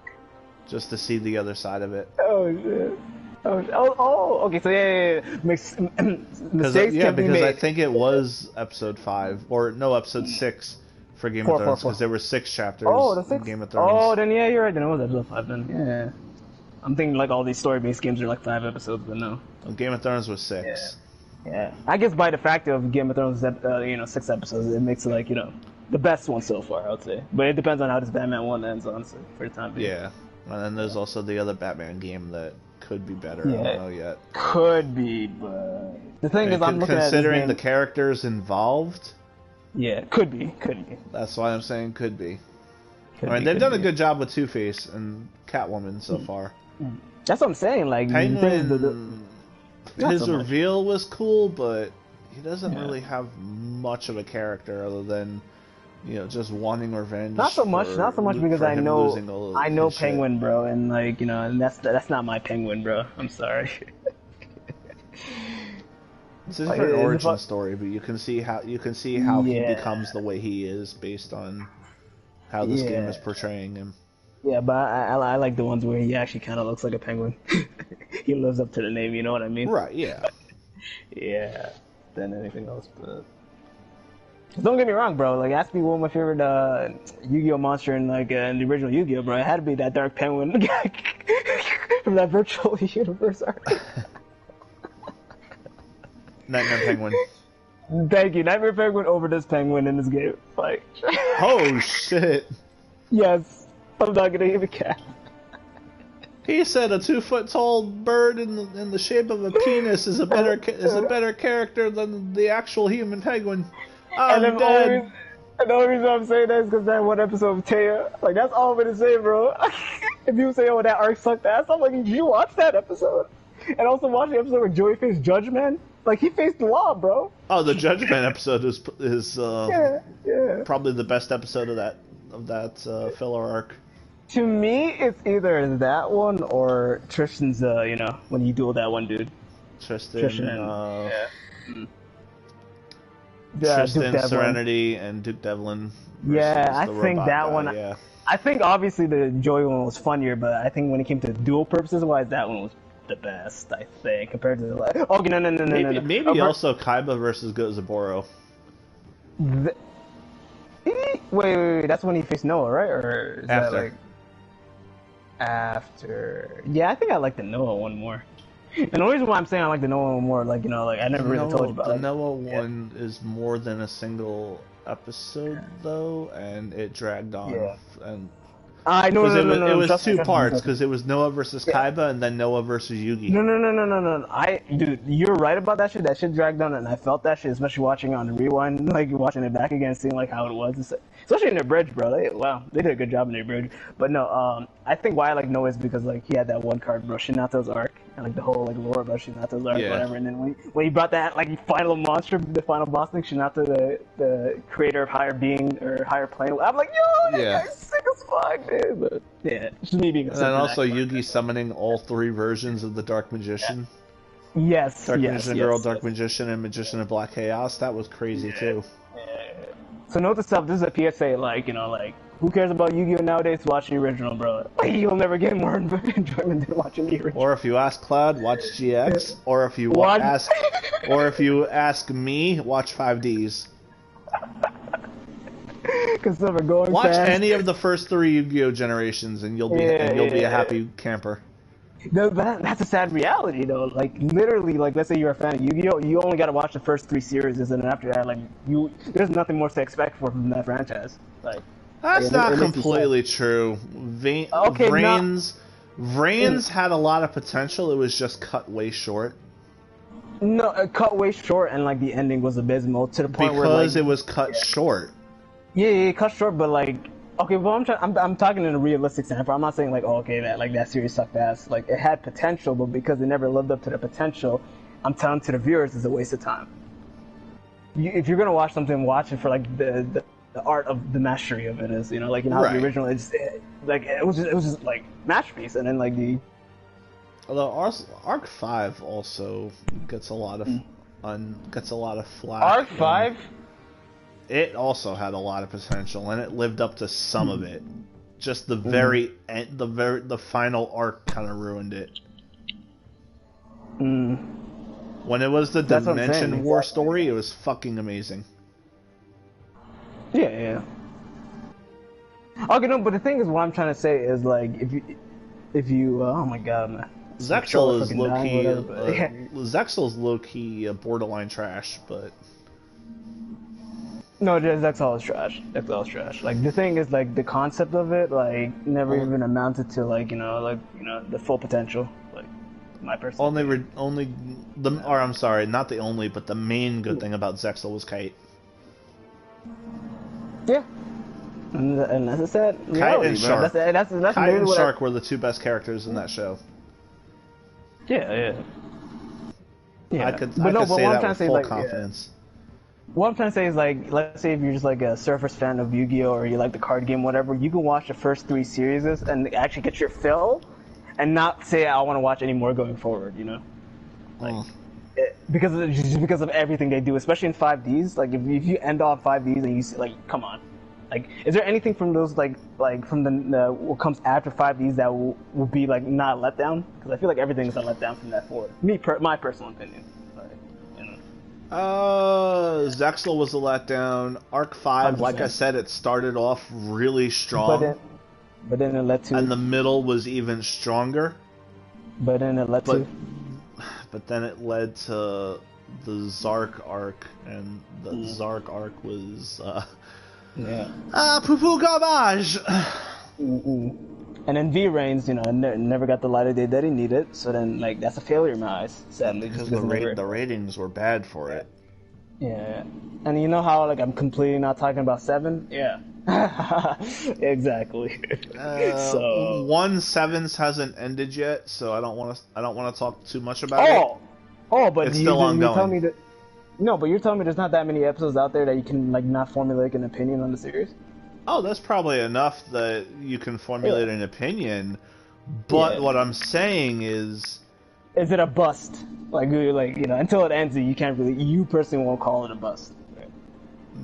just to see the other side of it. Oh shit. Okay, so yeah. Mistakes can be made. Because I think it was episode 5, or no, episode 6 for Game of Thrones, because there were 6 chapters in Game of Thrones. Oh, then yeah, you're right, then it was episode 5 then. Yeah. I'm thinking like all these story-based games are like 5 episodes, but no. Well, Game of Thrones was 6. Yeah. I guess by the fact of Game of Thrones, 6 episodes, it makes it like, you know, the best one so far, I would say. But it depends on how this Batman one ends, honestly, for the time being. Yeah. And then there's also the other Batman game that could be better. I don't know yet. Could be, but the thing is, I'm looking at considering the characters involved. Yeah, could be. That's why I'm saying could be. They've done a good job with Two-Face and Catwoman so far. That's what I'm saying. Like Penguin, his reveal was cool, but he doesn't really have much of a character other than, you know, just wanting revenge. Not so much because I know Penguin, bro, and like you know, and that's not my Penguin, bro. I'm sorry. It's a different origin story, but you can see how he becomes the way he is based on how this game is portraying him. Yeah, but I like the ones where he actually kind of looks like a penguin. He lives up to the name, you know what I mean? Right. Yeah. Yeah. Than anything else, but. Don't get me wrong, bro. Like, ask me what my favorite Yu-Gi-Oh monster in in the original Yu-Gi-Oh, bro. It had to be that Dark Penguin from that virtual universe arc. Nightmare Penguin. Thank you, Nightmare Penguin over this penguin in this game. Like, oh shit. Yes, I'm not gonna even cap. He said a 2-foot-tall bird in the shape of a penis is a better character than the actual human penguin. I'm dead. And the only reason I'm saying that is because that one episode of Taya, like, that's all I'm gonna say, bro. If you say, oh, that arc sucked ass, I'm like, did you watch that episode? And also watch the episode where Joey faced Judge Man. Like, he faced the law, bro. Oh, the Judge Man episode is probably the best episode of that filler arc. To me, it's either that one or Tristan's, when you duel that one dude. Tristan, Serenity, and Duke Devlin. Yeah, I think that one. Yeah. I think obviously the Joey one was funnier, but I think when it came to duel purposes wise, that one was the best. I think compared to the okay, no. Maybe also Kaiba versus Gozaburo. Wait, that's when he faced Noah, right? Or is after? That like after? Yeah, I think I like the Noah one more. And the reason why I'm saying I like the Noah one more, like I never really told you about the Noah one is more than a single episode though, and it dragged on. Yeah. And I know it was two parts because it was Noah versus Kaiba and then Noah versus Yugi. No. Dude, you're right about that shit. That shit dragged on, and I felt that shit, especially watching on the rewind, like watching it back again, seeing like how it was, especially in their bridge, bro. They did a good job in their bridge. But no, I think why I like Noah is because like he had that one card, bro, Shinato's arc, and like the whole like lore about Shinato's arc, whatever. And then when he brought that like final monster, the final boss thing, Shinato, the creator of higher being or higher plane, I'm like, yo, that guy's sick as fuck, dude. But yeah, just me being. And then also Yugi summoning all 3 versions of the Dark Magician. Yes, Dark Magician Girl, Dark Magician, and Magician of Black Chaos. That was crazy too. So note to self, this is a PSA, who cares about Yu-Gi-Oh nowadays? Watch the original, bro. You'll never get more enjoyment than watching the original. Or if you ask Cloud, watch GX. Or if you ask me, watch 5Ds. Watch any of the first 3 Yu-Gi-Oh generations, and you'll be a happy camper. No, that's a sad reality, though. Like, literally, like, let's say you're a fan of Yu-Gi-Oh!, you only gotta watch the first 3 series, and then after that, like, there's nothing more to expect from that franchise. Like, that's not completely true. Vrains had a lot of potential. It was just cut way short. No, cut way short, and like the ending was abysmal to the point where because it was cut short. Yeah, cut short, but like. Okay, well, I'm talking in a realistic example. I'm not saying like, oh, okay, that series sucked ass. Like, it had potential, but because it never lived up to the potential, I'm telling to the viewers it's a waste of time. If you're gonna watch something, watch it for like the art of the mastery of it is. You know, like how the original it was just like masterpiece, and then like the. Although Arc 5 also gets a lot of flack. Arc 5. It also had a lot of potential, and it lived up to some of it. Just the very end, the final arc kind of ruined it. When it was the Dimension War story, it was fucking amazing. Yeah. Okay, no, but the thing is, what I'm trying to say is like, if you, oh my god, man. Zexal is low key. Zexal's low key borderline trash, but. No, Zexal is trash. Zexal is trash. Like, the thing is, like, the concept of it, like, never even amounted to, like, the full potential. Like, my personal I'm sorry, not the only, but the main good thing about Zexal was Kite. Yeah. And that's a sad reality, Kite and Shark. That's Kite and Shark were the two best characters in that show. Yeah. I could say that with full confidence. What I'm trying to say is, like, let's say if you're just like a surface fan of Yu-Gi-Oh! Or you like the card game, whatever, you can watch the first 3 series and actually get your fill, and not say I want to watch any more going forward. You know, like because of everything they do, especially in 5Ds. Like, if you end off 5Ds and you see, like, come on, like, is there anything from those like from the what comes after 5Ds that will be like not let down? Because I feel like everything is a letdown from that forward. My personal opinion. Zexal was a letdown. Arc 5, 100%. Like I said, it started off really strong. But then it led to... And the middle was even stronger. But then it led to... But then it led to the Zark arc, and the Zark arc was... poo-poo garbage! And then V-Reigns, never got the light of day that he needed, so then, like, that's a failure in my eyes, sadly. Because the ratings were bad for it. Yeah. And you know how, like, I'm completely not talking about 7? Yeah. Exactly. So 1/7 hasn't ended yet, so I don't want to talk too much about it. But it's still ongoing. You're telling me that... No, but you're telling me there's not that many episodes out there that you can, like, not formulate an opinion on the series? Oh, that's probably enough that you can formulate an opinion, but what I'm saying is... Is it a bust? Like, until it ends, you personally won't call it a bust. Right?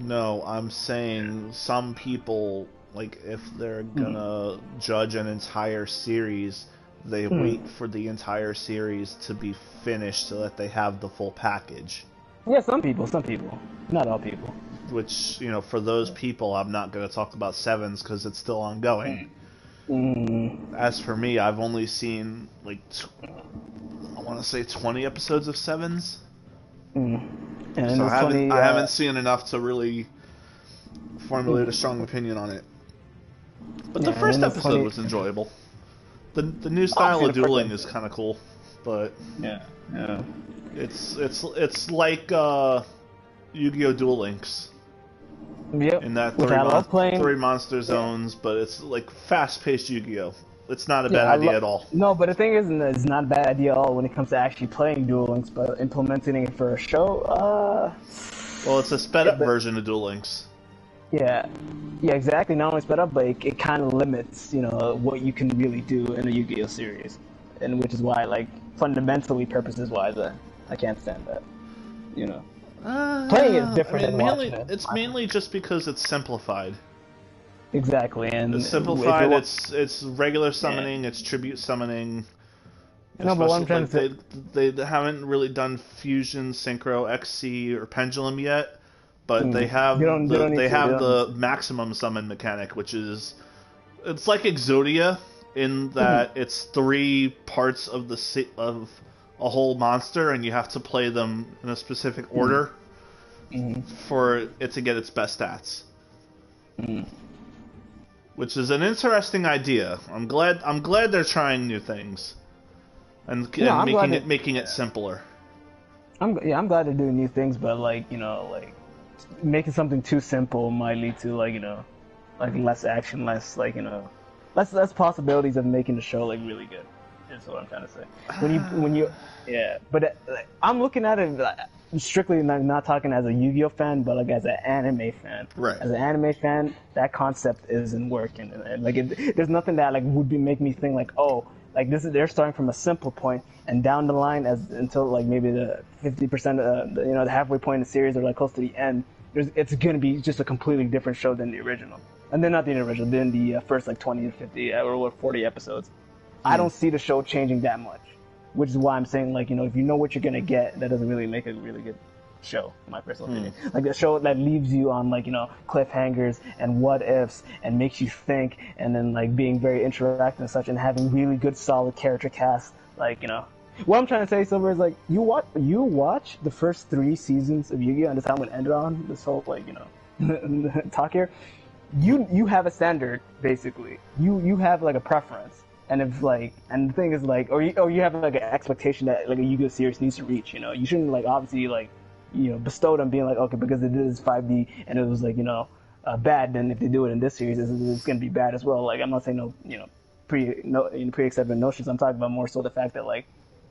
No, I'm saying some people, like, if they're gonna judge an entire series, they wait for the entire series to be finished so that they have the full package. Yeah, some people. Not all people. Which, for those people, I'm not going to talk about 7s because it's still ongoing. As for me, I've only seen, like, I want to say 20 episodes of 7s. So I haven't seen enough to really formulate a strong opinion on it. But the first episode was enjoyable. The new style of dueling is kind of cool, but it's like Yu-Gi-Oh! Duel Links. Yep. In that 3 monster zones, but it's like fast-paced Yu-Gi-Oh! It's not a bad idea at all. No, but the thing is, it's not a bad idea at all when it comes to actually playing Duel Links, but implementing it for a show, Well, it's a sped-up version of Duel Links. Yeah, exactly. Not only sped up, but it kind of limits, what you can really do in a Yu-Gi-Oh! Series, and which is why, like, fundamentally, purposes-wise, I can't stand that, Playing it is different than watching it. It's mainly just because it's simplified. Exactly, and it's simplified. It's regular summoning. It's tribute summoning. No, but what I'm trying to say, they haven't really done fusion, synchro, XC, or pendulum yet, but they have the maximum summon mechanic, which is it's like Exodia, in that it's 3 parts of of a whole monster, and you have to play them in a specific order for it to get its best stats. Which is an interesting idea. I'm glad they're trying new things and making it simpler. I'm glad they're doing new things, but like, you know, like making something too simple might lead to like, you know, like less action, less like, you know, less possibilities of making the show like really good. Is what I'm trying to say. When you but I'm looking at it strictly not talking as a Yu-Gi-Oh fan, but like as an anime fan. Right. As an anime fan, that concept isn't working, and like there's nothing that like would make me think like, oh, like they're starting from a simple point and down the line until like maybe the 50% you know, the halfway point in the series or like close to the end. It's gonna be just a completely different show than the original, and then not the original, then the first like 20 to 50 or 40 episodes. I don't see the show changing that much, which is why I'm saying, like, you know, if you know what you're gonna get, that doesn't really make a really good show, in my personal opinion. Like a show that leaves you on like, you know, cliffhangers and what ifs and makes you think, and then like being very interactive and such, and having really good solid character cast. Like, you know, what I'm trying to say, Silver, is like you watch the first 3 seasons of Yu-Gi-Oh! And this time would end on this whole like, you know, talk here. You have a standard basically. You have like a preference. And if like, and the thing is like, or you have like an expectation that like a Yu-Gi-Oh series needs to reach, you know, you shouldn't like obviously like, you know, bestow them being like, okay, because it is 5D and it was like, you know, bad, then if they do it in this series, it's going to be bad as well. Like, I'm not saying no, you know, pre-accepted notions. I'm talking about more so the fact that like,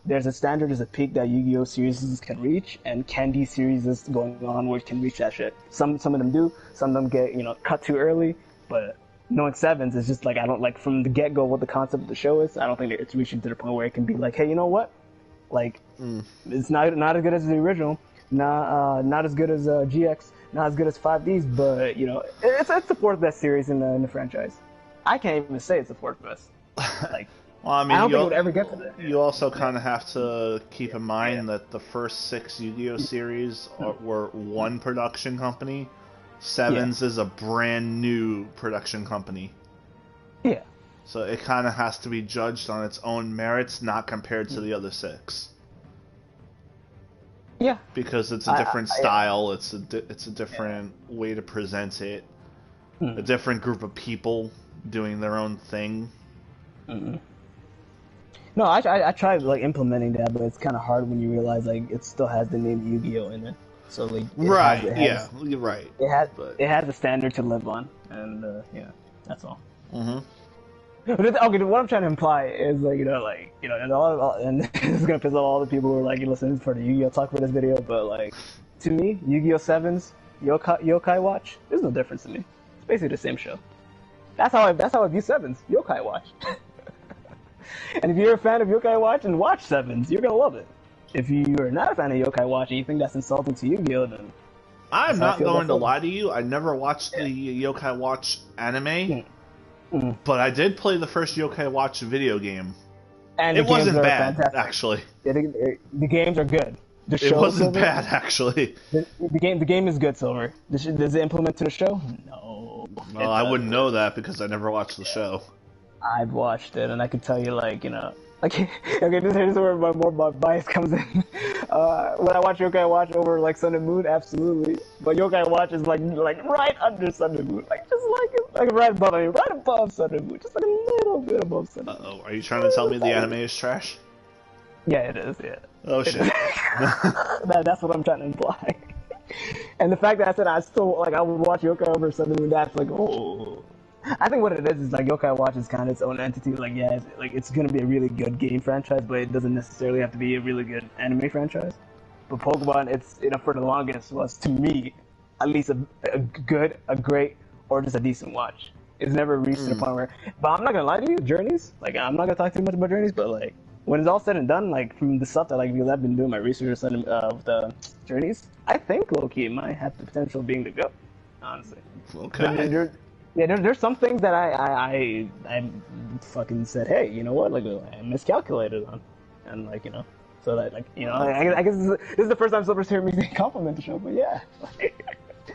there's a standard, there's a peak that Yu-Gi-Oh series can reach, and Candy series is going on where it can reach that shit. Some of them do, some of them get, you know, cut too early, but knowing Sevens is just like, I don't like from the get-go what the concept of the show is. I don't think it's reaching to the point where it can be like, hey, you know what? Like, it's not as good as the original, not as good as GX, not as good as 5Ds, but, you know, it's the 4th best series in the franchise. I can't even say it's the 4th best. Like, well, I mean, I don't think it would ever get to that. You also kind of have to keep in mind that the first 6 Yu-Gi-Oh series were one production company. Sevens is a brand new production company. Yeah. So it kind of has to be judged on its own merits, not compared to the other 6. Yeah. Because it's a different style, it's a different way to present it, a different group of people doing their own thing. No, I tried like implementing that, but it's kind of hard when you realize like it still has the name Yu-Gi-Oh in it. So like, you're right. It has a standard to live on, and yeah, that's all. Okay, what I'm trying to imply is like, you know, and this is gonna piss off all the people who are like listening for the Yu-Gi-Oh talk for this video, but like, to me, Yu-Gi-Oh 7's Yokai Watch, there's no difference to me. It's basically the same show. That's how I view 7's Yokai Watch. And if you're a fan of Yokai Watch and watch 7's, you're gonna love it. If you are not a fan of Yokai Watch and you think that's insulting to Yu-Gi-Oh, then I'm not going to lie to you. I never watched the Yokai Watch anime, but I did play the first Yokai Watch video game. And it wasn't bad, actually. The games are good. It wasn't bad, actually. The game is good, Silver. Does it implement to the show? No. Well, I wouldn't know that because I never watched the show. I've watched it, and I can tell you, like, you know, okay, this is where my bias comes in. When I watch Yokai Watch over like Sun and Moon, absolutely. But Yokai Watch is like right under Sun and Moon, like just like right above Sun and Moon, just like a little bit above Sun and Moon. Are you trying to tell me the anime is trash? Yeah, it is. Yeah. Oh shit. That's what I'm trying to imply. And the fact that I said I still like I would watch Yokai over Sun and Moon, that's like, oh. I think what it is like Yokai Watch is kind of its own entity. Like, yeah, it's gonna be a really good game franchise, but it doesn't necessarily have to be a really good anime franchise. But Pokemon, it's, you know, for the longest was, to me, at least a good, a great, or just a decent watch. It's never reached to the point where. But I'm not gonna lie to you, Journeys. Like, I'm not gonna talk too much about Journeys, but like when it's all said and done, like from the stuff that because I've been doing my research with the Journeys, I think low-key it might have the potential of being the GOAT. Honestly. Okay. There's some things that I fucking said, hey, you know what, like I miscalculated on, and like, you know, so that like, you know, I guess this is the first time Silver's heard me compliment the show, but yeah.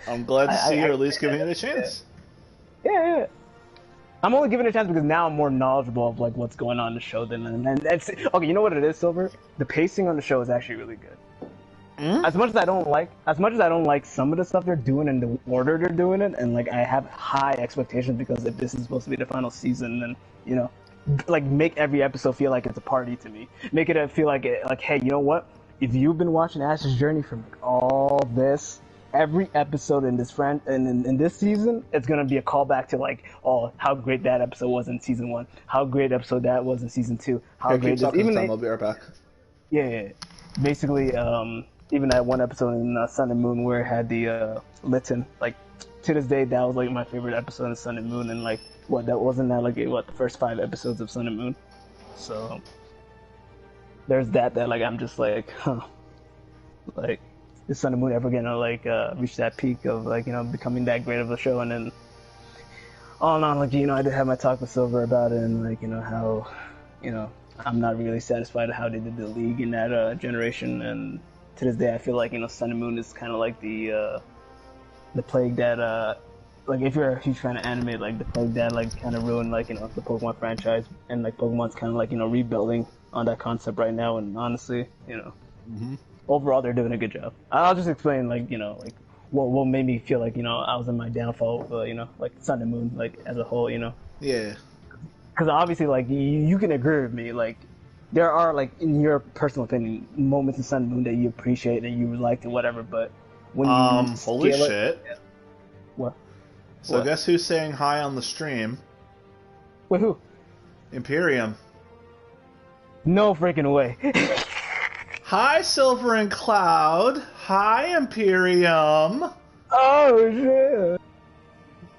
I'm glad to see you at least giving it a chance. Yeah. I'm only giving it a chance because now I'm more knowledgeable of like what's going on in the show than and it's okay. You know what it is, Silver? The pacing on the show is actually really good. As much as I don't like some of the stuff they're doing and the order they're doing it, and like I have high expectations because if this is supposed to be the final season, then you know, like make every episode feel like it's a party to me. Make it feel like hey, you know what? If you've been watching Ash's journey from like, all this, every episode in this in this season, it's gonna be a callback to like, oh, how great that episode was in season 1, how great episode that was in season 2, how great this. Even I'll be right back. Yeah. Basically, even that one episode in Sun and Moon where it had the Litten, like to this day that was like my favorite episode in Sun and Moon, and like that wasn't that like the first 5 episodes of Sun and Moon. So there's that like I'm just like, like is Sun and Moon ever gonna like reach that peak of like, you know, becoming that great of a show? And then all in all, like, you know, I did have my talk with Silver about it, and like, you know, how, you know, I'm not really satisfied with how they did the League in that generation, and to this day I feel like, you know, Sun and Moon is kind of like the plague that like if you're a huge fan of anime, like the plague that like kind of ruined like, you know, the Pokemon franchise, and like Pokemon's kind of like, you know, rebuilding on that concept right now, and honestly, you know, overall they're doing a good job. I'll just explain like, you know, like what made me feel like, you know, I was in my downfall, you know, like Sun and Moon like as a whole, you know. Yeah. Because obviously, like, you can agree with me, like, there are, like, in your personal opinion, moments in Sun and Moon that you appreciate and you liked and whatever, but when you holy shit. What? So what? Guess who's saying hi on the stream? Wait, who? Imperium. No freaking way. Hi, Silver and Cloud. Hi, Imperium. Oh, shit.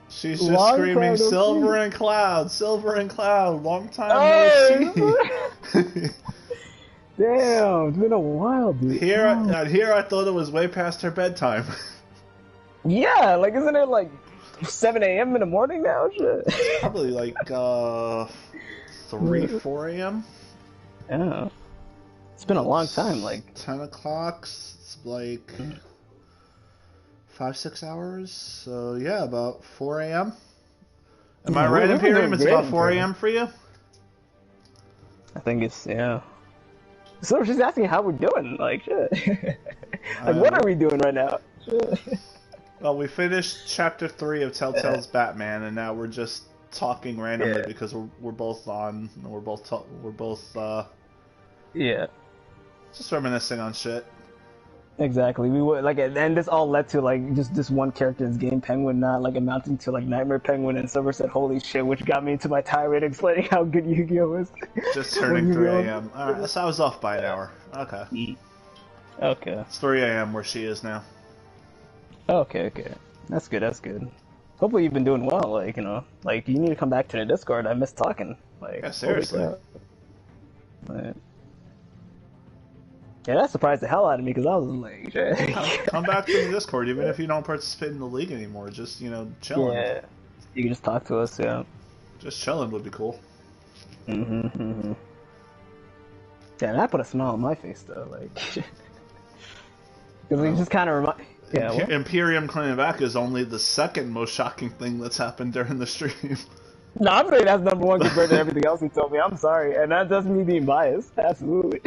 She's just screaming, Silver and Cloud, Silver and Cloud, long time no see. Damn, it's been a while, dude. Here I thought it was way past her bedtime. Yeah, like, isn't it like 7 a.m. in the morning now? Shit. Probably like 3, 4 a.m. Yeah. It's been a long time, like 10 o'clock, it's like 5-6 hours, so yeah, about 4 a.m. Am I right, Imperium? It's about 4 a.m. for you? I think it's, yeah. So she's asking how we're doing, like, shit. Like, what are we doing right now? Shit. Well, we finished chapter 3 of Telltale's Batman, and now we're just talking randomly because we're both on, we're both yeah, just reminiscing on shit. Exactly. We would like, and this all led to like just this one character in this game, Penguin, not like amounting to like Nightmare Penguin, and Silver said, "Holy shit!" which got me into my tirade explaining how good Yu-Gi-Oh is. Just turning 3 a.m. All right, so I was off by an hour. Okay. Okay. It's 3 a.m. where she is now. Okay. That's good. That's good. Hopefully you've been doing well. Like, you know, like you need to come back to the Discord. I miss talking. Like, yeah, seriously. Like, yeah, that surprised the hell out of me because I was like, come back to the Discord, even if you don't participate in the league anymore. Just, you know, chilling. Yeah, you can just talk to us. Yeah, just chilling would be cool. Yeah, that put a smile on my face though, like, because it just kind of remind. Yeah, Imperium coming back is only the second most shocking thing that's happened during the stream. No, I'm saying that's number one compared to everything else he told me. I'm sorry, and that doesn't me being biased. Absolutely.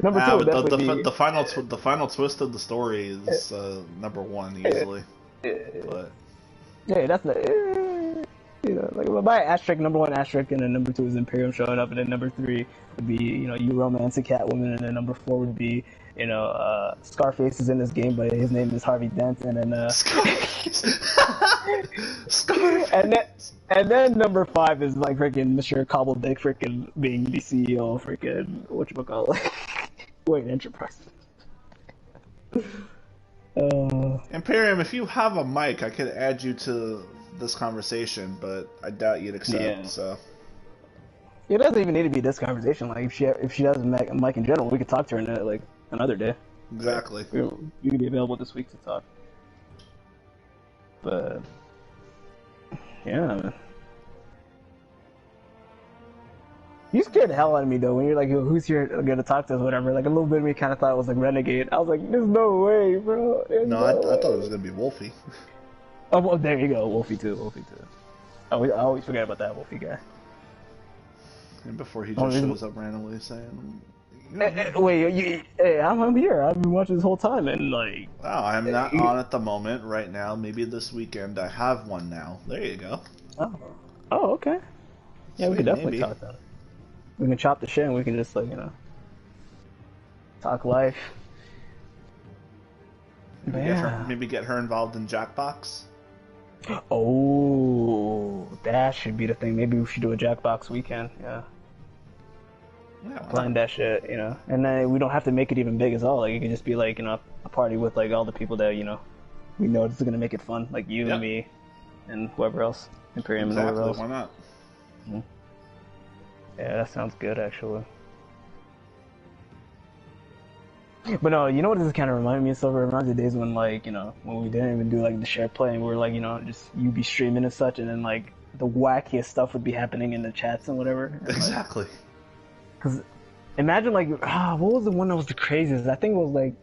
Number two, the final twist of the story is number one easily. But yeah, that's the you know, like by asterisk, number one asterisk, and then number two is Imperium showing up, and then number three would be, you know, you romancing Catwoman, and then number four would be, you know, Scarface is in this game, but his name is Harvey Dent, and then Scarface. And then number five is like freaking Mr. Cobbledick freaking being the CEO of freaking whatchamacallit. Wait, Enterprise. Imperium, if you have a mic, I could add you to this conversation, but I doubt you'd accept. Yeah. So it doesn't even need to be this conversation. Like if she does a mic in general, we could talk to her like another day. Exactly. Like, you could be available this week to talk. But yeah, man. You scared the hell out of me though when you're like, who's here gonna talk to us, whatever. Like a little bit of me kind of thought it was like Renegade. I was like, there's no way, bro. No, I thought it was gonna be Wolfie. Oh, well, there you go, Wolfie too. I always forget about that Wolfie guy. And before he just shows up randomly saying, wait, hey, I'm here. I've been watching this whole time, and like... Oh, I'm not on at the moment right now. Maybe this weekend I have one now. There you go. Oh, okay. Yeah, Sweet, we could definitely maybe. talk then. We can chop the shit and we can just, like, talk life. Maybe get her involved in Jackbox. Oh, that should be the thing. Maybe we should do a Jackbox weekend. Yeah. Plan that shit, and then we don't have to make it even big as all. Like it could just be like a party with like all the people that we know this is gonna make it fun, like you and me, and whoever else, Imperium and whoever else. Why not? Mm-hmm. Yeah, that sounds good actually. But no, you know what this is kind of reminding me of? Silver? It reminds me of days when when we didn't even do like the share play and we were like just you be streaming and such, and then like the wackiest stuff would be happening in the chats and whatever. And, exactly. Because imagine what was the one that was the craziest? I think it was like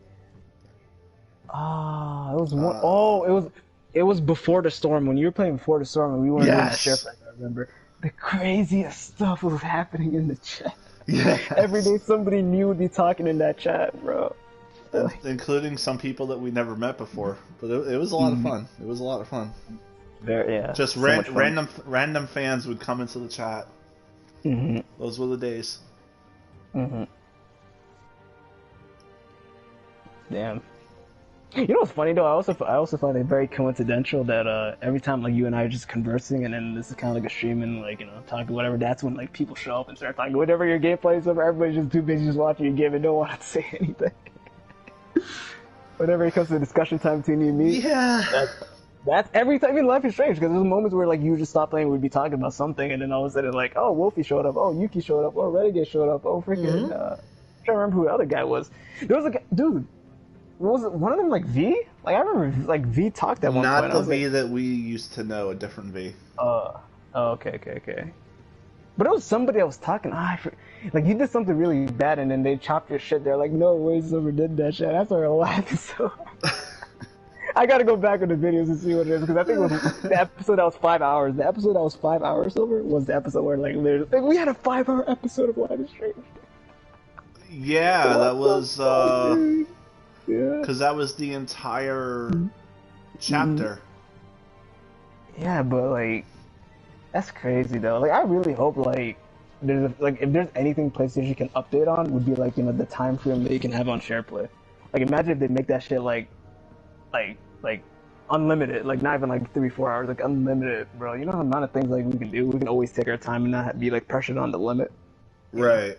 it was one it was Before the Storm, when you were playing Before the Storm and we weren't doing the share play. I remember the craziest stuff was happening in the chat. Yeah. Every day somebody new would be talking in that chat, bro. Including some people that we never met before. But it was a lot of fun. It was a lot of fun. Just so random fans would come into the chat. Mm-hmm. Those were the days. Mm-hmm. Damn. You know what's funny though? I also find it very coincidental that every time like you and I are just conversing, and then this is kind of like a stream and talking whatever. That's when like people show up and start talking. Whatever your gameplay is over, everybody's just too busy just watching your game and don't want to say anything. Whenever it comes to discussion time between you and me, that's every time. Life is strange because there's moments where like you just stop playing, we'd be talking about something, and then all of a sudden like, oh, Wolfie showed up, oh, Yuki showed up, oh, Renegade showed up, oh, freaking, I can't remember who the other guy was. There was a guy, dude. Was it one of them like V? Like I remember like V talked at one point. Not the V that we used to know, a different V. Okay. But it was somebody that was talking. Like you did something really bad, and then they chopped your shit. They're like, no way, Silver did that shit. I started laughing so. I gotta go back on the videos and see what it is, because I think it was the episode that was 5 hours. The episode that was 5 hours, Silver, was the episode where like we had a 5-hour episode of Live is Strange. Yeah, that was because that was the entire chapter. Yeah, but like that's crazy though. Like I really hope like there's if there's anything PlayStation can update on, would be like the time frame that you can have on SharePlay. Like imagine if they make that shit like unlimited, like not even like 3-4 hours, like unlimited, bro. You know the amount of things like we can do. We can always take our time and not be like pressured on the limit. Right.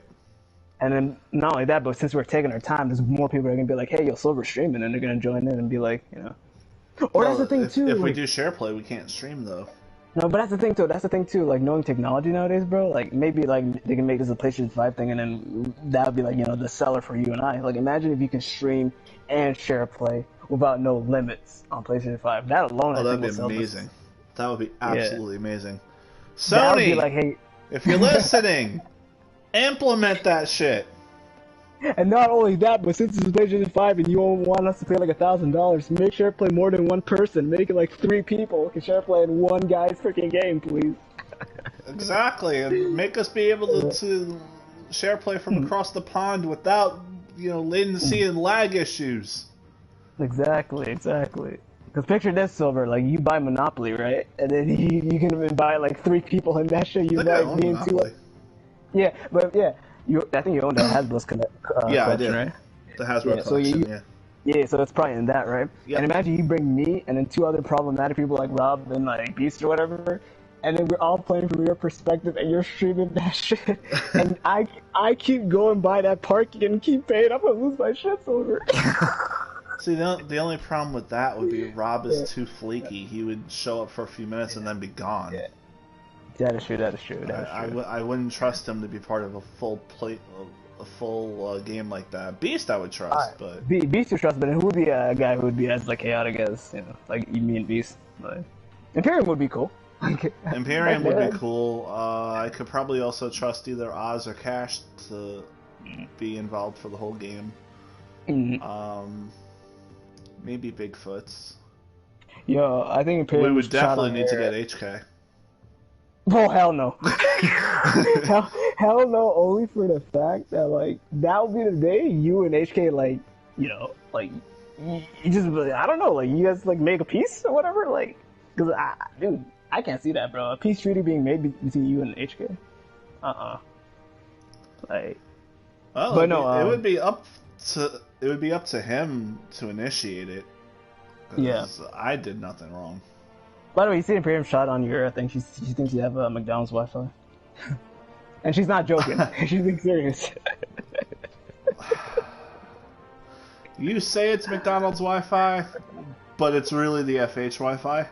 And then not only that, but since we're taking our time, there's more people that are gonna be like, "Hey, yo, Silver's streaming," and they're gonna join in and be like, Or that's the thing too. If we do SharePlay, we can't stream though. No, but that's the thing too. Like knowing technology nowadays, bro. Like maybe like they can make this a PlayStation 5 thing, and then that would be like the seller for you and I. Like imagine if you can stream and SharePlay without no limits on PlayStation 5. That alone, I think, that'd be amazing. That would be absolutely amazing. That would be Sony, like, hey, if you're listening, implement that shit. And not only that, but since it's PlayStation 5 and you don't want us to pay like $1,000, make sure to play more than one person. Make it like 3 people can share play in one guy's freaking game, please. Exactly, and make us be able to share play from across the pond without latency and lag issues. Exactly. Because picture this, Silver, like you buy Monopoly, right? And then you can even buy like 3 people in that shit. You guys being too. Yeah, but yeah. I think you own the Hasbro's collection, right? The Hasbro collection, Yeah, so it's probably in that, right? Yep. And imagine you bring me and then 2 other problematic people like Rob and like Beast or whatever, and then we're all playing from your perspective and you're streaming that shit. And I keep going by that parking and keep paying. I'm gonna lose my shit, Silver. See, the only problem with that would be Rob is too flaky. He would show up for a few minutes and then be gone. Yeah. That is true. I wouldn't trust him to be part of a full game like that. Beast, I would trust, but Beast would trust, but who would be a guy who would be as like chaotic as like me and Beast? Like, Imperium would be cool. Imperium would be cool. I could probably also trust either Oz or Cash to be involved for the whole game. Maybe Bigfoot's. Yo, I think Imperium. We would definitely need to get HK. Oh, hell no. hell no, only for the fact that, like, that would be the day you and HK, like, you know, like, you just, I don't know, like, you guys, like, make a peace or whatever, like, because, dude, I can't see that, bro. A peace treaty being made between you and HK. Like, well, but no, it would be up to him to initiate it. Yeah. I did nothing wrong. By the way, you see Imperium shot on your thing. She thinks you have McDonald's Wi-Fi. And she's not joking. She's being serious. You say it's McDonald's Wi-Fi, but it's really the FH Wi-Fi.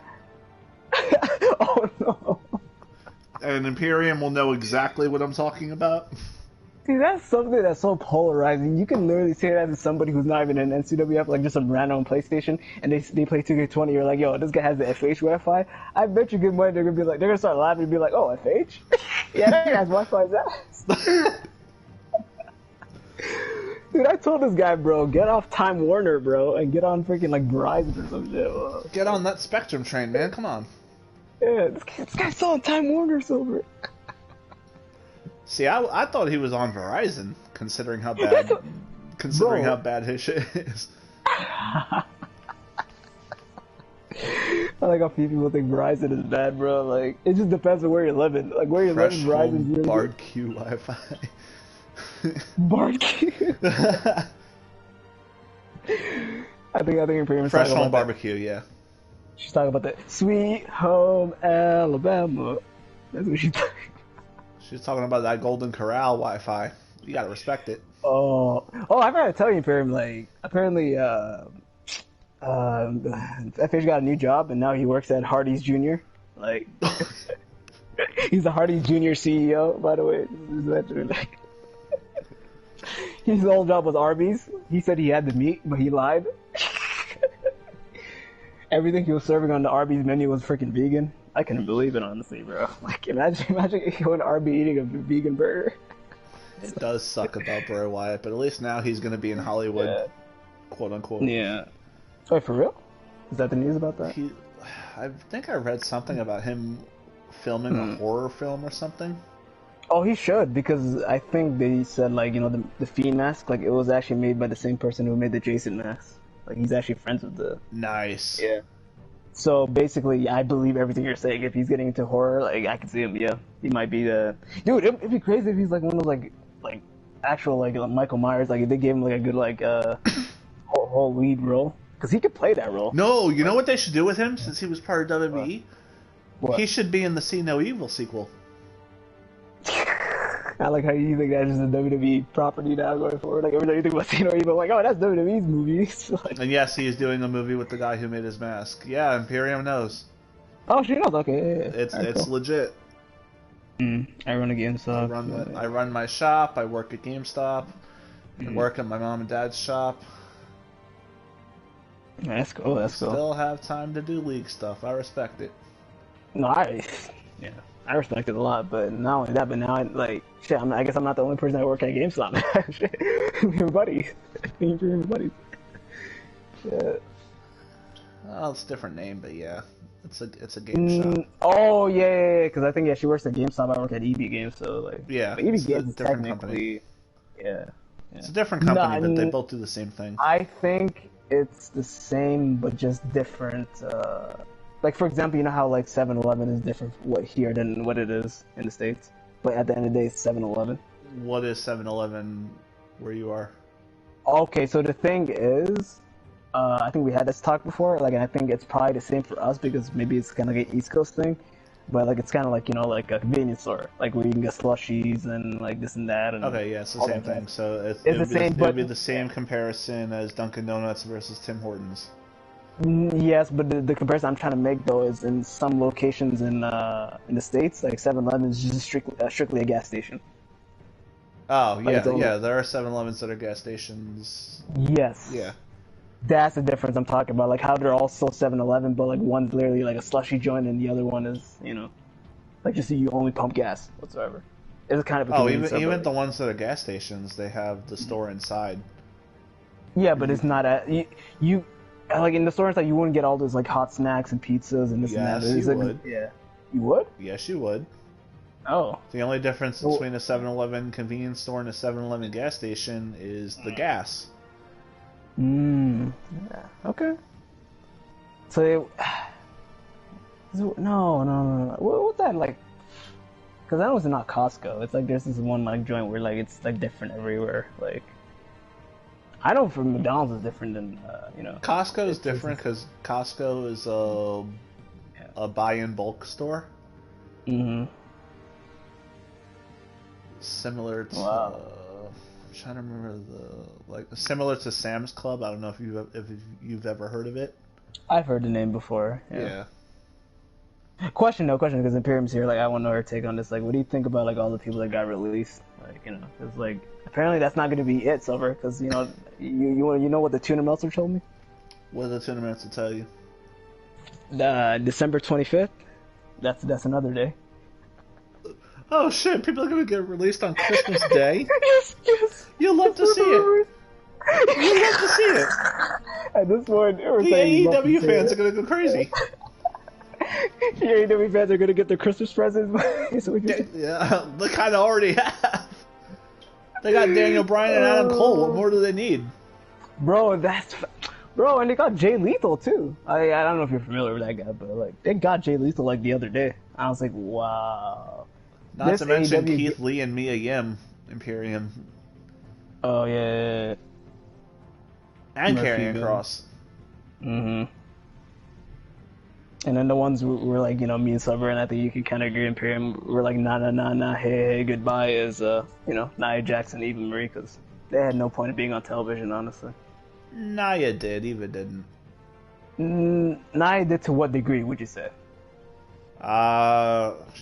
Oh no. And Imperium will know exactly what I'm talking about. See, that's something that's so polarizing. You can literally say that to somebody who's not even an NCWF, like just some random PlayStation, and they play 2K20. You're like, yo, this guy has the FH Wi-Fi. I bet you good money they're gonna start laughing and be like, oh, FH? Yeah, that guy has Wi-Fi. Dude, I told this guy, bro, get off Time Warner, bro, and get on freaking like Verizon or some shit. Get on that Spectrum train, man. Come on. Yeah, this guy's still on Time Warner Silver. See, I thought he was on Verizon, considering how bad how bad his shit is. I like how few people think Verizon is bad, bro. Like, it just depends on where you're living. Like, where you're living, Verizon's really barbecue Wi-Fi. Barbecue. I think Imperium's Fresh talking home about barbecue, yeah. She's talking about that Sweet Home Alabama. That's what she's talking. She's talking about that Golden Corral Wi-Fi. You gotta respect it. Oh, I forgot to tell you, Imperium. Like, apparently, FH got a new job, and now he works at Hardee's Jr. Like, he's the Hardee's Jr. CEO, by the way. His old job was Arby's. He said he had the meat, but he lied. Everything he was serving on the Arby's menu was freaking vegan. I couldn't believe it, honestly, bro. Like, imagine going to Arby eating a vegan burger. It does suck about Bray Wyatt, but at least now he's going to be in Hollywood, quote unquote. Yeah. Wait, for real? Is that the news about that? I think I read something about him filming a horror film or something. Oh, he should, because I think they said, like, you know, the Fiend mask, like, it was actually made by the same person who made the Jason mask. Like, he's actually friends with the... Nice. Yeah. So, basically, I believe everything you're saying. If he's getting into horror, like, I can see him, yeah. He might be the... Dude, it'd be crazy if he's, like, one of those, like actual, like, Michael Myers, like, if they gave him, like, a good, like, whole lead role. Because he could play that role. No, you know what they should do with him, since he was part of WWE? What? He should be in the See No Evil sequel. I like how you think that's just a WWE property now going forward. Like, every time you think about See No Evil, like, oh, that's WWE's movie. Like... And yes, he is doing a movie with the guy who made his mask. Yeah, Imperium knows. Oh, she knows. Okay, yeah. It's cool. legit. I run a GameStop. I run my shop. I work at GameStop. I work at my mom and dad's shop. That's cool. That's cool. Still have time to do league stuff. I respect it. No, I respect it a lot, but not only that, but now, shit, I guess I'm not the only person that work at GameStop. Your buddies. Your buddies. Yeah. Well, it's a different name, but yeah. It's a game shop. Oh, yeah, because I think, she works at GameStop, I work at EB Games, so, like... Yeah, EB Games is different technically... company. Yeah. It's a different company, but they both do the same thing. I think it's the same, but just different, like, for example, you know how, like, 7-Eleven is different here than what it is in the States? But at the end of the day, it's 7-Eleven. What is 7-Eleven where you are? Okay, so the thing is, I think we had this talk before, like, and I think it's probably the same for us because maybe it's kind of like an East Coast thing. But, like, it's kind of like, you know, like a convenience store, like where you can get slushies and, like, this and that. And okay, yeah, it's the same thing. So it would be the same comparison as Dunkin' Donuts versus Tim Hortons. Yes, but the comparison I'm trying to make, though, is in some locations in the States, like 7-Eleven is just strictly a gas station. Oh, yeah, yeah, there are 7-Elevens that are gas stations. Yes. Yeah. That's the difference I'm talking about, like how they're all still 7-Eleven, but like one's literally like a slushy joint and the other one is, you know, like just you only pump gas whatsoever. It's kind of a even the ones that are gas stations, they have the store inside. Yeah, but it's not you like in the store inside you wouldn't get all those like hot snacks and pizzas and this and that. Yes, you would. Yeah, you would. Yes, you would. Oh. The only difference between a 7-Eleven convenience store and a 7-Eleven gas station is the gas. Yeah, okay. So, no. What's that like? Because I know it's not Costco. It's like there's this one like joint where like it's like different everywhere. Like, I know for McDonald's is different than Costco is different because Costco is a buy in bulk store. Mm-hmm. Similar to I'm trying to remember similar to Sam's Club. I don't know if you've ever heard of it. I've heard the name before. Yeah. Question, because Imperium's here. Like, I want to know her take on this. Like, what do you think about like all the people that got released? Like, because like apparently that's not going to be it, Silver. Because you know what the Tuna Meltzer told me. What did the Tuna Meltzer tell you? December 25th. That's another day. Oh shit! People are gonna get released on Christmas Day. Yes. You'll love to see it. You'll love to see it. At this point, the AEW fans are gonna go crazy. The AEW fans are gonna get their Christmas presents. Yeah, they kind of already have. They got Daniel Bryan and Adam Cole. What more do they need? Bro, and they got Jay Lethal too. I don't know if you're familiar with that guy, but like they got Jay Lethal like the other day. I was like, wow. Not to mention Keith Lee and Mia Yim, Imperium. Oh yeah. And Karrion Kross. Mm-hmm. And then the ones were like, me and Silver, and I think you can kind of agree, Imperium, were like, nah, hey, goodbye, is, Nia Jax and Eva Marie, because they had no point of being on television, honestly. Nia did, Eva didn't. Nia did to what degree, would you say?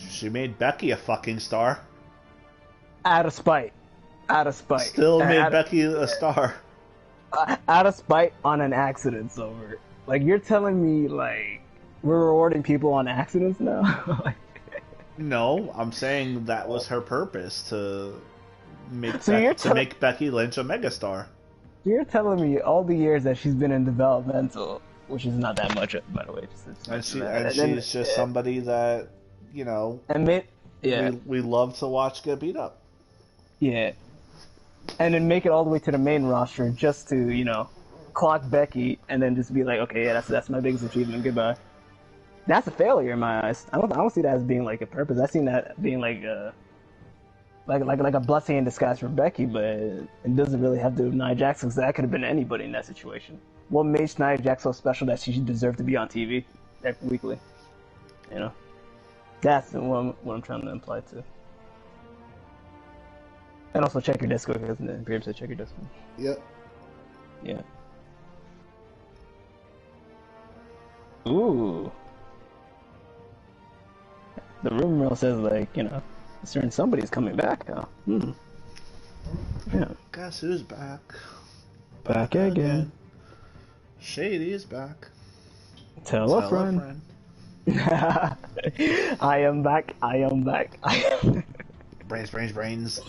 She made Becky a fucking star. Out of spite. Still made Becky a star. Out of spite on an accident, Silver. Like, you're telling me, like, we're rewarding people on accidents now? No, I'm saying that was her purpose, to make make Becky Lynch a megastar. You're telling me all the years that she's been in developmental, which is not that much, by the way. She's just somebody that, we love to watch get beat up. Yeah. And then make it all the way to the main roster just to, clock Becky and then just be like, okay, yeah, that's my biggest achievement, goodbye. That's a failure in my eyes. I don't see that as being like a purpose. I seen that being like a blessing in disguise for Becky, but it doesn't really have to do with Nia Jax, because that could have been anybody in that situation. What made Nia Jax so special that she deserved to be on TV weekly? That's what I'm trying to imply too. And also check your Discord, because the Imperium said check your Discord. Yep. Yeah. Ooh. The rumor mill says, like, certain somebody's coming back now. Yeah. Guess who's back? Back again. Shady is back. Tell a friend. I am back. Brains.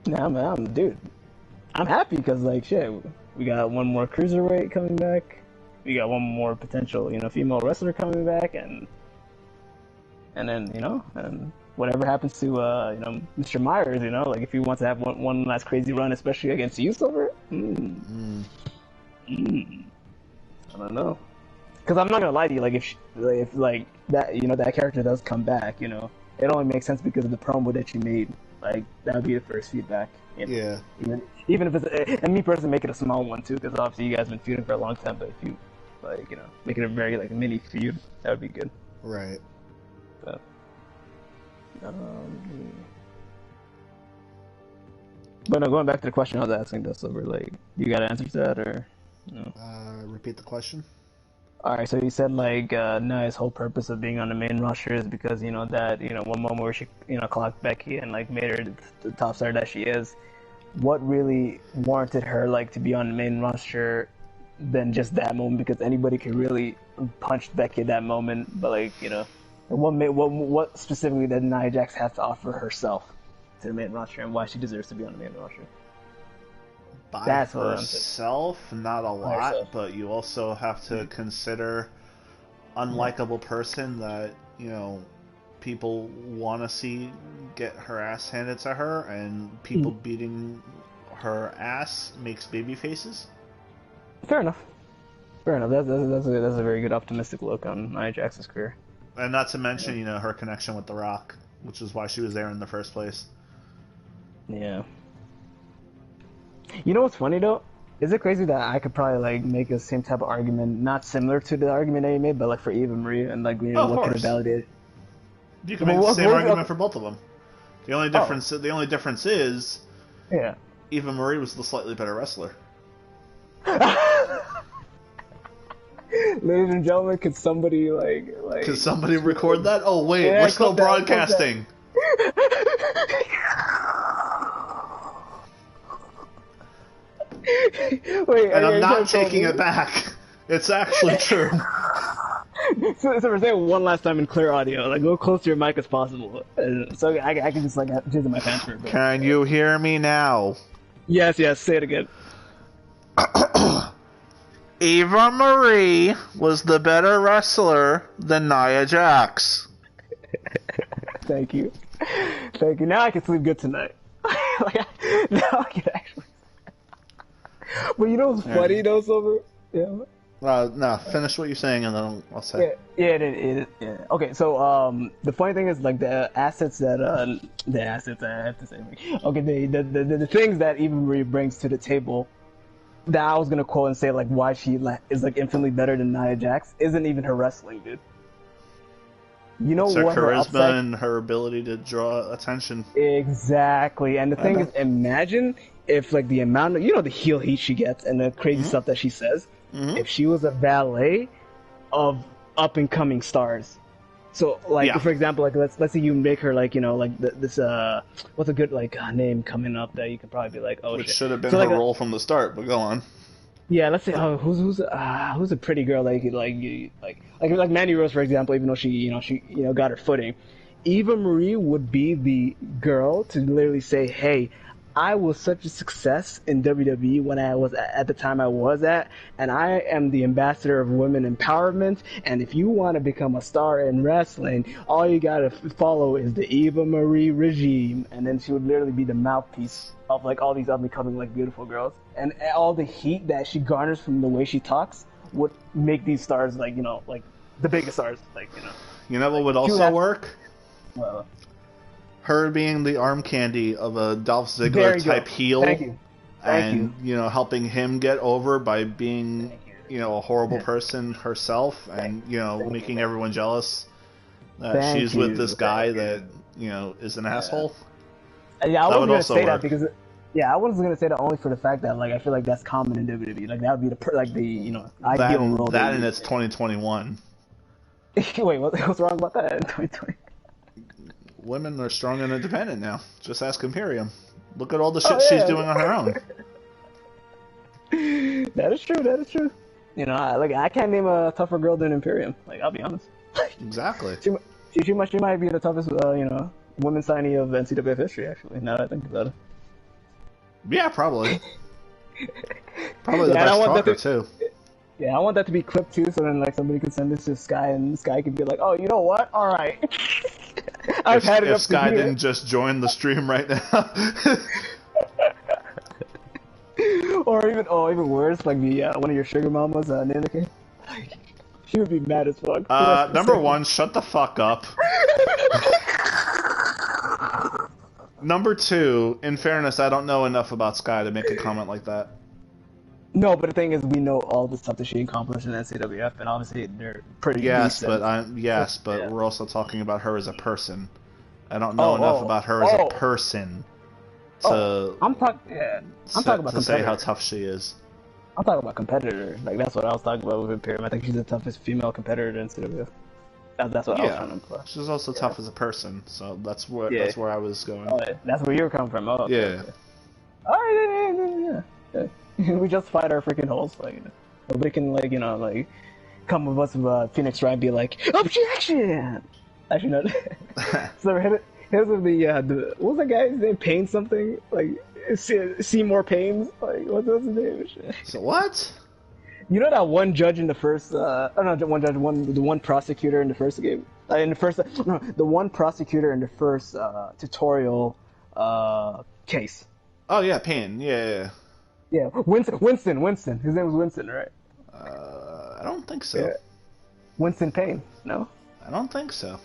Nah, man, dude. I'm happy because, like, shit, we got one more cruiserweight coming back. We got one more potential, female wrestler coming back, and then, and whatever happens to, Mr. Myers, like if he wants to have one last crazy run, especially against you, Silver. I don't know, because I'm not gonna lie to you, like if that, that character does come back, it only makes sense because of the promo that you made. Like, that would be the first feedback. Yeah. Even if it's, and me personally, make it a small one too, because obviously you guys have been feuding for a long time. But if you, make it a very mini feud, that would be good. Right. But, but no, going back to the question I was asking, though, Silver, like, you got answers to that, or no? Repeat the question. Alright, so you said, like, Nia's whole purpose of being on the main roster is because, that, one moment where she, clocked Becky and, like, made her the top star that she is. What really warranted her, like, to be on the main roster than just that moment? Because anybody could really punch Becky at that moment, but, like, what specifically did Nia Jax have to offer herself to the main roster, and why she deserves to be on the main roster? By herself, not a lot, but you also have to consider unlikable person that, you know, people want to see get her ass handed to her, and people beating her ass makes baby faces. Fair enough. Fair enough. That's a very good optimistic look on Nia Jax's career. And not to mention, you know, her connection with The Rock, which is why she was there in the first place. Yeah. You know what's funny though? Is it crazy that I could probably like make the same type of argument, not similar to the argument that you made, but like for Eva Marie and like you know what could have validated? You can make the same argument for both of them. The only difference is, yeah, Eva Marie was the slightly better wrestler. Ladies and gentlemen, could somebody Could somebody record that? Oh wait, yeah, we're still broadcasting. Wait, and I'm not taking it back. It's actually true. So we're saying one last time in clear audio. Like, go close to your mic as possible. So I can just like have to my pants for a bit. Can you hear me now? Yes. Say it again. Eva Marie was the better wrestler than Nia Jax. Thank you. Now I can sleep good tonight. Now I can actually. But you know what's funny though, Silver? Yeah. No, finish what you're saying and then I'll say. Yeah. Okay, so the funny thing is like the assets I have to say. Okay, the things that Eva Marie brings to the table that I was gonna quote and say like why she is like infinitely better than Nia Jax isn't even her wrestling, dude. You know what? Her charisma and her ability to draw attention. Exactly, and the thing is, imagine if like the amount of the heel heat she gets and the crazy stuff that she says. If she was a valet of up and coming stars, so like for example, like let's say you make her like like this what's a good like name coming up that you could probably be like which should have been her role from the start, but go on. Yeah, let's say who's a pretty girl like Mandy Rose, for example, even though she got her footing. Eva Marie would be the girl to literally say, hey, I was such a success in WWE when I was at the time I was at, and I am the ambassador of women empowerment, and if you want to become a star in wrestling, all you gotta follow is the Eva Marie regime, and then she would literally be the mouthpiece of like all these up-and-coming like beautiful girls, and all the heat that she garners from the way she talks would make these stars like the biggest stars, You know what would also work? Well, her being the arm candy of a Dolph Ziggler type heel, Thank you. Helping him get over by being a horrible person herself, and making everyone jealous that she's with this guy that is an asshole. Yeah, I wasn't gonna say that because I wasn't gonna say that only for the fact that like I feel like that's common in WWE. Like that would be the ideal role. That and it's 2021. Wait, what's wrong about that in 2020? Women are strong and independent now. Just ask Imperium. Look at all the shit she's doing on her own. That is true. I can't name a tougher girl than Imperium. Like, I'll be honest. Exactly. She might be the toughest, women's signee of NCWF history. Actually, now that I think about it. Yeah, probably. Probably the best talker too. Yeah, I want that to be clipped too, so then like somebody could send this to Sky, and Sky could be like, "Oh, you know what? All right." If Sky didn't just join the stream right now. Or even worse, like the one of your sugar mamas, Nanaka. She would be mad as fuck. Number one, shut the fuck up. Number two, in fairness, I don't know enough about Sky to make a comment like that. No, but the thing is, we know all the stuff that she accomplished in NCWF, and obviously they're pretty. Yes, but we're also talking about her as a person. I don't know enough about her as a person I'm talking about to say how tough she is. I'm talking about competitor. Like that's what I was talking about with Imperium. I think she's the toughest female competitor in NCWF. That's what I was trying to imply. She's also tough as a person, so that's where I was going. Oh, that's where you're coming from. Oh, okay. Yeah. All right, yeah. We just fight our freaking holes, nobody can come with us with Phoenix Wright and be like objection. Actually, no. So here's the what was that guy's name? Payne something Seymour Payne's what's his name? So what? You know that one judge in the first, oh no, the one prosecutor in the first game, the one prosecutor in the first tutorial case. Oh yeah, Payne. Yeah. Winston. His name was Winston, right? I don't think so. Yeah. Winston Payne. No. I don't think so.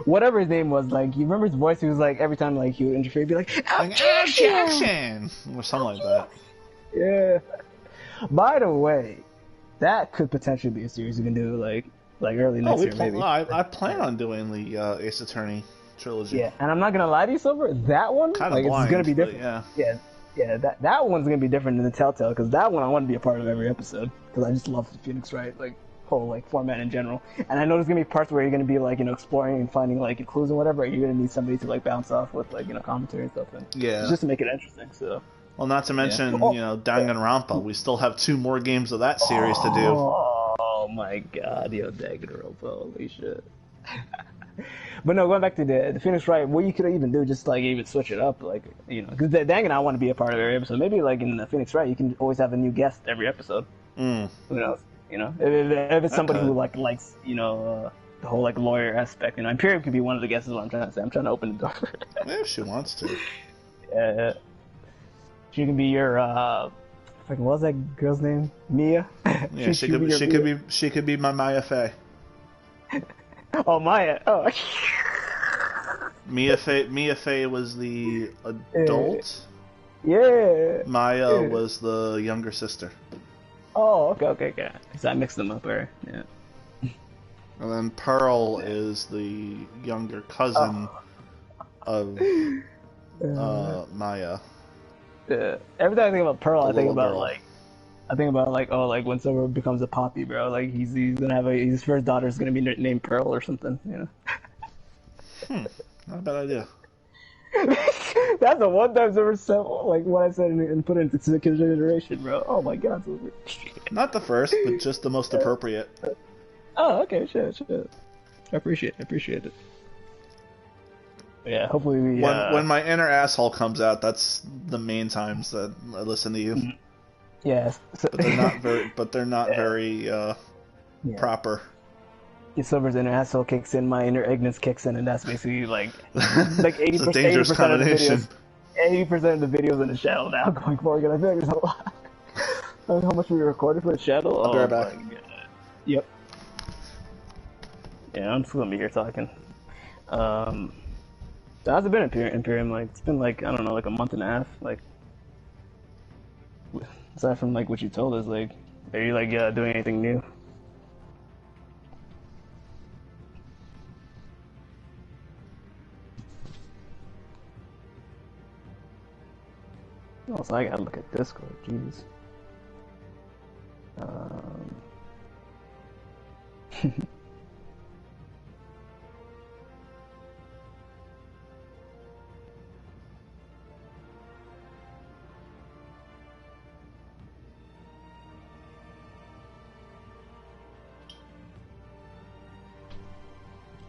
Whatever his name was, like, you remember his voice? He was like, every time like he would interfere, he'd be like, objection, or something like that. Yeah. By the way, that could potentially be a series we can do, like early next year, maybe. I plan on doing the Ace Attorney trilogy. Yeah, and I'm not gonna lie to you, Silver. That one, kind of it's gonna be different. Yeah. That one's gonna be different than the Telltale, because that one I want to be a part of every episode, because I just love the Phoenix Wright whole format in general. And I know there's gonna be parts where you're gonna be exploring and finding clues and whatever. You're gonna need somebody to bounce off with commentary and stuff, and just to make it interesting. So. Well, not to mention, Danganronpa. We still have 2 more games of that series to do. Oh my god, Danganronpa, holy shit. But no, going back to the Phoenix Wright, what you could even do, just even switch it up, because Dangan I want to be a part of every episode. Maybe in the Phoenix Wright, you can always have a new guest every episode. Who knows? If it's somebody who likes the whole lawyer aspect, Imperium could be one of the guests. Is what I'm trying to say. I'm trying to open the door. If she wants to. Yeah. She can be your what was that girl's name? Mia. Yeah, she could be my Maya Fey. Oh, Maya. Oh. Mia Fey was the adult. Yeah. Maya was the younger sister. Oh, okay. So I mixed them up, right? Yeah. And then Pearl is the younger cousin of Maya. Every time I think about Pearl, I think about when Silver becomes a poppy, bro. He's gonna have his first daughter's gonna be named Pearl or something, Not a bad idea. That's the one time Silver said what I said and put it into consideration, bro. Oh my god, Silver. Not the first, but just the most appropriate. Oh, okay, sure. I appreciate it. Yeah, hopefully we. When my inner asshole comes out, that's the main times that I listen to you. Yes, but they're not very proper. Your Silver's inner asshole kicks in, my inner ignorance kicks in, and that's basically 80%. Dangerous combination. 80% of the videos in the shadow now going forward. I feel like there's a lot. How much we recorded for the shadow? I'll be right back. Yep. Yeah, I'm just gonna be here talking. How's it been Imperium? It's been I don't know, a month and a half. Aside from what you told us, are you doing anything new? Also, I gotta look at Discord. Jeez.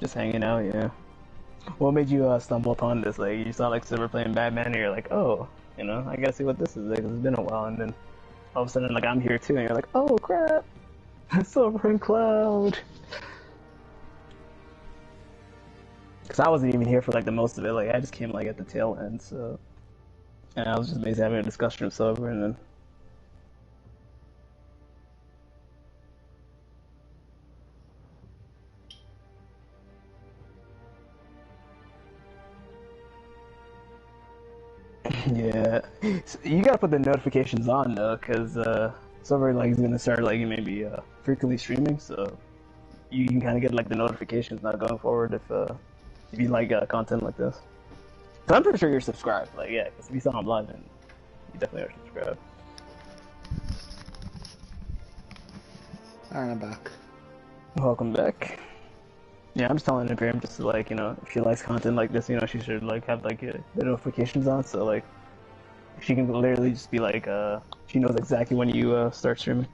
Just hanging out, yeah. What made you stumble upon this? You saw Silver playing Batman, and you're like, oh, I gotta see what this is. It's been a while, and then all of a sudden, I'm here too, and you're like, oh crap, Silver and Cloud. Because I wasn't even here for the most of it. I just came at the tail end, so, and I was just basically having a discussion with Silver, and then. Yeah, so you gotta put the notifications on though, because Silver is gonna start maybe frequently streaming, so you can kind of get the notifications now going forward if you like content like this. So I'm pretty sure you're subscribed, yeah, because if you saw him live, then you definitely are subscribed. Alright, I'm back. Welcome back. Yeah, I'm just telling Imperium just to if she likes content like this, she should have the notifications on, so she can literally just be she knows exactly when you start streaming.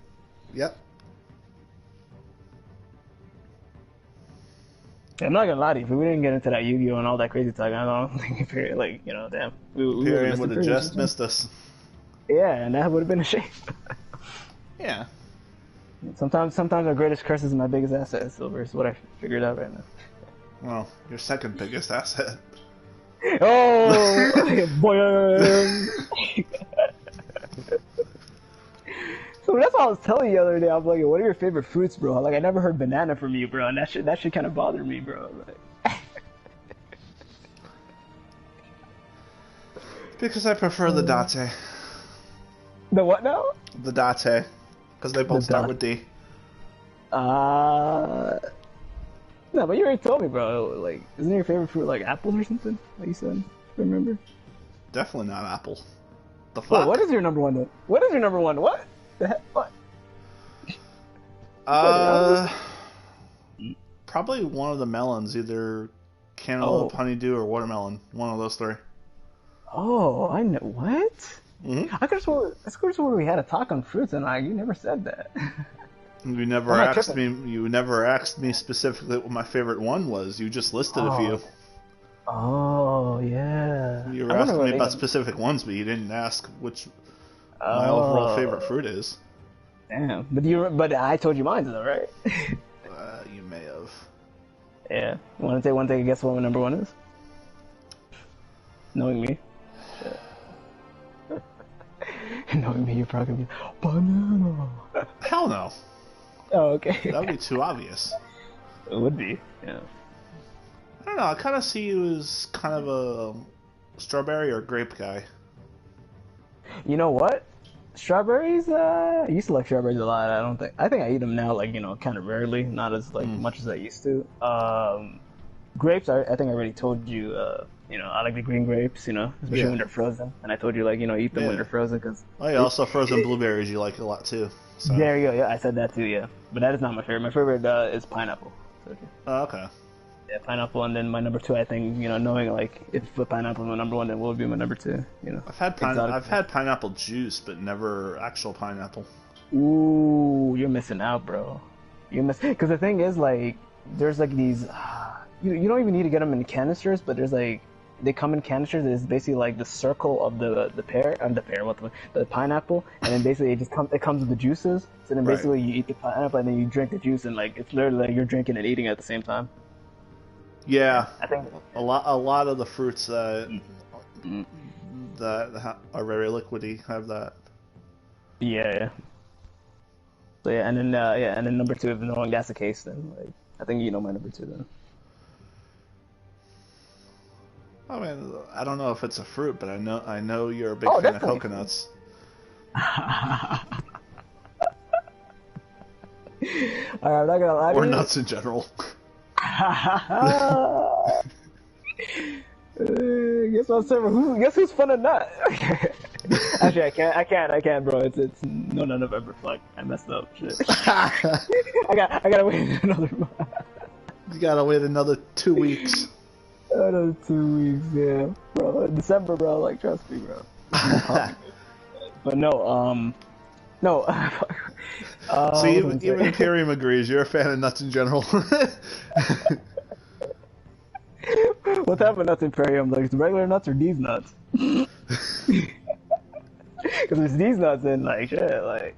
Yep. Yeah, I'm not gonna lie to you, if we didn't get into that Yu-Gi-Oh and all that crazy talk, I don't think Imperium, damn, Imperium would have just missed us. Yeah, and that would have been a shame. Yeah. Sometimes our greatest curse is my biggest asset. Silver is what I figured out right now. Well, your second biggest asset. Oh, boy. So that's what I was telling you the other day. I was like, "What are your favorite fruits, bro?" Like, I never heard banana from you, bro, and that shit kind of bothered me, bro. Like... Because I prefer the date. The what now? The date. Because they both start with D. No, but you already told me, bro. Like, isn't your favorite fruit like apples or something? Like you said, remember? Definitely not apple. The fuck? Wait, what is your number one then? What is your number one? What? The heck? What? Probably one of the melons, either cantaloupe, honeydew, or watermelon. One of those three. Oh, I know. What? Mm-hmm. I could have sworn we had a talk on fruits, and you never said that. You never asked me. You never asked me specifically what my favorite one was. You just listed a few. Oh yeah. You were asking me about specific ones, but you didn't ask which my overall favorite fruit is. Damn. But I told you mine though, right? You may have. Yeah. You want to take one thing and guess what my number one is? Knowing me. Knowing me, you're probably gonna be banana. Hell no. Oh, okay. That would be too obvious. It would be, yeah. I don't know, I kind of see you as kind of a strawberry or grape guy. You know what? Strawberries, I used to like strawberries a lot. I think I eat them now, like, kind of rarely, not as much as I used to. Grapes, I think I already told you, I like the green grapes, especially when they're frozen. And I told you, eat them when they're frozen. Cause also frozen blueberries you like a lot too. So. There you go, yeah, I said that too, yeah. But that is not my favorite. My favorite is pineapple. Oh, okay. Yeah, pineapple, and then my number two, I think, knowing, if pineapple is my number one, then what would be my number two, I've had pineapple juice, but never actual pineapple. Ooh, you're missing out, bro. Because the thing is, there's, these... You don't even need to get them in canisters, but there's, they come in canisters. It's basically the circle of the pineapple, and then basically it comes with the juices. So then basically you eat the pineapple and then you drink the juice, and it's literally you're drinking and eating at the same time. Yeah, I think a lot of the fruits that are very liquidy have that. Yeah. So yeah, and then number two, if knowing that's the case, then I think my number two then. I mean, I don't know if it's a fruit, but I know you're a big fan of coconuts. Alright, I'm not gonna lie. Or nuts in general. Guess who's fun or not? Actually, I can't, bro. It's no November. Fuck, I messed up. Shit. I gotta wait another month. You gotta wait another 2 weeks. Another 2 weeks, yeah, bro. December, bro. Trust me, bro. But no. So even Imperium agrees. You're a fan of nuts in general. What type of nuts Imperium? Regular nuts or these nuts? Because it's these nuts, then shit, I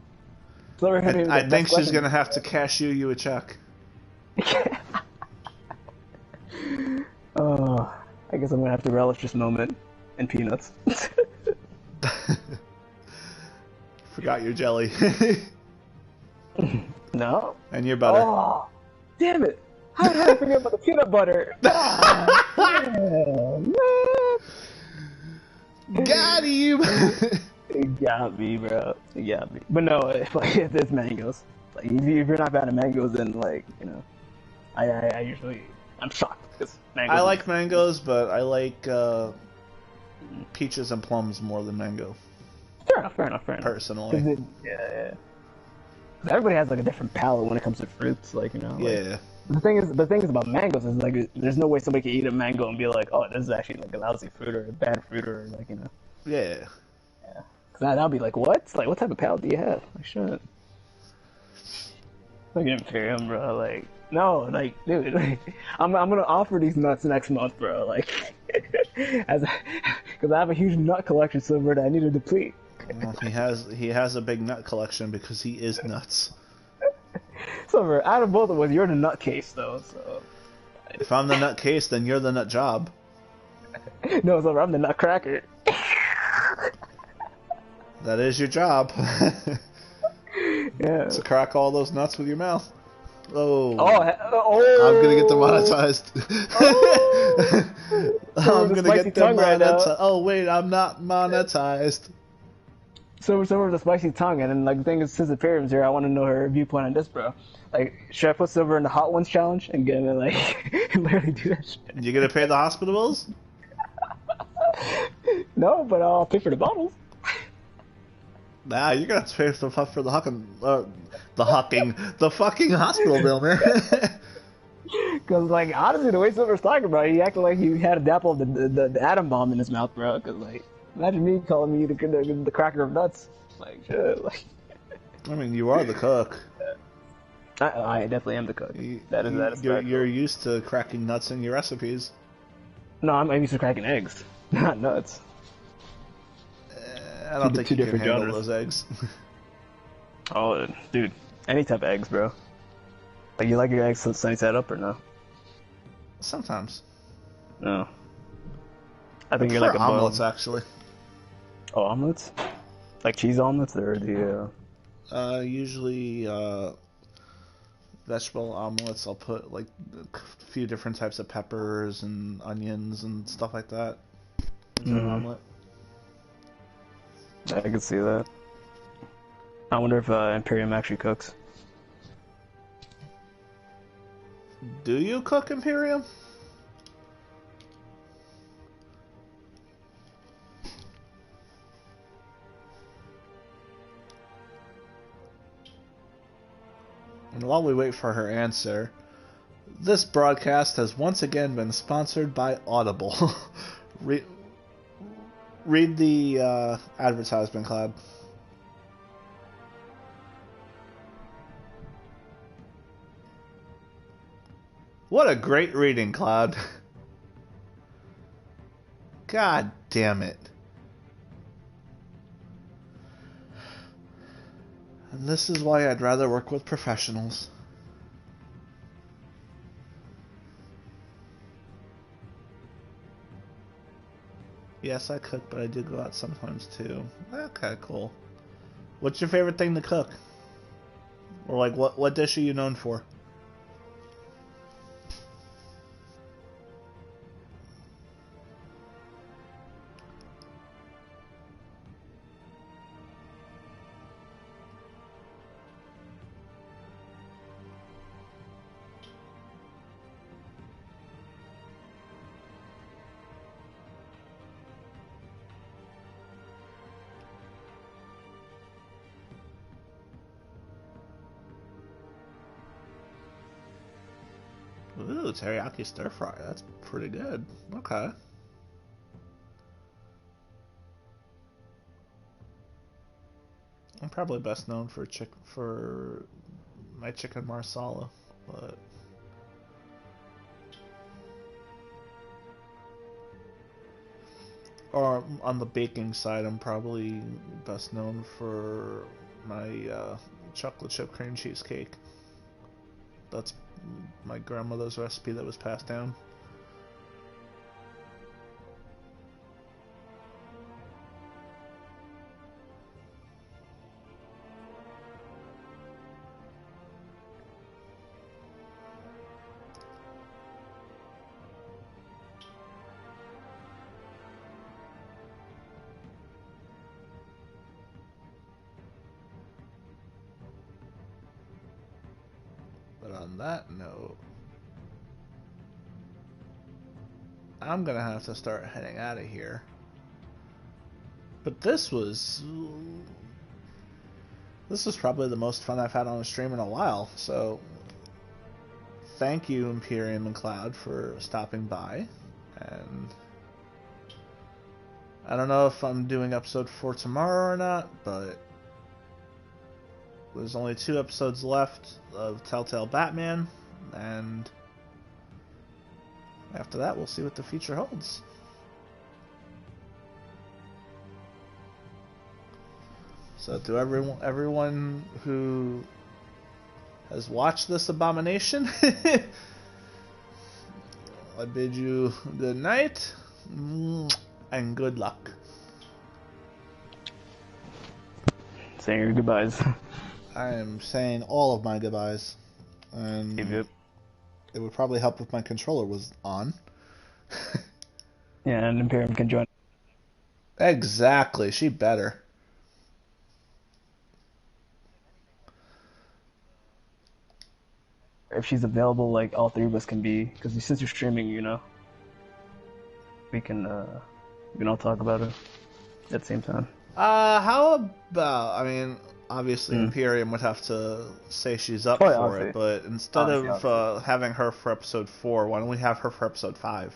think she's gonna have to cashew you a check. I guess I'm gonna have to relish this moment in peanuts. Forgot your jelly. No. And your butter. Oh, damn it! How did I forget about the peanut butter? Man. Got him! It got me, bro. It got me. But no, it's mangoes. If you're not a fan of mangoes, then I usually I'm shocked because I like mangoes, but I like peaches and plums more than mango. Fair enough. Personally, yeah. Everybody has a different palate when it comes to fruits, Yeah. The thing is about mangoes is there's no way somebody can eat a mango and be like, oh, this is actually a lousy fruit or a bad fruit or Yeah. Yeah. I'll be like, what? What type of palate do you have? Shut. Look at Imperium, bro. No, dude, I'm gonna offer these nuts next month, bro. Because I have a huge nut collection, Silver, that I need to deplete. Well, he has a big nut collection because he is nuts. Silver, out of both of us, you're the nutcase, though, so... If I'm the nutcase, then you're the nut job. No, Silver, I'm the nutcracker. That is your job. Yeah. To crack all those nuts with your mouth. Oh. Oh. I'm gonna get demonetized. Oh. I'm gonna get demonetized. Right, oh wait, I'm not monetized. Silver with a spicy tongue, and then like the thing is, since Imperium's here, I want to know her viewpoint on this, bro. Like, should I put Silver in the Hot Ones challenge and get him to like literally do that shit? You gonna pay the hospital bills? No, but I'll pay for the bottles. Nah, you're gonna have to pay for the fucking hospital bill, man. Cause like honestly, the way Silver's talking about it, he acted like he had a dapple of the atom bomb in his mouth, bro. Cause like, imagine me calling me the cracker of nuts. Like, shit, like. I mean, you are the cook. I definitely am the cook. That is. You're used to cracking nuts in your recipes. No, I'm used to cracking eggs, not nuts. I don't think you can handle those eggs. Oh, dude, any type of eggs, bro. Like, you like your eggs sunny side up or no? Sometimes. No. I think you're like a omelets, actually. Oh, omelets? Like cheese omelets or the? Usually vegetable omelets. I'll put like a few different types of peppers and onions and stuff like that into an omelet. I can see that. I wonder if Imperium actually cooks. Do you cook, Imperium? And while we wait for her answer, this broadcast has once again been sponsored by Audible. Read the advertisement, Cloud. What a great reading, Cloud. God damn it. And this is why I'd rather work with professionals. Yes, I cook, but I do go out sometimes too. Okay, cool. What's your favorite thing to cook? Or like, what dish are you known for? Ooh, teriyaki stir fry. That's pretty good. Okay. I'm probably best known for my chicken marsala, but or on the baking side, I'm probably best known for my chocolate chip cream cheesecake. That's my grandmother's recipe that was passed down. But on that note, I'm gonna have to start heading out of here. But this was probably the most fun I've had on a stream in a while, so thank you, Imperium and Cloud, for stopping by. And I don't know if I'm doing episode 4 tomorrow or not, but there's only 2 episodes left of Telltale Batman, and after that we'll see what the future holds. So to everyone who has watched this abomination. I bid you good night and good luck. Saying your goodbyes. I am saying all of my goodbyes. And yep. It would probably help if my controller was on. Yeah, and Imperium can join. Exactly, she better. If she's available, like all three of us can be, because since you're streaming, you know, we can all talk about it at the same time. How about? I mean, obviously Imperium would have to say she's up for it, but instead of having her for episode 4, why don't we have her for episode 5?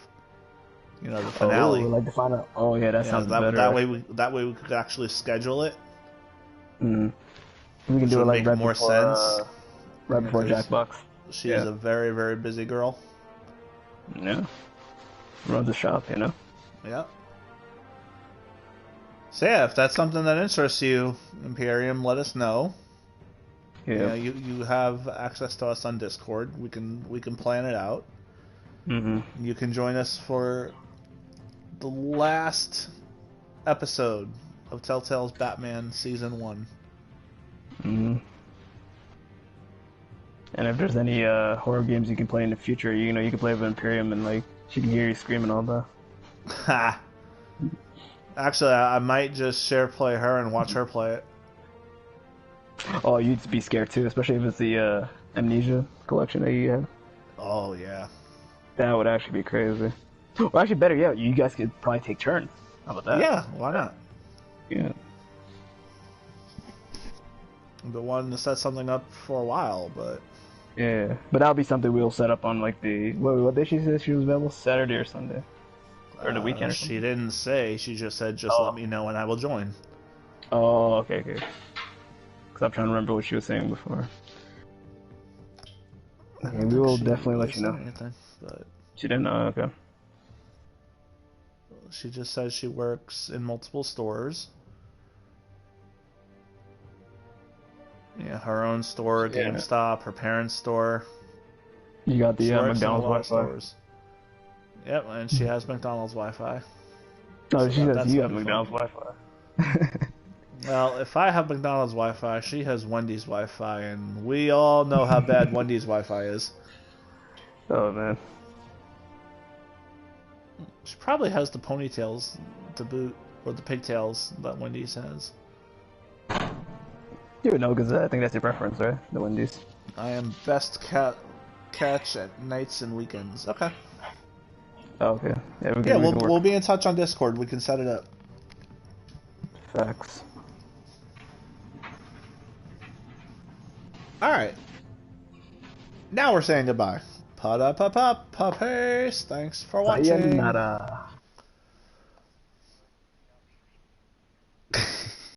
You know, the finale. Oh, like the final. Oh yeah, that sounds better. That way we could actually schedule it. We can do it like make more sense. Right before Jackbox. She's a very, very busy girl. Yeah. Runs the shop, you know. Yeah. So yeah, if that's something that interests you, Imperium, let us know. Yeah. You have access to us on Discord. We can plan it out. You can join us for the last episode of Telltale's Batman Season 1. And if there's any horror games you can play in the future, you know, you can play with Imperium and like she can hear you screaming all that. Ha! Actually, I might just share play her and watch her play it. Oh, you'd be scared too, especially if it's the Amnesia collection that you have. Oh yeah. That would actually be crazy. Well, actually, better yet, you guys could probably take turns. How about that? Yeah, why not? Yeah. The one to set something up for a while, but... Yeah, but that'll be something we'll set up on, like, the... What day she said she was available? Saturday or Sunday? Or the weekend or something? She didn't say. She just said, let me know and I will join. Oh, okay. Because I'm trying to remember what she was saying before. Okay, we will definitely let you know. Anything, but she didn't know, okay. She just says she works in multiple stores. Yeah, her own store, GameStop, her parents' store. You got the McDonald's Wi-Fi. Yep, and she has McDonald's Wi-Fi. Oh, she says you have McDonald's Wi-Fi. Well, if I have McDonald's Wi-Fi, she has Wendy's Wi-Fi, and we all know how bad Wendy's Wi-Fi is. Oh, man. She probably has the ponytails to boot, or the pigtails that Wendy's has. You would know, because I think that's your preference, right? The Wendy's. I am best catch at nights and weekends. Okay. Oh, okay. Yeah, we'll be in touch on Discord. We can set it up. Facts. Alright. Now we're saying goodbye. Pa-da-pa-pa-pa-pace. Thanks for watching. Sayonara.